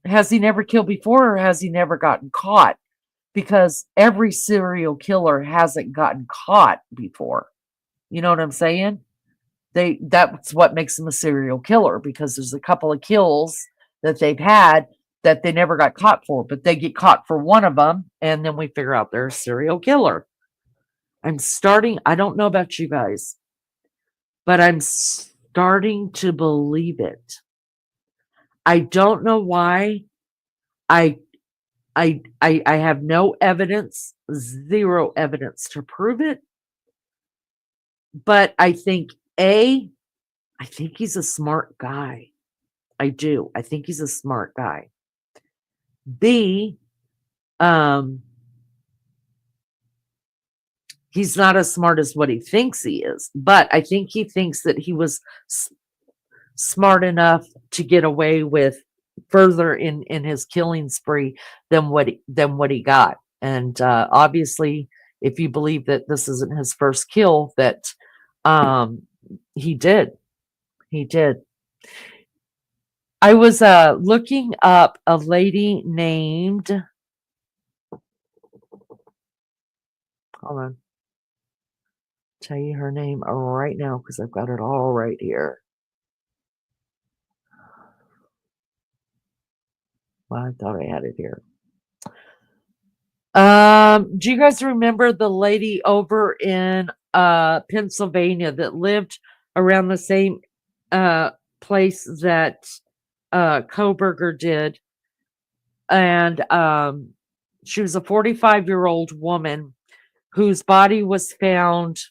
Has he never killed before, or has he never gotten caught? Because every serial killer hasn't gotten caught before. You know what I'm saying? That's what makes them a serial killer, because there's a couple of kills that they've had that they never got caught for, but they get caught for one of them, and then we figure out they're a serial killer. I don't know about you guys, but I'm starting to believe it. I don't know why. I have no evidence, zero evidence to prove it. But I think he's a smart guy. I do. I think he's a smart guy. B, he's not as smart as what he thinks he is, but I think he thinks that he was smart enough to get away with further in his killing spree than what he got. And obviously, if you believe that this isn't his first kill, that he did. I was looking up a lady named, hold on, tell you her name right now because I've got it all right here. Well, I thought I had it here. Do you guys remember the lady over in Pennsylvania that lived around the same place that Kohberger did? And she was a 45-year-old woman whose body was found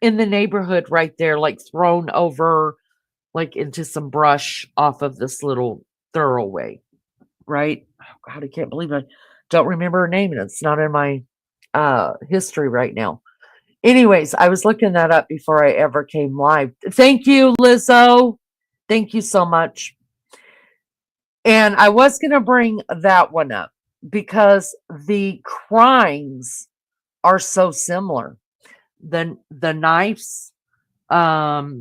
in the neighborhood right there, like thrown over, like into some brush off of this little thoroughway, right? Oh, God, I can't believe I don't remember her name, and it's not in my history right now. Anyways, I was looking that up before I ever came live. Thank you, Lizzo. Thank you so much. And I was going to bring that one up because the crimes are so similar. The knives, how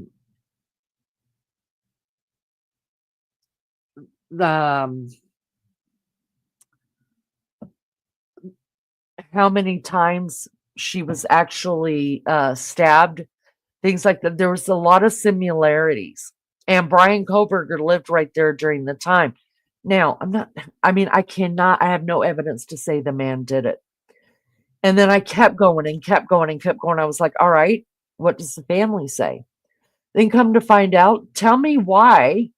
many times she was actually stabbed, things like that. There was a lot of similarities. And Bryan Kohberger lived right there during the time. Now, I have no evidence to say the man did it. And then I kept going and kept going and kept going. I was like, all right, what does the family say? Then come to find out, tell me why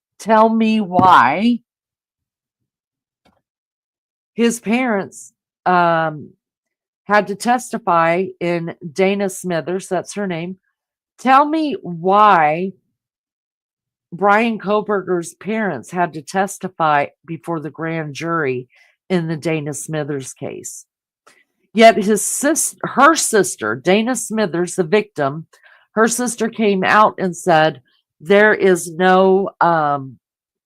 his parents had to testify in Dana Smithers, that's her name. Tell me why Bryan Kohberger's parents had to testify before the grand jury in the Dana Smithers case. Yet her sister, Dana Smithers, the victim, her sister came out and said there is no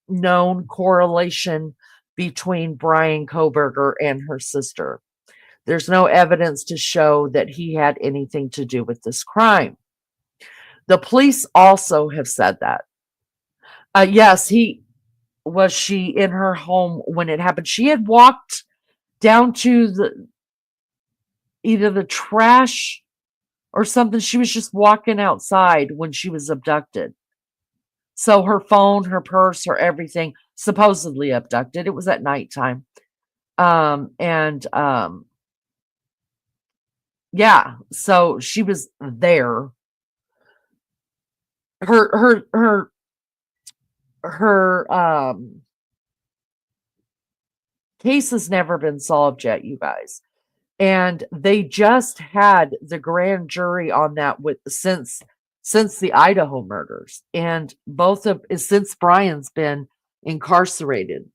known correlation between Bryan Kohberger and her sister. There's no evidence to show that he had anything to do with this crime. The police also have said that. Yes, she in her home when it happened. She had walked down to either the trash or something. She was just walking outside when she was abducted. So her phone, her purse, her everything, supposedly abducted. It was at nighttime. Yeah, so she was there. Her case has never been solved yet, you guys. And they just had the grand jury on that since the Idaho murders, and since Bryan's been incarcerated.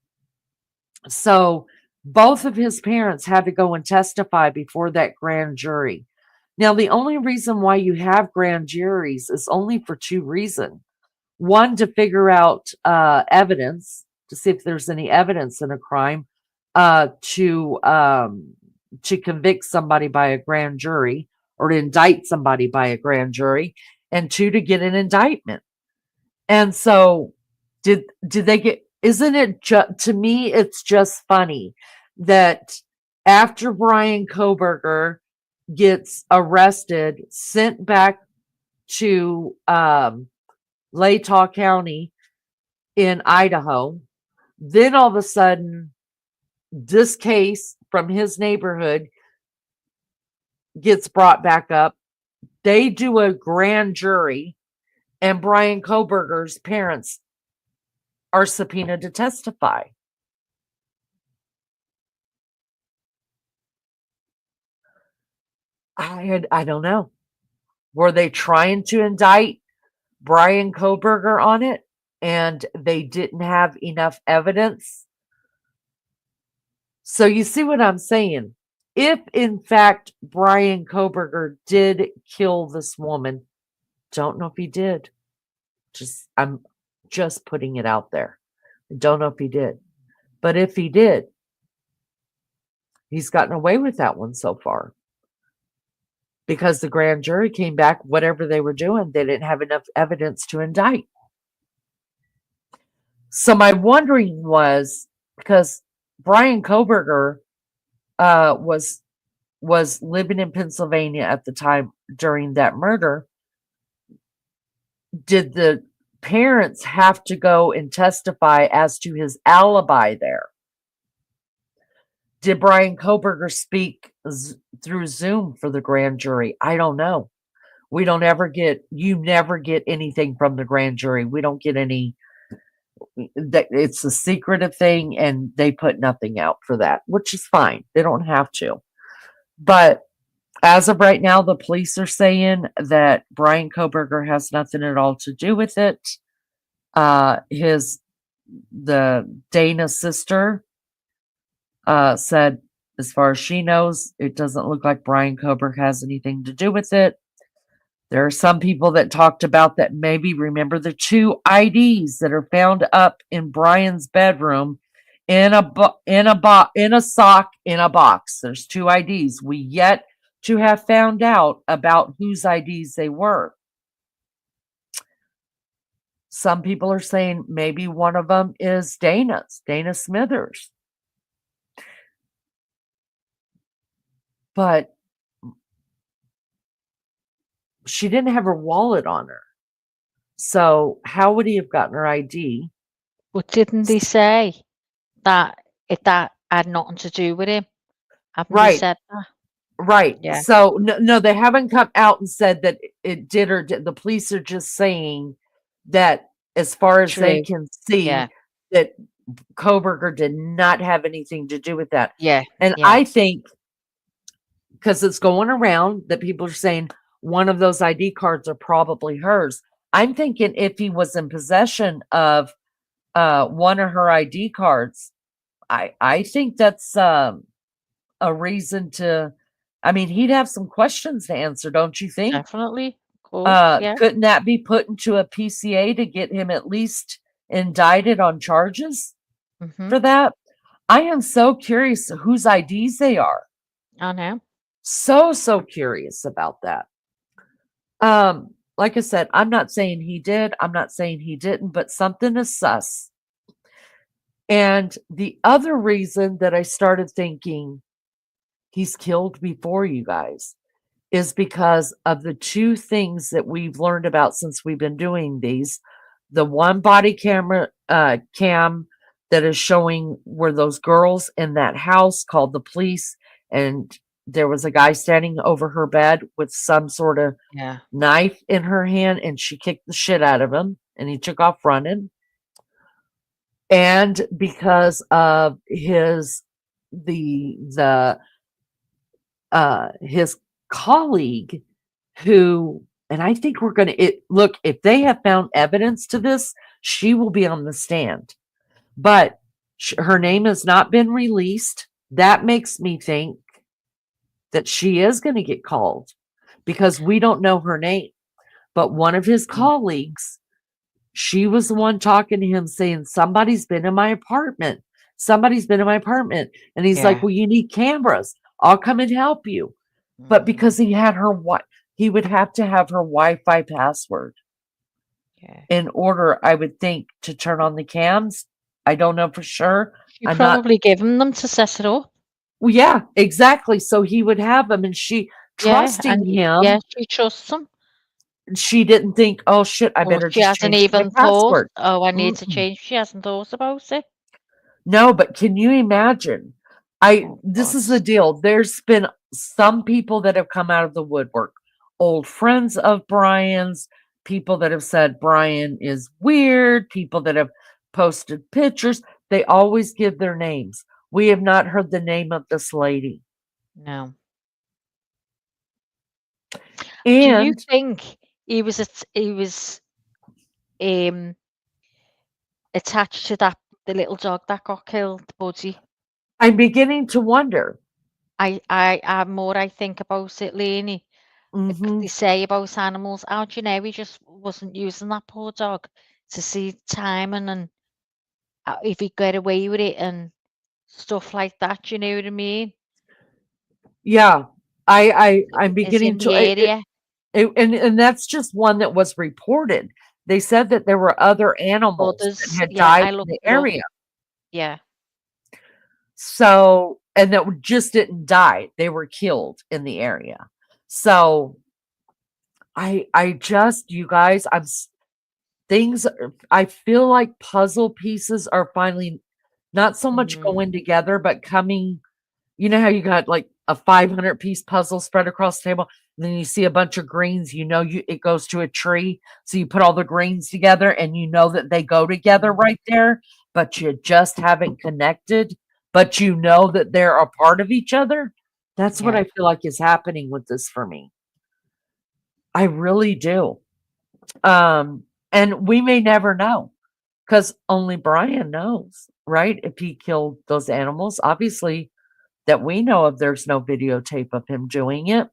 So both of his parents had to go and testify before that grand jury. Now, the only reason why you have grand juries is only for two reasons. One, to figure out evidence, to see if there's any evidence in a crime, to convict somebody by a grand jury or to indict somebody by a grand jury, and two, to get an indictment. And so did they get, isn't it to me, it's just funny that after Bryan Kohberger gets arrested, sent back to Latah County in Idaho, then all of a sudden this case from his neighborhood gets brought back up. They do a grand jury, and Bryan Kohberger's parents are subpoenaed to testify. I don't know. Were they trying to indict Bryan Kohberger on it, and they didn't have enough evidence? So you see what I'm saying? If in fact Bryan Kohberger did kill this woman, don't know if he did. I'm just putting it out there. I don't know if he did. But if he did, he's gotten away with that one so far. Because the grand jury came back, whatever they were doing, they didn't have enough evidence to indict. So my wondering was, because Bryan Kohberger was living in Pennsylvania at the time during that murder, did the parents have to go and testify as to his alibi there? Did Bryan Kohberger speak through Zoom for the grand jury? I don't know. You never get anything from the grand jury. We don't get any. It's a secretive thing, and they put nothing out for that, which is fine. They don't have to. But as of right now, the police are saying that Bryan Kohberger has nothing at all to do with it. Dana's sister said, as far as she knows, it doesn't look like Bryan Kohberger has anything to do with it. There are some people that talked about that maybe remember the two IDs that are found up in Bryan's bedroom in a sock in a box. There's two IDs. We yet to have found out about whose IDs they were. Some people are saying maybe one of them is Dana Smithers. But she didn't have her wallet on her. So how would he have gotten her ID? But didn't they say that that had nothing to do with him? Haven't they said that? Right. Yeah. So no, they haven't come out and said that it did or did. The police are just saying that as far as they can see, that Kohberger did not have anything to do with that. Yeah. And I think, because it's going around that people are saying one of those ID cards are probably hers. I'm thinking if he was in possession of one of her ID cards, I think that's a reason to. I mean, he'd have some questions to answer, don't you think? Definitely. Cool. Yeah. Couldn't that be put into a PCA to get him at least indicted on charges for that? I am so curious whose IDs they are. I know. So curious about that. Like I said, I'm not saying he did. I'm not saying he didn't, but something is sus. And the other reason that I started thinking he's killed before, you guys, is because of the two things that we've learned about since we've been doing these. The one body camera cam that is showing where those girls in that house called the police, and there was a guy standing over her bed with some sort of Yeah. knife in her hand, and she kicked the shit out of him, and he took off running. And because of his colleague, who, and I think we're going to look, if they have found evidence to this, she will be on the stand, but her name has not been released. That makes me think that she is going to get called, because we don't know her name. But one of his colleagues, she was the one talking to him saying, somebody's been in my apartment. Somebody's been in my apartment. And he's like, Yeah. well, you need cameras. I'll come and help you. But because he had he would have to have her Wi-Fi password Yeah. in order, I would think, to turn on the cams. I don't know for sure. You I'm not. probably given them to set it up. Well, yeah, exactly. So he would have them, and she, Yeah, trusting and yeah, him, she trusts him. she didn't think, oh shit, I Or better she just hasn't change my even thought, password. oh, I need to Mm-mm. change. She hasn't thought about it. No, but can you imagine? Oh, This God. is the deal. There's been some people that have come out of the woodwork, old friends of Bryan's, people that have said Bryan is weird, people that have posted pictures. They always give their names. We have not heard the name of this lady. No. Do you And think he was attached to the little dog that got killed, Budgie? I'm beginning to wonder. More I think about it, Lainey. Hmm. They say about animals, how do you know he just wasn't using that poor dog to see timing and if he'd get away with it and stuff like that, do you know what I mean? Yeah, I'm Is in beginning the to area. and that's just one that was reported. They said that there were other animals that Others, had yeah, died I in looked the it up. area. Yeah, So, and that just didn't die. They were killed in the area. So, I just, you guys, I feel like puzzle pieces are finally not so much mm, going together, but coming. You know how you got like a 500-piece puzzle spread across the table, and then you see a bunch of greens, it goes to a tree. So you put all the greens together and you know that they go together mm, right there, but you just haven't connected, but you know that they're a part of each other. That's what yeah, I feel like is happening with this for me. I really do. And we may never know, because only Bryan knows, right? If he killed those animals, obviously, that we know of, there's no videotape of him doing it.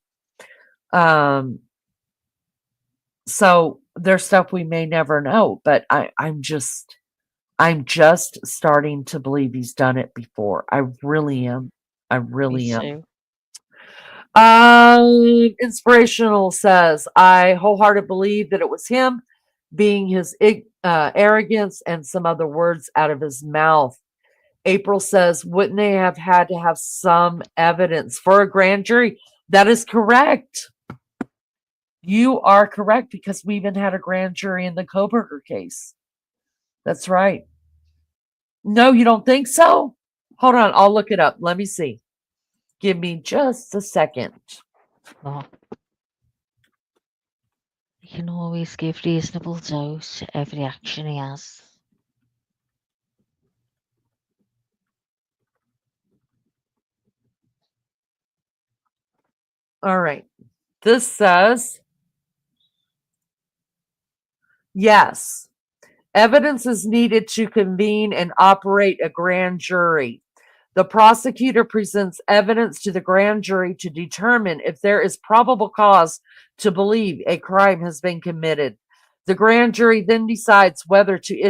So there's stuff we may never know, but I'm just starting to believe he's done it before. I really am. I me really am. too. Inspirational says, I wholeheartedly believe that it was him, being his arrogance and some other words out of his mouth. April says, wouldn't they have had to have some evidence for a grand jury? That is correct. You are correct, because we even had a grand jury in the Kohberger case. That's right. No, you don't think so? Hold on, I'll look it up. Let me see. Give me just a second. Oh, you can always give reasonable dose to every action he has. All right. This says, yes, evidence is needed to convene and operate a grand jury. The prosecutor presents evidence to the grand jury to determine if there is probable cause to believe a crime has been committed. The grand jury then decides whether to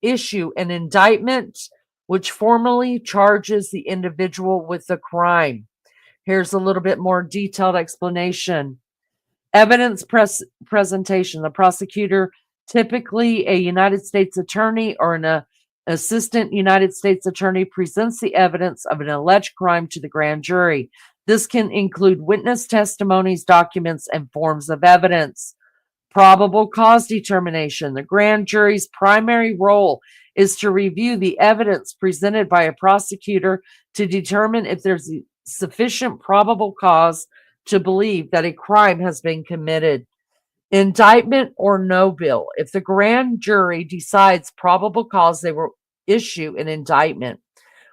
issue an indictment which formally charges the individual with the crime. Here's a little bit more detailed explanation. Evidence presentation. The prosecutor, typically a United States attorney or an assistant United States attorney, presents the evidence of an alleged crime to the grand jury. This can include witness testimonies, documents, and forms of evidence. Probable cause determination. The grand jury's primary role is to review the evidence presented by a prosecutor to determine if there's sufficient probable cause to believe that a crime has been committed. Indictment or no bill. If the grand jury decides probable cause, they will issue an indictment,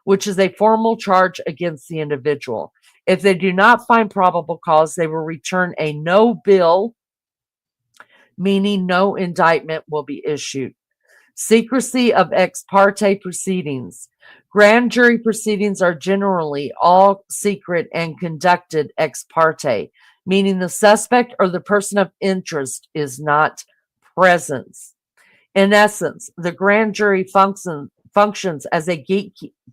which is a formal charge against the individual. If they do not find probable cause, they will return a no bill, meaning no indictment will be issued. Secrecy of ex parte proceedings. Grand jury proceedings are generally all secret and conducted ex parte, meaning the suspect or the person of interest is not present. In essence, the grand jury functions as a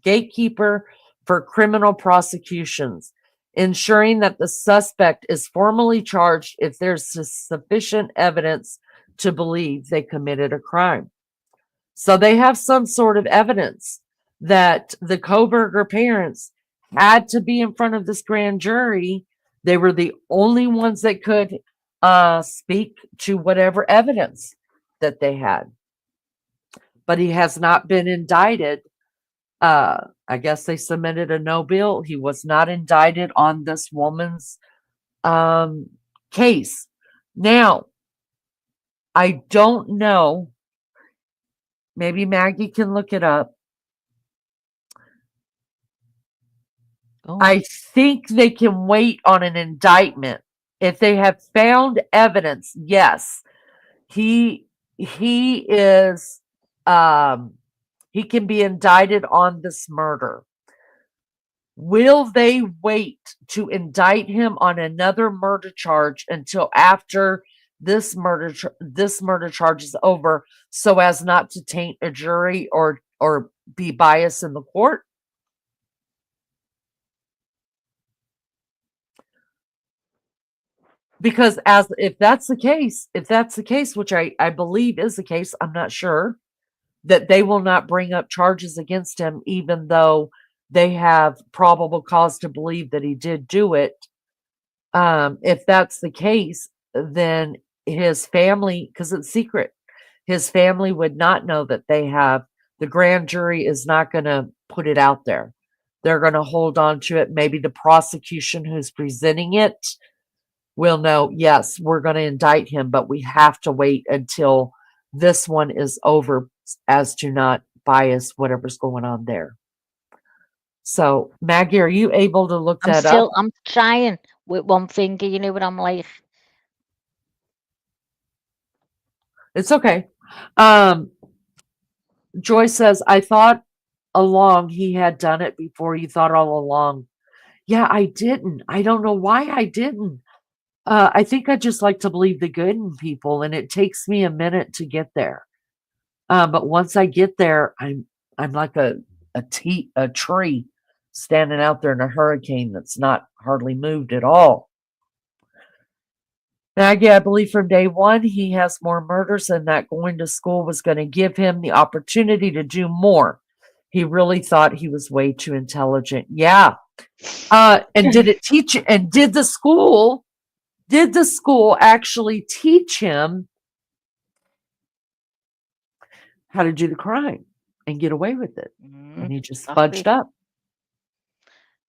gatekeeper for criminal prosecutions, ensuring that the suspect is formally charged if there's sufficient evidence to believe they committed a crime. So they have some sort of evidence that the Kohberger parents had to be in front of this grand jury. They were the only ones that could speak to whatever evidence that they had. But he has not been indicted. I guess they submitted a no bill. He was not indicted on this woman's case. Now, I don't know. Maybe Maggie can look it up. Oh, I think they can wait on an indictment. If they have found evidence, yes, he is he can be indicted on this murder. Will they wait to indict him on another murder charge until after this murder charge is over, so as not to taint a jury or be biased in the court? Because if that's the case, which I believe is the case, I'm not sure, that they will not bring up charges against him, even though they have probable cause to believe that he did do it. If that's the case, then his family, because it's secret, his family would not know that they have. The grand jury is not going to put it out there. They're going to hold on to it. Maybe the prosecution who's presenting it will know, yes, we're going to indict him, but we have to wait until this one is over as to not bias whatever's going on there. So, Maggie, are you able to look that up? I'm trying with one finger, you know what I'm like. It's okay. Joy says, I thought along he had done it before. You thought all along. Yeah, I didn't. I don't know why I didn't. I think I just like to believe the good in people, and it takes me a minute to get there. But once I get there, I'm like a tree standing out there in a hurricane that's not hardly moved at all. Maggie, I believe from day one he has more murders, and that going to school was going to give him the opportunity to do more. He really thought he was way too intelligent. Yeah. And did it teach? And did the school actually teach him how to do the crime and get away with it? And he just fudged up.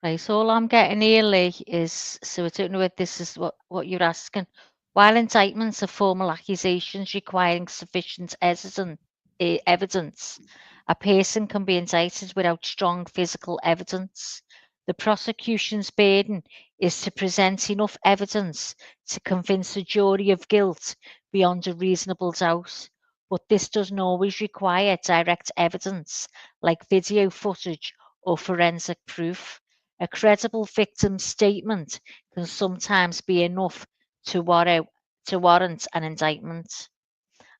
Right, so all I'm getting here, Lee, is, so I don't know if this is what you're asking. While indictments are formal accusations requiring sufficient evidence, a person can be indicted without strong physical evidence. The prosecution's burden is to present enough evidence to convince a jury of guilt beyond a reasonable doubt, but this doesn't always require direct evidence like video footage or forensic proof. A credible victim's statement can sometimes be enough to warrant an indictment.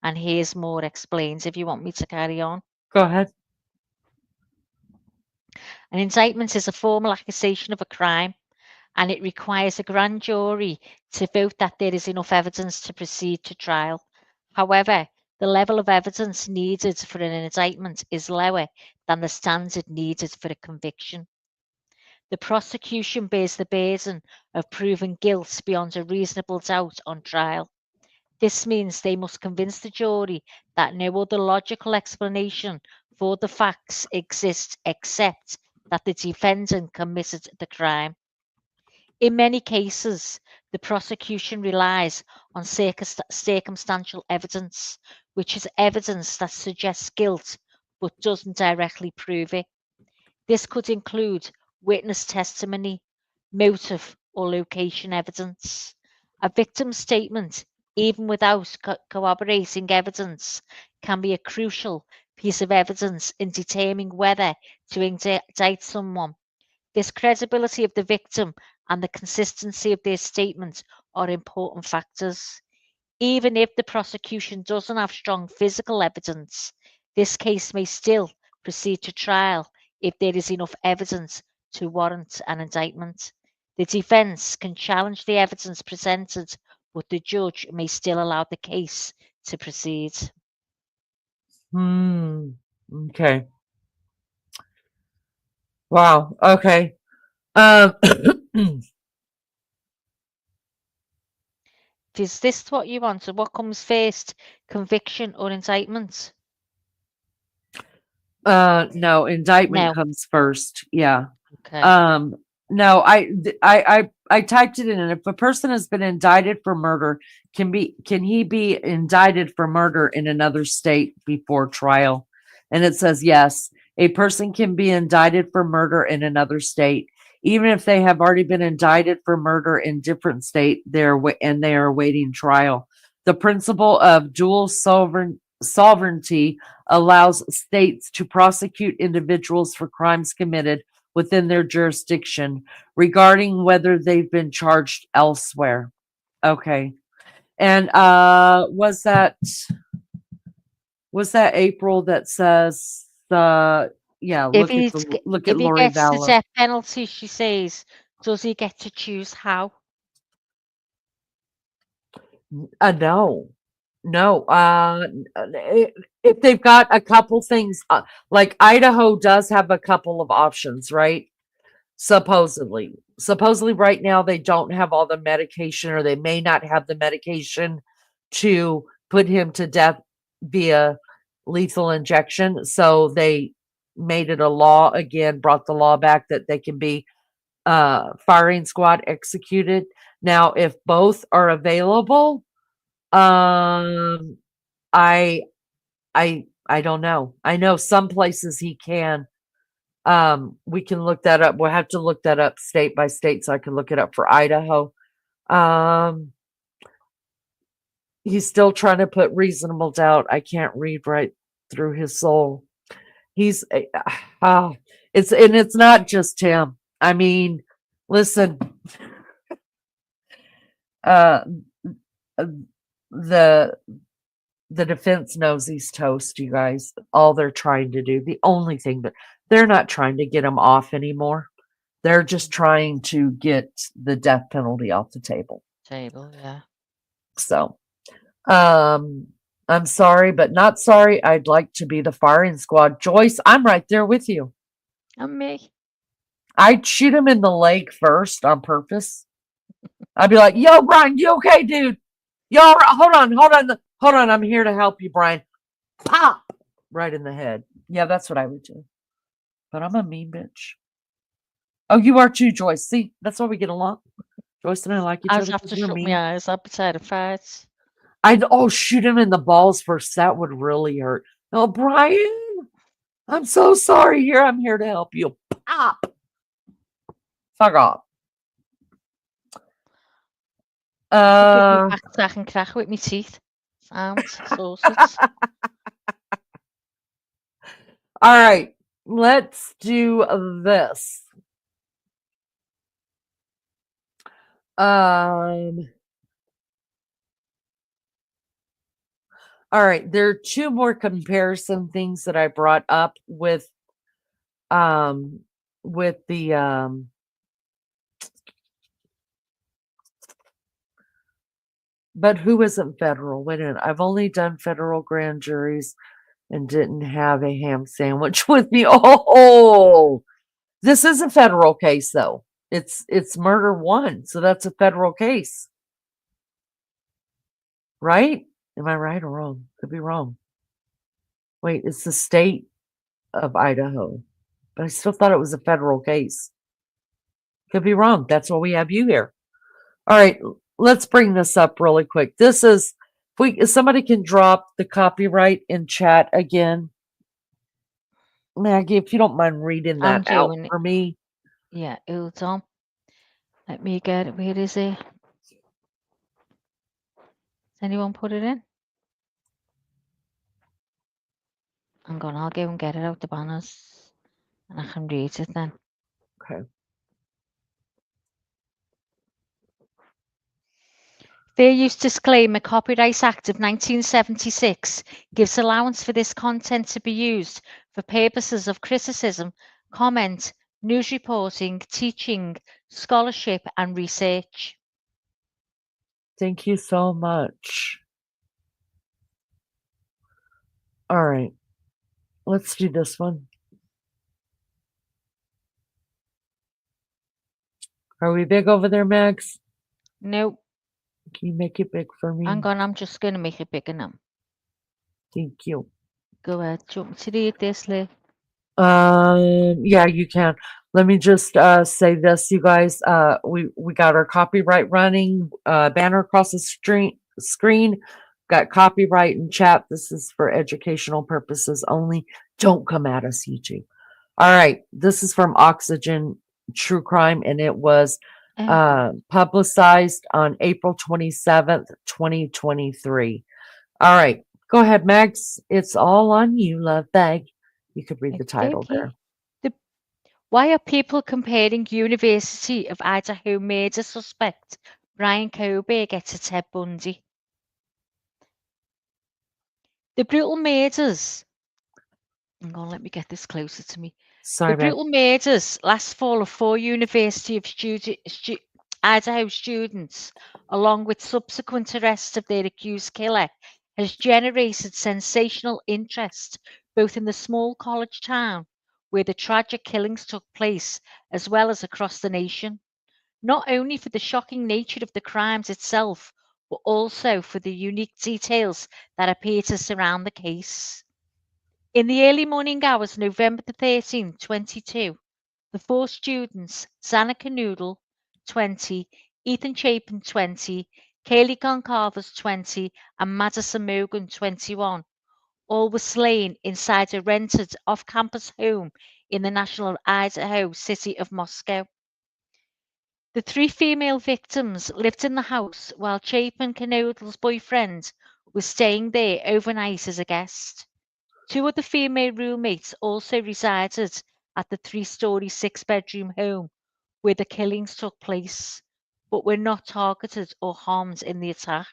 And here's more explained if you want me to carry on. Go ahead. An indictment is a formal accusation of a crime, and it requires a grand jury to vote that there is enough evidence to proceed to trial. However, the level of evidence needed for an indictment is lower than the standard needed for a conviction. The prosecution bears the burden of proving guilt beyond a reasonable doubt on trial. This means they must convince the jury that no other logical explanation for the facts exists except that the defendant committed the crime. In many cases, the prosecution relies on circumstantial evidence, which is evidence that suggests guilt but doesn't directly prove it. This could include witness testimony, motive, or location evidence. A victim's statement, even without corroborating evidence, can be a crucial piece of evidence in determining whether to indict someone. This credibility of the victim and the consistency of their statement are important factors. Even if the prosecution doesn't have strong physical evidence, this case may still proceed to trial if there is enough evidence to warrant an indictment. The defense can challenge the evidence presented, but the judge may still allow the case to proceed. Okay. Wow. Okay. Is this what you want? So what comes first, conviction or indictment? No, indictment No. comes first. Yeah. Okay. No, I typed it in, and if a person has been indicted for murder, can he be indicted for murder in another state before trial? And it says yes, a person can be indicted for murder in another state, even if they have already been indicted for murder in different state. They are awaiting trial. The principle of dual sovereignty allows states to prosecute individuals for crimes committed within their jurisdiction, regarding whether they've been charged elsewhere. Okay. And was that April that says yeah, If look at he Lori gets the Vallow. death penalty, she says, does he get to choose how? No. If they've got a couple things, like Idaho does have a couple of options, right? Supposedly right now they don't have all the medication, or they may not have the medication to put him to death via lethal injection. So they made it a law again, brought the law back that they can be firing squad executed. Now, if both are available, I don't know. I know some places he can. We can look that up. We'll have to look that up state by state, so I can look it up for Idaho. He's still trying to put reasonable doubt. I can't read right through his soul. It's not just him. I mean, listen, the defense knows he's toast, you guys. All they're trying to do, the only thing that they're not trying to get him off anymore. They're just trying to get the death penalty off the table. Yeah. So, I'm sorry, but not sorry. I'd like to be the firing squad. Joyce, I'm right there with you. And me. I'd shoot him in the leg first on purpose. I'd be like, yo, Bryan, you okay, dude? Yo, hold on. I'm here to help you, Bryan. Pop! Right in the head. Yeah, that's what I would do. But I'm a mean bitch. Oh, you are too, Joyce. See, that's why we get along. Joyce and I like each other. I'd have to shut my eyes. I'd be terrified. I'd shoot him in the balls first. That would really hurt. Oh, Bryan, I'm so sorry. Here, I'm here to help you. Pop! Fuck off. I can crack with my teeth. Sounds sausage. All right, let's do this. All right, there are two more comparison things that I brought up with the But who isn't federal? Wait a minute. I've only done federal grand juries and didn't have a ham sandwich with me. Oh, this is a federal case though. It's murder one, so that's a federal case. Right? Am I right or wrong? Could be wrong. Wait, it's the state of Idaho. But I still thought it was a federal case. Could be wrong. That's why we have you here. All right, let's bring this up really quick. This is if somebody can drop the copyright in chat again. Maggie, if you don't mind reading I'm that out doing it. for me. Yeah, hold on. Let me get it. Where is it? Has anyone put it in? Hang on, I'll go and get it out the banners. And I can read it then. Okay. Fair Use Disclaimer Copyright Act of 1976 gives allowance for this content to be used for purposes of criticism, comment, news reporting, teaching, scholarship, and research. Thank you so much. All right. Let's do this one. Are we big over there, Max? No, Can you make it big for me? hang on, I'm just going to make it bigger now. Thank you. Go ahead. Do you want me to read this, Lee? Yeah, you can. Let me just say this, you guys. We got our copyright running banner across the screen. Got copyright in chat. This is for educational purposes only. Don't come at us, YouTube. All right, this is from Oxygen True Crime, and it was publicized on April 27th, 2023. All right, go ahead, Max. It's all on you, love bag. You could read the title there. Why are people comparing University of Idaho murder suspect Bryan Kohberger to Ted Bundy? The brutal murders. Hang on, let me get this closer to me. Sorry, The brutal murders last fall of 4 University of Idaho students, along with subsequent arrest of their accused killer, has generated sensational interest both in the small college town where the tragic killings took place, as well as across the nation, not only for the shocking nature of the crimes itself, but also for the unique details that appear to surround the case. In the early morning hours, November the 13th, 22, the 4 students, Xana Canoodle, 20, Ethan Chapin, 20, Kaylee Goncalves, 20, and Madison Morgan, 21, all were slain inside a rented off-campus home in the national Idaho city of Moscow. The 3 female victims lived in the house while Chapin Canoodle's boyfriend was staying there overnight as a guest. 2 of the female roommates also resided at the 3-story 6-bedroom home where the killings took place, but were not targeted or harmed in the attack.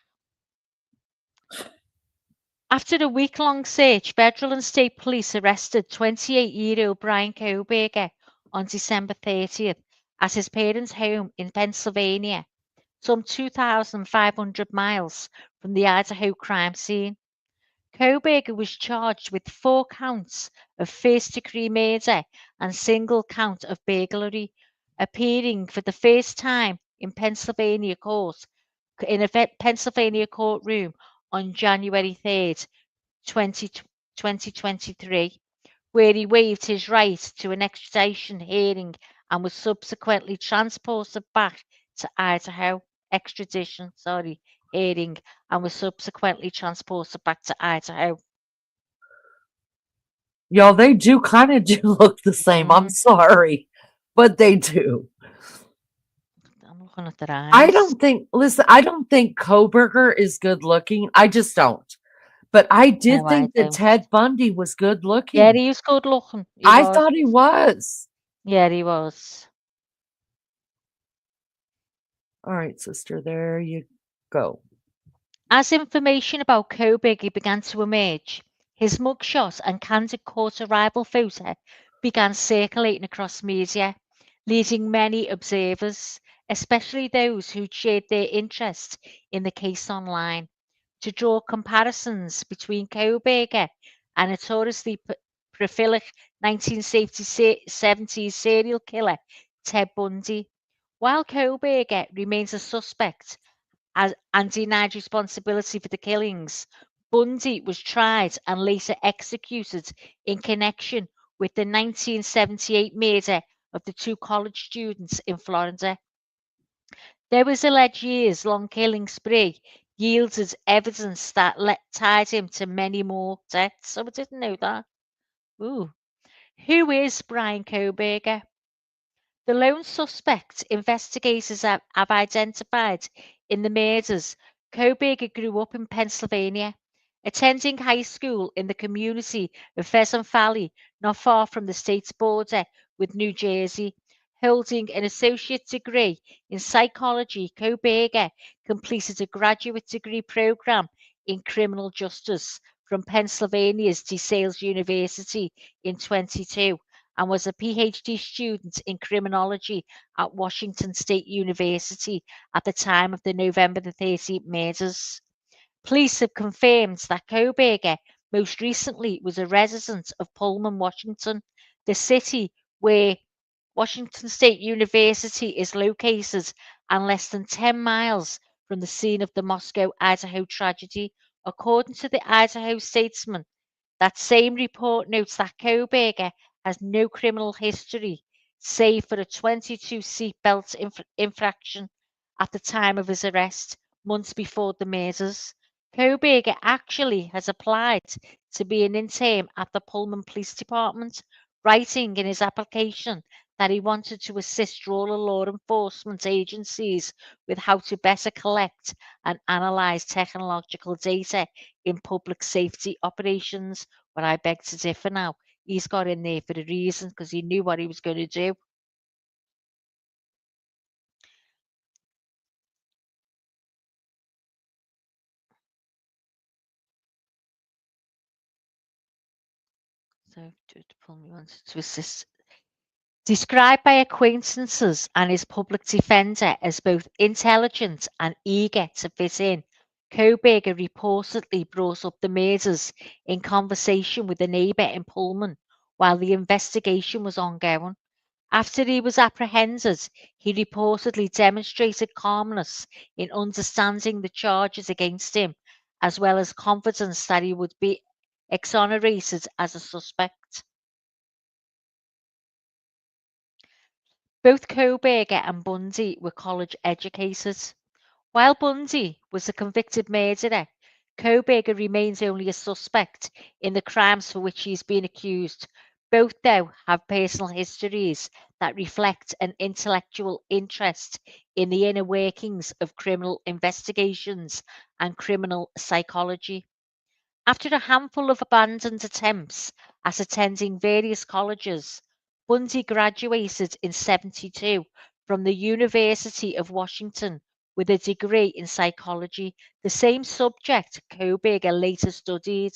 After a week-long search, federal and state police arrested 28-year-old Bryan Kohberger on December 30th at his parents' home in Pennsylvania, some 2,500 miles from the Idaho crime scene. Kohberger was charged with 4 counts of first-degree murder and single count of burglary, appearing for the first time in a Pennsylvania courtroom on January 3rd, 2023, where he waived his right to an extradition hearing and was subsequently transported back to Idaho. Hearing and was subsequently transported back to Idaho. Y'all, they do kind of do look the same. I'm sorry, but they do. I'm looking at their eyes. I don't think Kohberger is good looking. I just don't. But I did think that Ted Bundy was good looking. Yeah, he was good looking. I thought he was. Yeah, he was. All right, sister, there you go. As information about Kohberger began to emerge, his mugshot and candid court arrival photo began circulating across media, leading many observers, especially those who shared their interest in the case online, to draw comparisons between Kohberger and notoriously prolific 1970s serial killer Ted Bundy. While Kohberger remains a suspect and denied responsibility for the killings, Bundy was tried and later executed in connection with the 1978 murder of the two college students in Florida. There was alleged years-long killing spree yielded evidence that tied him to many more deaths. So I didn't know that. Ooh. Who is Bryan Kohberger? The lone suspect investigators have identified in the murders. Kohberger grew up in Pennsylvania, attending high school in the community of Pheasant Valley, not far from the state's border with New Jersey. Holding an associate degree in psychology, Kohberger completed a graduate degree program in criminal justice from Pennsylvania's DeSales University in 22 and was a PhD student in criminology at Washington State University at the time of the November the 13th murders. Police have confirmed that Kohberger most recently was a resident of Pullman, Washington, the city where Washington State University is located and less than 10 miles from the scene of the Moscow, Idaho tragedy. According to the Idaho Statesman, that same report notes that Kohberger has no criminal history, save for a 22 seatbelt infraction at the time of his arrest, months before the murders. Kohberger actually has applied to be an intern at the Pullman Police Department, writing in his application that he wanted to assist rural law enforcement agencies with how to better collect and analyze technological data in public safety operations. But I beg to differ now. He's got in there for a reason because he knew what he was going to do. So Pullman wanted to assist. Described by acquaintances and his public defender as both intelligent and eager to fit in, Kohberger reportedly brought up the murders in conversation with a neighbour in Pullman while the investigation was ongoing. After he was apprehended, he reportedly demonstrated calmness in understanding the charges against him, as well as confidence that he would be exonerated as a suspect. Both Kohberger and Bundy were college educated. While Bundy was a convicted murderer, Kohberger remains only a suspect in the crimes for which he has been accused. Both, though, have personal histories that reflect an intellectual interest in the inner workings of criminal investigations and criminal psychology. After a handful of abandoned attempts at attending various colleges, Bundy graduated in 72 from the University of Washington with a degree in psychology, the same subject Kohberger later studied.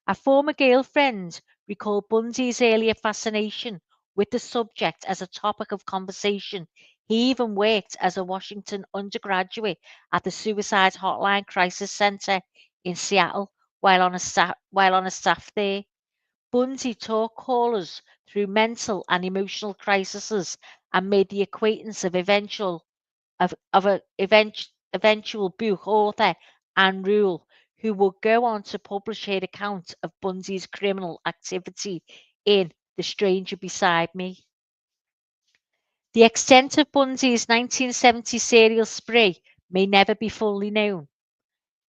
A former girlfriend recalled Bundy's earlier fascination with the subject as a topic of conversation. He even worked as a Washington undergraduate at the Suicide Hotline Crisis Center in Seattle while on a staff there. Bundy taught callers through mental and emotional crises and made the acquaintance of eventual book author Anne Rule, who would go on to publish her account of Bundy's criminal activity in The Stranger Beside Me. The extent of Bundy's 1970 serial spree may never be fully known,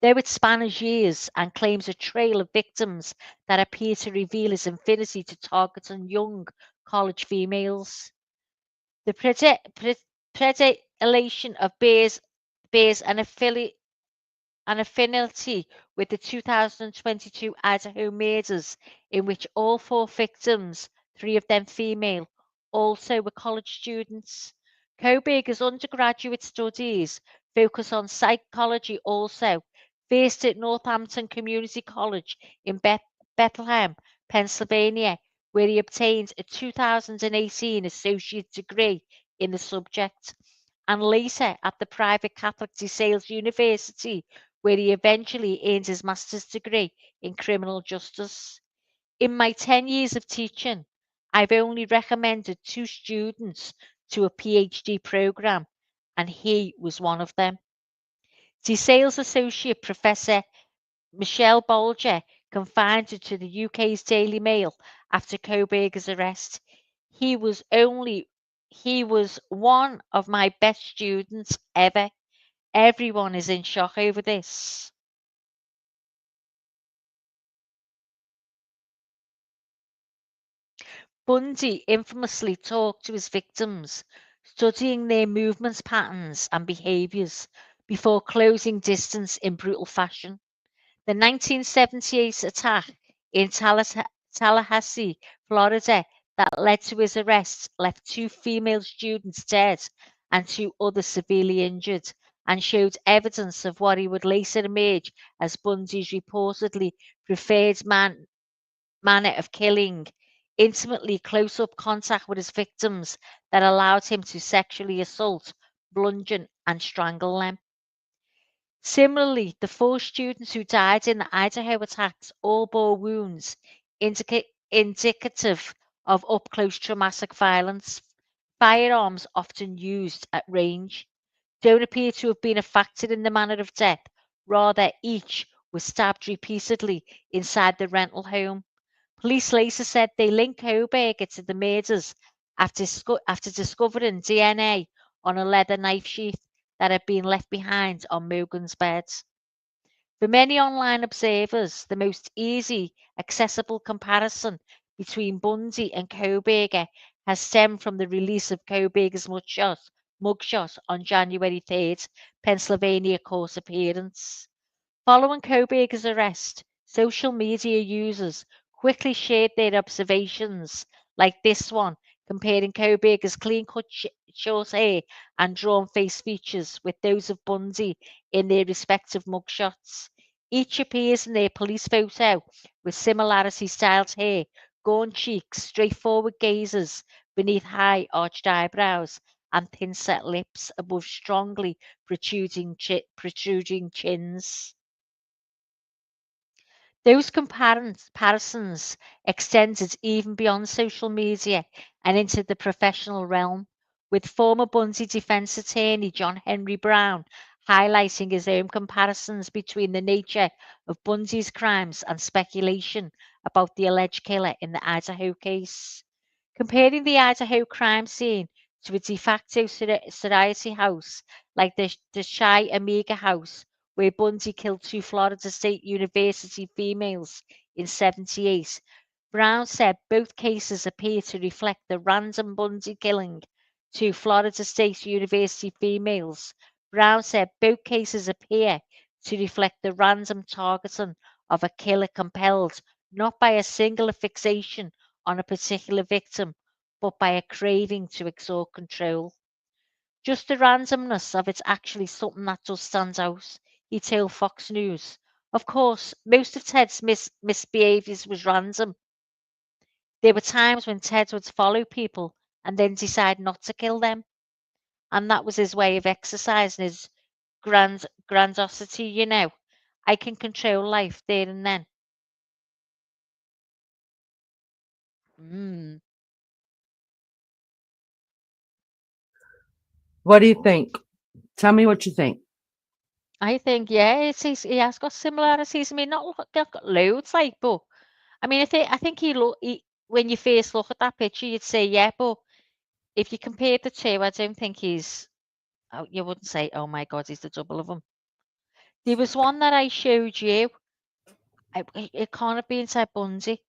though it spans years and claims a trail of victims that appear to reveal his affinity to targeting young college females. The predilection of bears an affinity with the 2022 Idaho murders, in which all four victims, three of them female, also were college students. Kohberger's undergraduate studies focus on psychology also, first at Northampton Community College in Bethlehem, Pennsylvania, where he obtained a 2018 associate degree in the subject, and later at the private Catholic DeSales University, where he eventually earned his master's degree in criminal justice. In my 10 years of teaching, I've only recommended 2 students to a PhD program, and he was one of them. DeSales Associate Professor Michelle Bolger confided to the UK's Daily Mail after Kohberger's arrest. He was one of my best students ever. Everyone is in shock over this. Bundy infamously talked to his victims, studying their movements patterns and behaviours before closing distance in brutal fashion. The 1978 attack in Tallahassee, Florida, that led to his arrest left 2 female students dead and 2 others severely injured, and showed evidence of what he would later emerge as Bundy's reportedly preferred manner of killing, intimately close-up contact with his victims that allowed him to sexually assault, bludgeon, and strangle them. Similarly, the 4 students who died in the Idaho attacks all bore wounds indicative of up-close traumatic violence. Firearms often used at range don't appear to have been a factor in the manner of death. Rather, each was stabbed repeatedly inside the rental home. Police later said they linked Kohberger to the murders after discovering DNA on a leather knife sheath that had been left behind on Morgan's bed. For many online observers, the most easy, accessible comparison between Bundy and Kohberger has stemmed from the release of Kohberger's mugshot on January 3rd, Pennsylvania court appearance. Following Kohberger's arrest, social media users quickly shared their observations, like this one, comparing Kohberger's clean-cut short hair and drawn face features with those of Bundy in their respective mugshots. Each appears in their police photo with similarly styled hair, gaunt cheeks, straightforward gazes beneath high arched eyebrows, and thin-set lips above strongly protruding chins. Those comparisons extended even beyond social media and into the professional realm, with former Bundy defense attorney John Henry Brown highlighting his own comparisons between the nature of Bundy's crimes and speculation about the alleged killer in the Idaho case. Comparing the Idaho crime scene to a de facto sorority house like the Chi Omega house, where Bundy killed 2 Florida State University females in '78, Brown said both cases appear to reflect the random Bundy killing 2 Florida State University females. Brown said both cases appear to reflect the random targeting of a killer compelled not by a singular fixation on a particular victim, but by a craving to exert control. Just the randomness of it's actually something that does stand out, he told Fox News. Of course, most of Ted's misbehaviours was random. There were times when Ted would follow people and then decide not to kill them. And that was his way of exercising his grandiosity, you know. I can control life there and then. Mm. What do you think? Tell me what you think. I think, yeah, he has got similarities. I mean, not got loads, like, but I mean, I think when you first look at that picture, you'd say, yeah, but if you compare the 2, I don't think you wouldn't say, oh my God, he's the double of him. There was one that I showed you. It can't have been Ted Bundy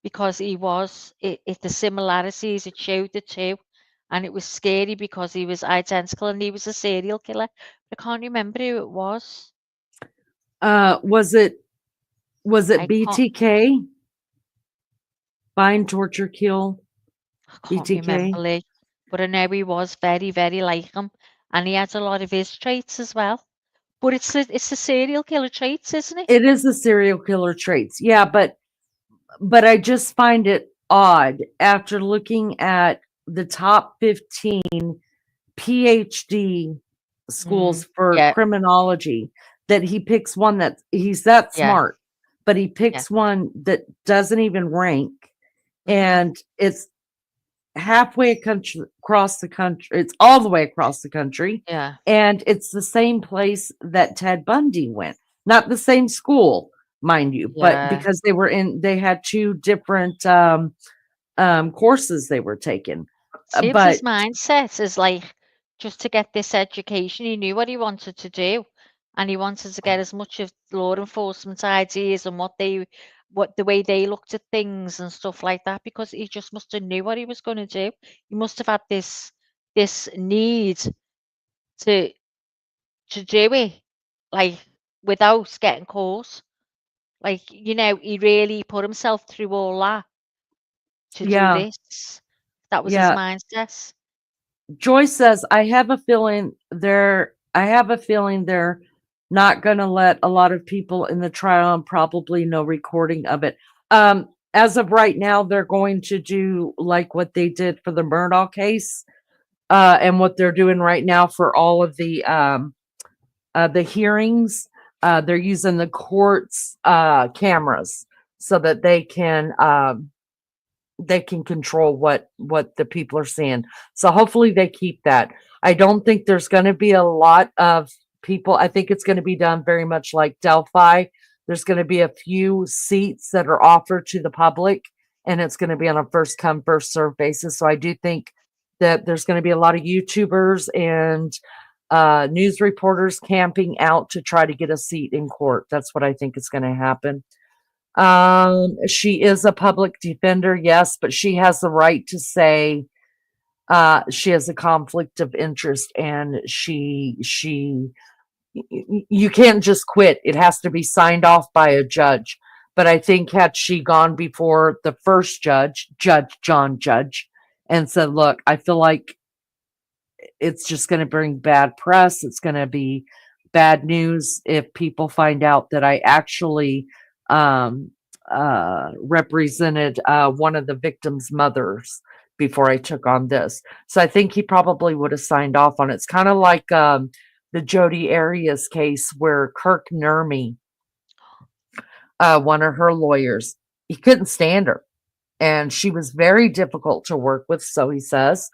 because the similarities, it showed the 2. And it was scary because he was identical and he was a serial killer. I can't remember who it was. Was it I can't, BTK? Bind, torture, kill. I can't BTK. remember, Lee, but I know he was very, very like him, and he had a lot of his traits as well. But it's the serial killer traits, isn't it? It is the serial killer traits. Yeah, but I just find it odd after looking at the top 15 PhD schools for Yeah, criminology, that he picks one that he's that yeah, smart, but he yeah. picks one that doesn't even rank, Mhm. and it's halfway across the country. It's all the way across the country, Yeah, and it's the same place that Ted Bundy went. Not the same school, mind you, but yeah. because they had two different courses they were taking. Seems his But mindset is like just to get this education. He knew what he wanted to do, and he wanted to get as much of law enforcement's ideas and what the way they looked at things and stuff like that, because he just must have knew what he was going to do. He must have had this need to do it, like without getting caught. Like, he really put himself through all that to do yeah, this. That was his yeah. mindset. Joyce says, I have a feeling they're not going to let a lot of people in the trial and probably no recording of it. As of right now, they're going to do like what they did for the Murdaugh case, and what they're doing right now for all of the hearings. They're using the court's cameras so that they can control what the people are seeing. So hopefully they keep that. I don't think there's going to be a lot of people. I think it's going to be done very much like Delphi. There's going to be a few seats that are offered to the public, and it's going to be on a first come first serve basis. So I do think that there's going to be a lot of YouTubers and news reporters camping out to try to get a seat in court. That's what I think is going to happen. She is a public defender, yes, but she has the right to say she has a conflict of interest, and you can't just quit. It has to be signed off by a judge. But I think had she gone before the first judge, Judge John Judge, and said, "Look, I feel like it's just going to bring bad press. It's going to be bad news if people find out that I actually um, represented one of the victims' mothers before I took on this." So I think he probably would have signed off on it. It's kind of like the Jodi Arias case where Kirk Nermy, one of her lawyers, he couldn't stand her. And she was very difficult to work with, so he says,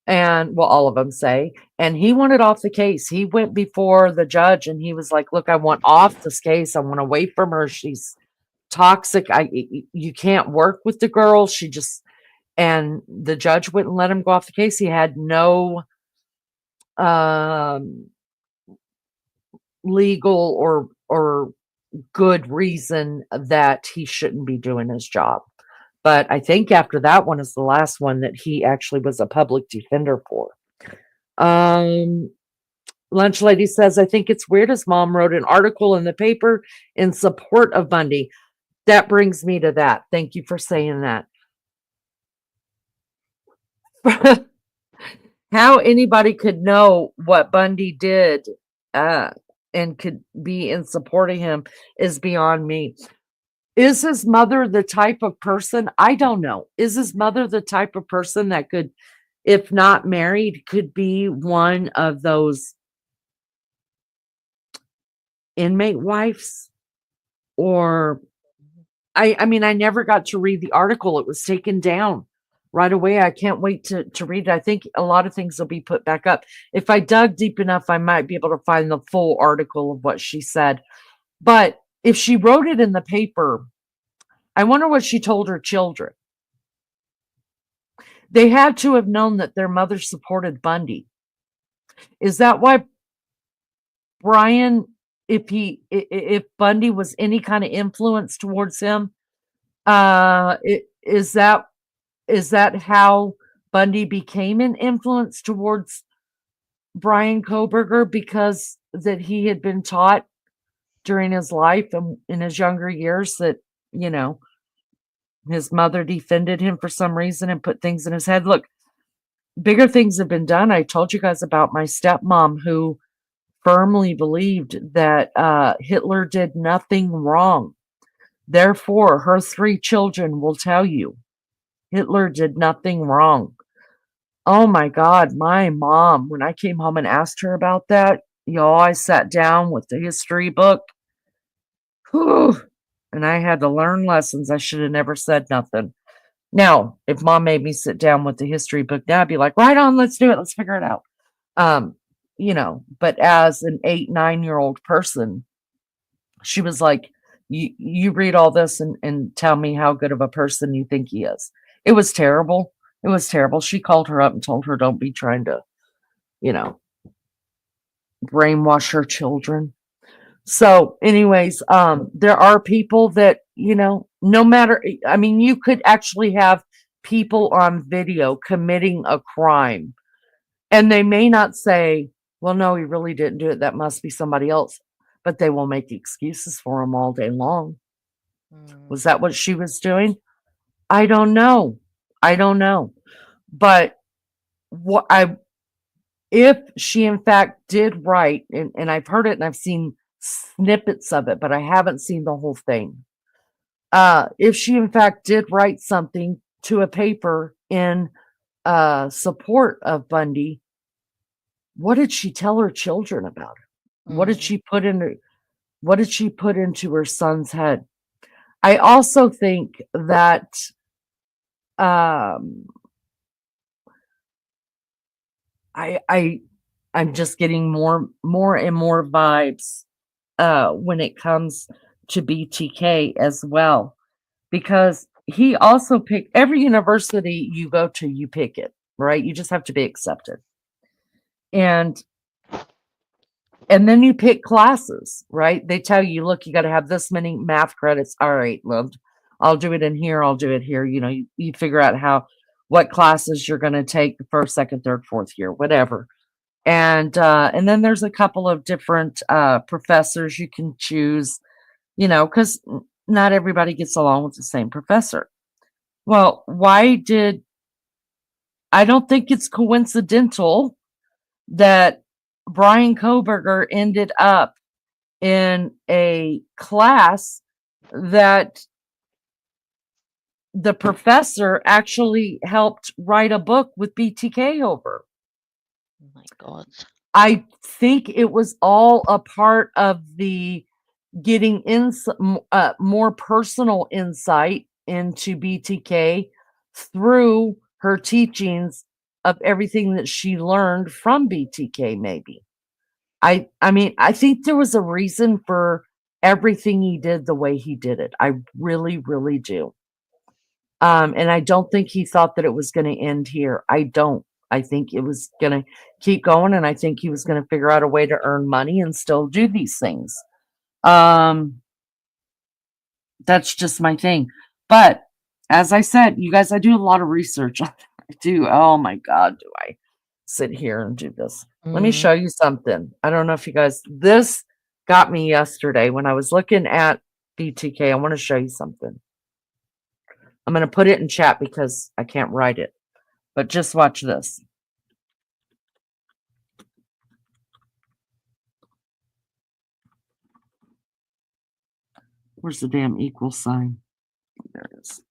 and well, all of them say, and he wanted off the case. He went before the judge and he was like, "Look, I want off this case. I want away from her. She's toxic. You can't work with the girl. She just," and the judge wouldn't let him go off the case. He had no um legal or good reason that he shouldn't be doing his job. But I think after that one is the last one that he actually was a public defender for. Um, Lunch Lady says, I think it's weird his mom wrote an article in the paper in support of Bundy. That brings me to that. Thank you for saying that. How anybody could know what Bundy did and could be in supporting him is beyond me. Is his mother the type of person? I don't know. Is his mother the type of person that could, if not married, could be one of those inmate wives? Or I mean, I never got to read the article. It was taken down right away. I can't wait to read it. I think a lot of things will be put back up. If I dug deep enough, I might be able to find the full article of what she said. But if she wrote it in the paper, I wonder what she told her children. They had to have known that their mother supported Bundy. Is that why Bryan, if Bundy was any kind of influence towards him, is that how Bundy became an influence towards Bryan Kohberger, because that he had been taught during his life and in his younger years that, you know, his mother defended him for some reason and put things in his head. Look, bigger things have been done. I told you guys about my stepmom who firmly believed that Hitler did nothing wrong. Therefore, her 3 children will tell you Hitler did nothing wrong. Oh my God, my mom, when I came home and asked her about that, y'all, I sat down with the history book. Whew, and I had to learn lessons. I should have never said nothing. Now, if mom made me sit down with the history book now, I'd be like, right on, let's do it, let's figure it out. Um, but as an 8, 9-year-old person, she was like, you read all this and tell me how good of a person you think he is. It was terrible. It was terrible. She called her up and told her, don't be trying to, you know, brainwash her children. So, anyways, there are people that, no matter, I mean, you could actually have people on video committing a crime, and they may not say, well, no, he really didn't do it. That must be somebody else. But they will make excuses for him all day long. Was that what she was doing? I don't know. I don't know. But if she in fact did write, and I've heard it and I've seen snippets of it, but I haven't seen the whole thing. If she in fact did write something to a paper in support of Bundy, what did she tell her children about it? What did she put into her son's head? I also think that I'm just getting more and more vibes when it comes to BTK as well, because he also picked every university you go to, you pick it, right? You just have to be accepted. And then you pick classes, right? They tell you, look, you got to have this many math credits. All right, loved. I'll do it in here. I'll do it here. You figure out what classes you're going to take the first, second, third, fourth year, whatever. And then there's a couple of different professors you can choose, because not everybody gets along with the same professor. Well, I don't think it's coincidental that Bryan Kohberger ended up in a class that the professor actually helped write a book with BTK over. Oh my God. I think it was all a part of the getting more personal insight into BTK through her teachings of everything that she learned from BTK. Maybe I mean, I think there was a reason for everything he did the way he did it. I really, really do. And I don't think he thought that it was going to end here. I don't. I think it was going to keep going, and I think he was going to figure out a way to earn money and still do these things. That's just my thing. But as I said, you guys, I do a lot of research. I do. Oh my God, do I sit here and do this? Let me show you something. I don't know if you guys, this got me yesterday when I was looking at BTK. I want to show you something. I'm going to put it in chat because I can't write it. But just watch this. Where's the damn equal sign? There it is.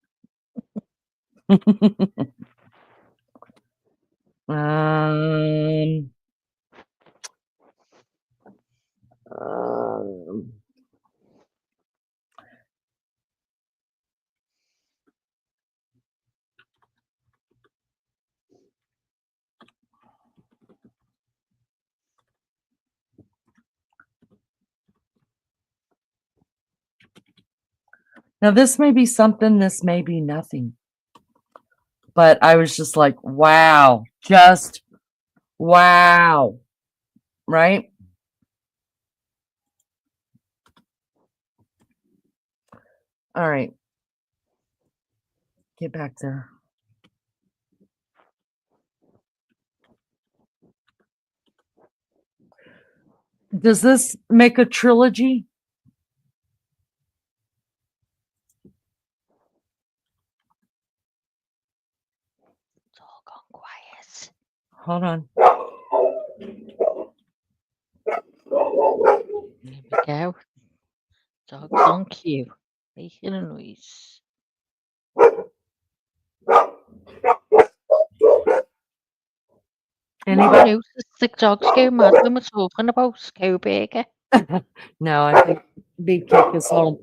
um, Now, this may be something, this may be nothing. But I was just like, wow, just wow, right? All right. Get back there. Does this make a trilogy? It's all gone quiet. Hold on. Here we go. Dog's on cue. Making a noise. Anybody? The dogs go mad when we're talking about Kohberger. No, I think Beefcake is home.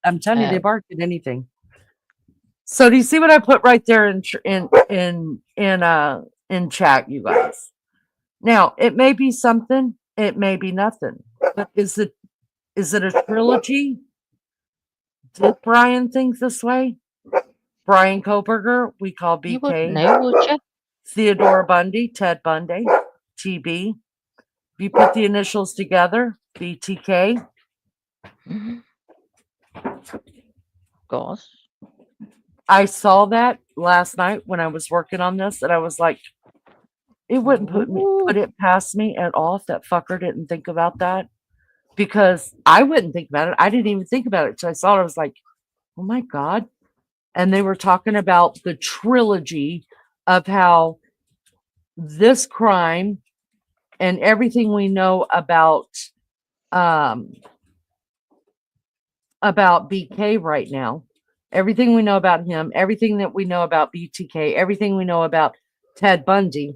I'm telling you, they Oh. bark at anything. So do you see what I put right there in chat, you guys? Now it may be something, it may be nothing. But is it a trilogy? Did Bryan think this way? Bryan Kohberger, we call You wouldn't BK. know, would you? Theodore Bundy, Ted Bundy, TB. If you put the initials together, BTK. Gosh. I saw that last night when I was working on this, and I was like, it wouldn't put it past me at all if that fucker didn't think about that, because I wouldn't think about it. I didn't even think about it until I saw it. I was like, oh my God. And they were talking about the trilogy of how this crime and everything we know about BK right now, everything we know about him, everything that we know about BTK, everything we know about Ted Bundy,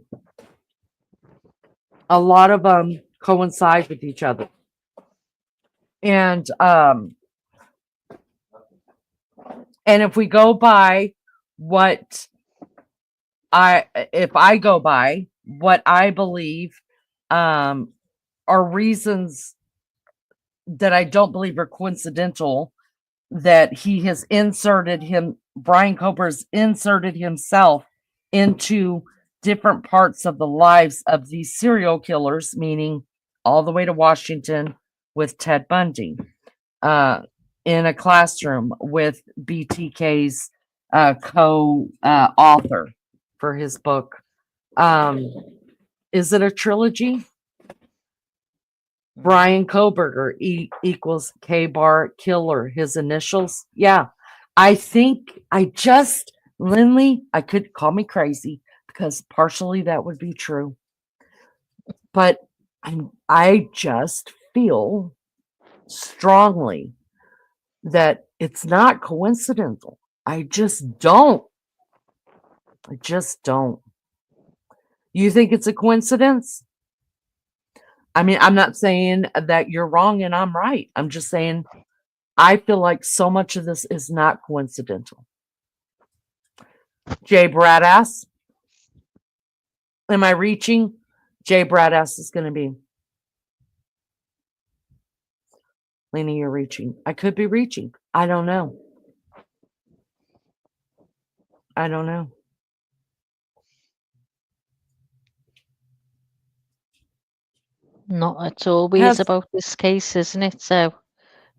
a lot of them coincide with each other. And if we go by what if I go by what I believe are reasons that I don't believe are coincidental, that he has Bryan Kohberger's inserted himself into different parts of the lives of these serial killers, meaning all the way to Washington with Ted Bundy, in a classroom with BTK's co-author for his book. Is it a trilogy? Bryan Kohberger equals K-bar killer, his initials. Yeah, I think Lindley, I could call me crazy because partially that would be true. But I just feel strongly that it's not coincidental. I just don't. You think it's a coincidence? I mean, I'm not saying that you're wrong and I'm right. I'm just saying I feel like so much of this is not coincidental. Jay Bradass. Am I reaching? Jay Bradass is going to be. Lena, you're reaching. I could be reaching. I don't know. Not at all. Always about this case, isn't it? So,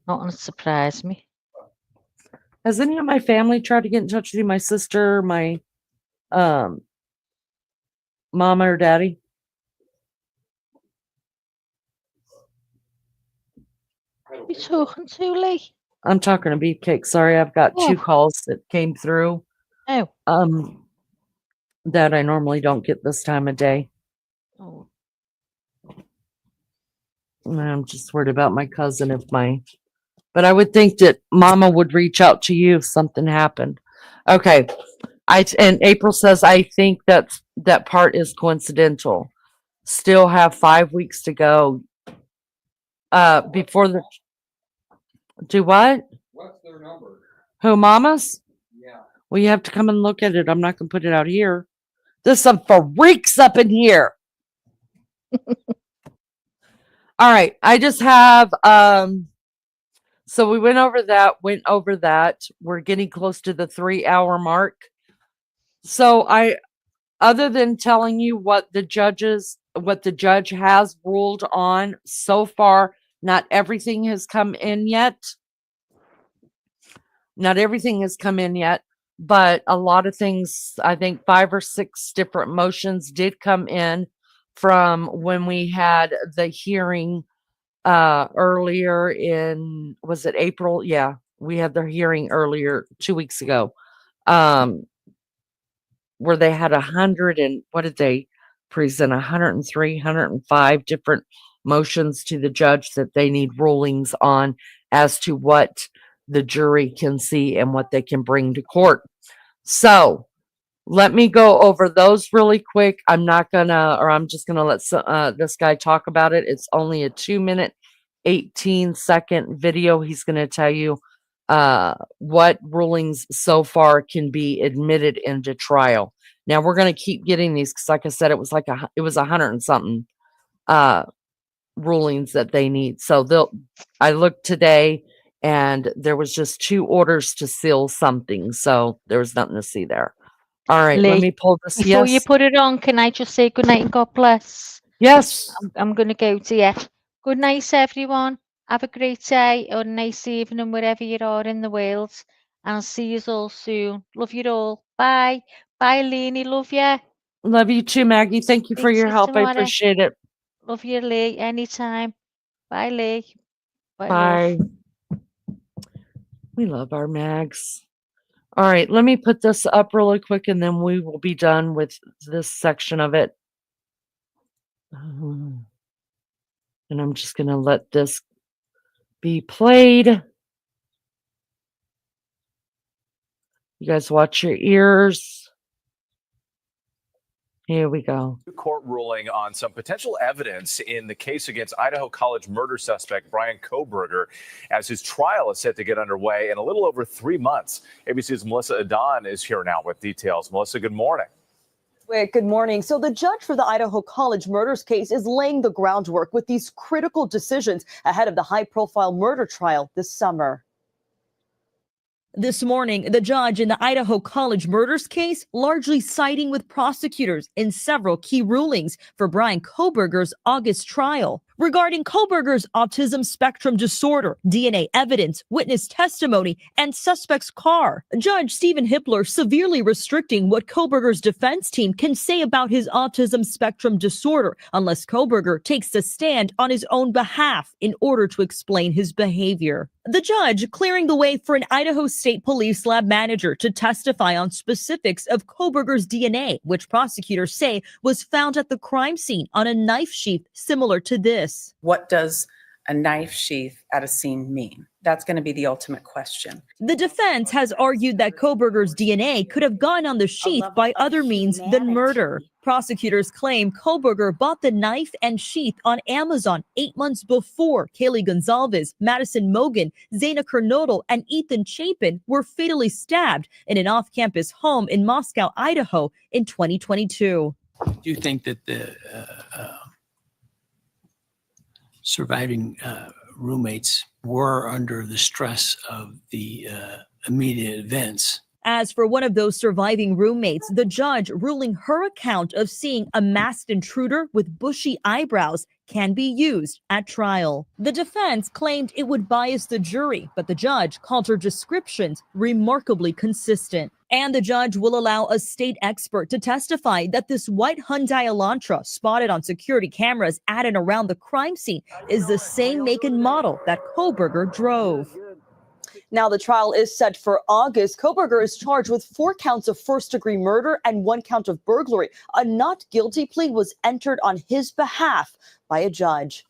nothing surprised me. Has any of my family tried to get in touch with you? My sister, my mama or daddy? What are you talking to, Lee? I'm talking to Beefcake. Sorry, I've got 2 calls that came through. Oh. That I normally don't get this time of day. Oh. I'm just worried about my cousin but I would think that Mama would reach out to you if something happened. Okay. And April says, I think that part is coincidental. Still have 5 weeks to go. Before do what? What's their number? Who, Mama's? Yeah. Well, you have to come and look at it. I'm not going to put it out here. There's some freaks up in here. All right. I just have, so we went over that. We're getting close to the 3-hour mark. So other than telling you what the judge has ruled on so far, not everything has come in yet. But a lot of things, I think 5 or 6 different motions did come in from when we had the hearing earlier in, was it April? Yeah, we had the hearing earlier 2 weeks ago, where they had 100 and what did they present? 103, 105 different motions to the judge that they need rulings on as to what the jury can see and what they can bring to court. So let me go over those really quick. I'm just gonna let this guy talk about it. It's only a 2-minute, 18-second video. He's gonna tell you what rulings so far can be admitted into trial. Now we're gonna keep getting these because, like I said, it was 100 and something rulings that they need. So I looked today and there was just 2 orders to seal something. So there was nothing to see there. All right, let Lee, me pull this. before you Yes. put it on, can I just say good night and God bless? Yes. I'm going to go to you. Good night, everyone. Have a great day or a nice evening wherever you are in the world. And I'll see you all soon. Love you all. Bye. Bye, Leanie. Love you. Love you too, Maggie. Thank you for Speak to your you help. I tomorrow. appreciate it. Love you, Lee. Anytime. Bye, Lee. Bye, Bye. love. We love our Mags. All right, let me put this up really quick and then we will be done with this section of it. And I'm just going to let this be played. You guys watch your ears. Here we go. Court ruling on some potential evidence in the case against Idaho College murder suspect Bryan Kohberger, as his trial is set to get underway in a little over 3 months. ABC's Melissa Adon is here now with details. Melissa, good morning. Good morning. So the judge for the Idaho College murders case is laying the groundwork with these critical decisions ahead of the high-profile murder trial this summer. This morning, the judge in the Idaho College murders case largely siding with prosecutors in several key rulings for Bryan Kohberger's August trial. Regarding Kohberger's autism spectrum disorder, DNA evidence, witness testimony, and suspect's car, Judge Stephen Hippler severely restricting what Kohberger's defense team can say about his autism spectrum disorder unless Kohberger takes a stand on his own behalf in order to explain his behavior. The judge clearing the way for an Idaho State Police lab manager to testify on specifics of Kohberger's DNA, which prosecutors say was found at the crime scene on a knife sheath similar to this. What does a knife sheath at a scene mean? That's going to be the ultimate question. The defense has argued that Kohberger's DNA could have gone on the sheath by other means than murder. Prosecutors claim Kohberger bought the knife and sheath on Amazon 8 months before Kaylee Gonzalez, Madison Mogan, Zaina Kernodle, and Ethan Chapin were fatally stabbed in an off-campus home in Moscow, Idaho in 2022. Do you think that the surviving roommates were under the stress of the immediate events? As for one of those surviving roommates, the judge ruling her account of seeing a masked intruder with bushy eyebrows can be used at trial. The defense claimed it would bias the jury, but the judge called her descriptions remarkably consistent. And the judge will allow a state expert to testify that this white Hyundai Elantra spotted on security cameras at and around the crime scene is the same make and model that Kohberger drove. Now the trial is set for August. Kohberger is charged with 4 counts of first-degree murder and 1 count of burglary. A not guilty plea was entered on his behalf by a judge.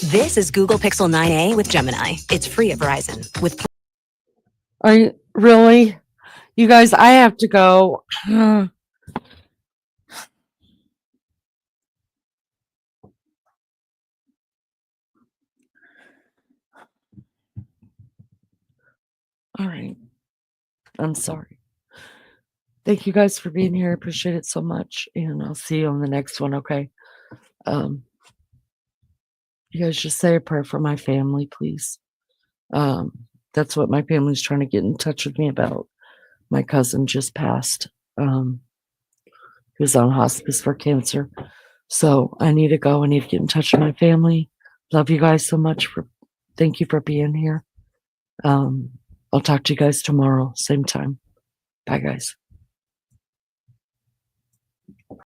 This is Google Pixel 9a with Gemini. It's free at Verizon. Are you really? You guys, I have to go. All right. I'm sorry. Thank you guys for being here. I appreciate it so much. And I'll see you on the next one, okay? You guys just say a prayer for my family, please. That's what my family's trying to get in touch with me about. My cousin just passed. He was on hospice for cancer. So I need to go. I need to get in touch with my family. Love you guys so much. Thank you for being here. I'll talk to you guys tomorrow, same time. Bye, guys.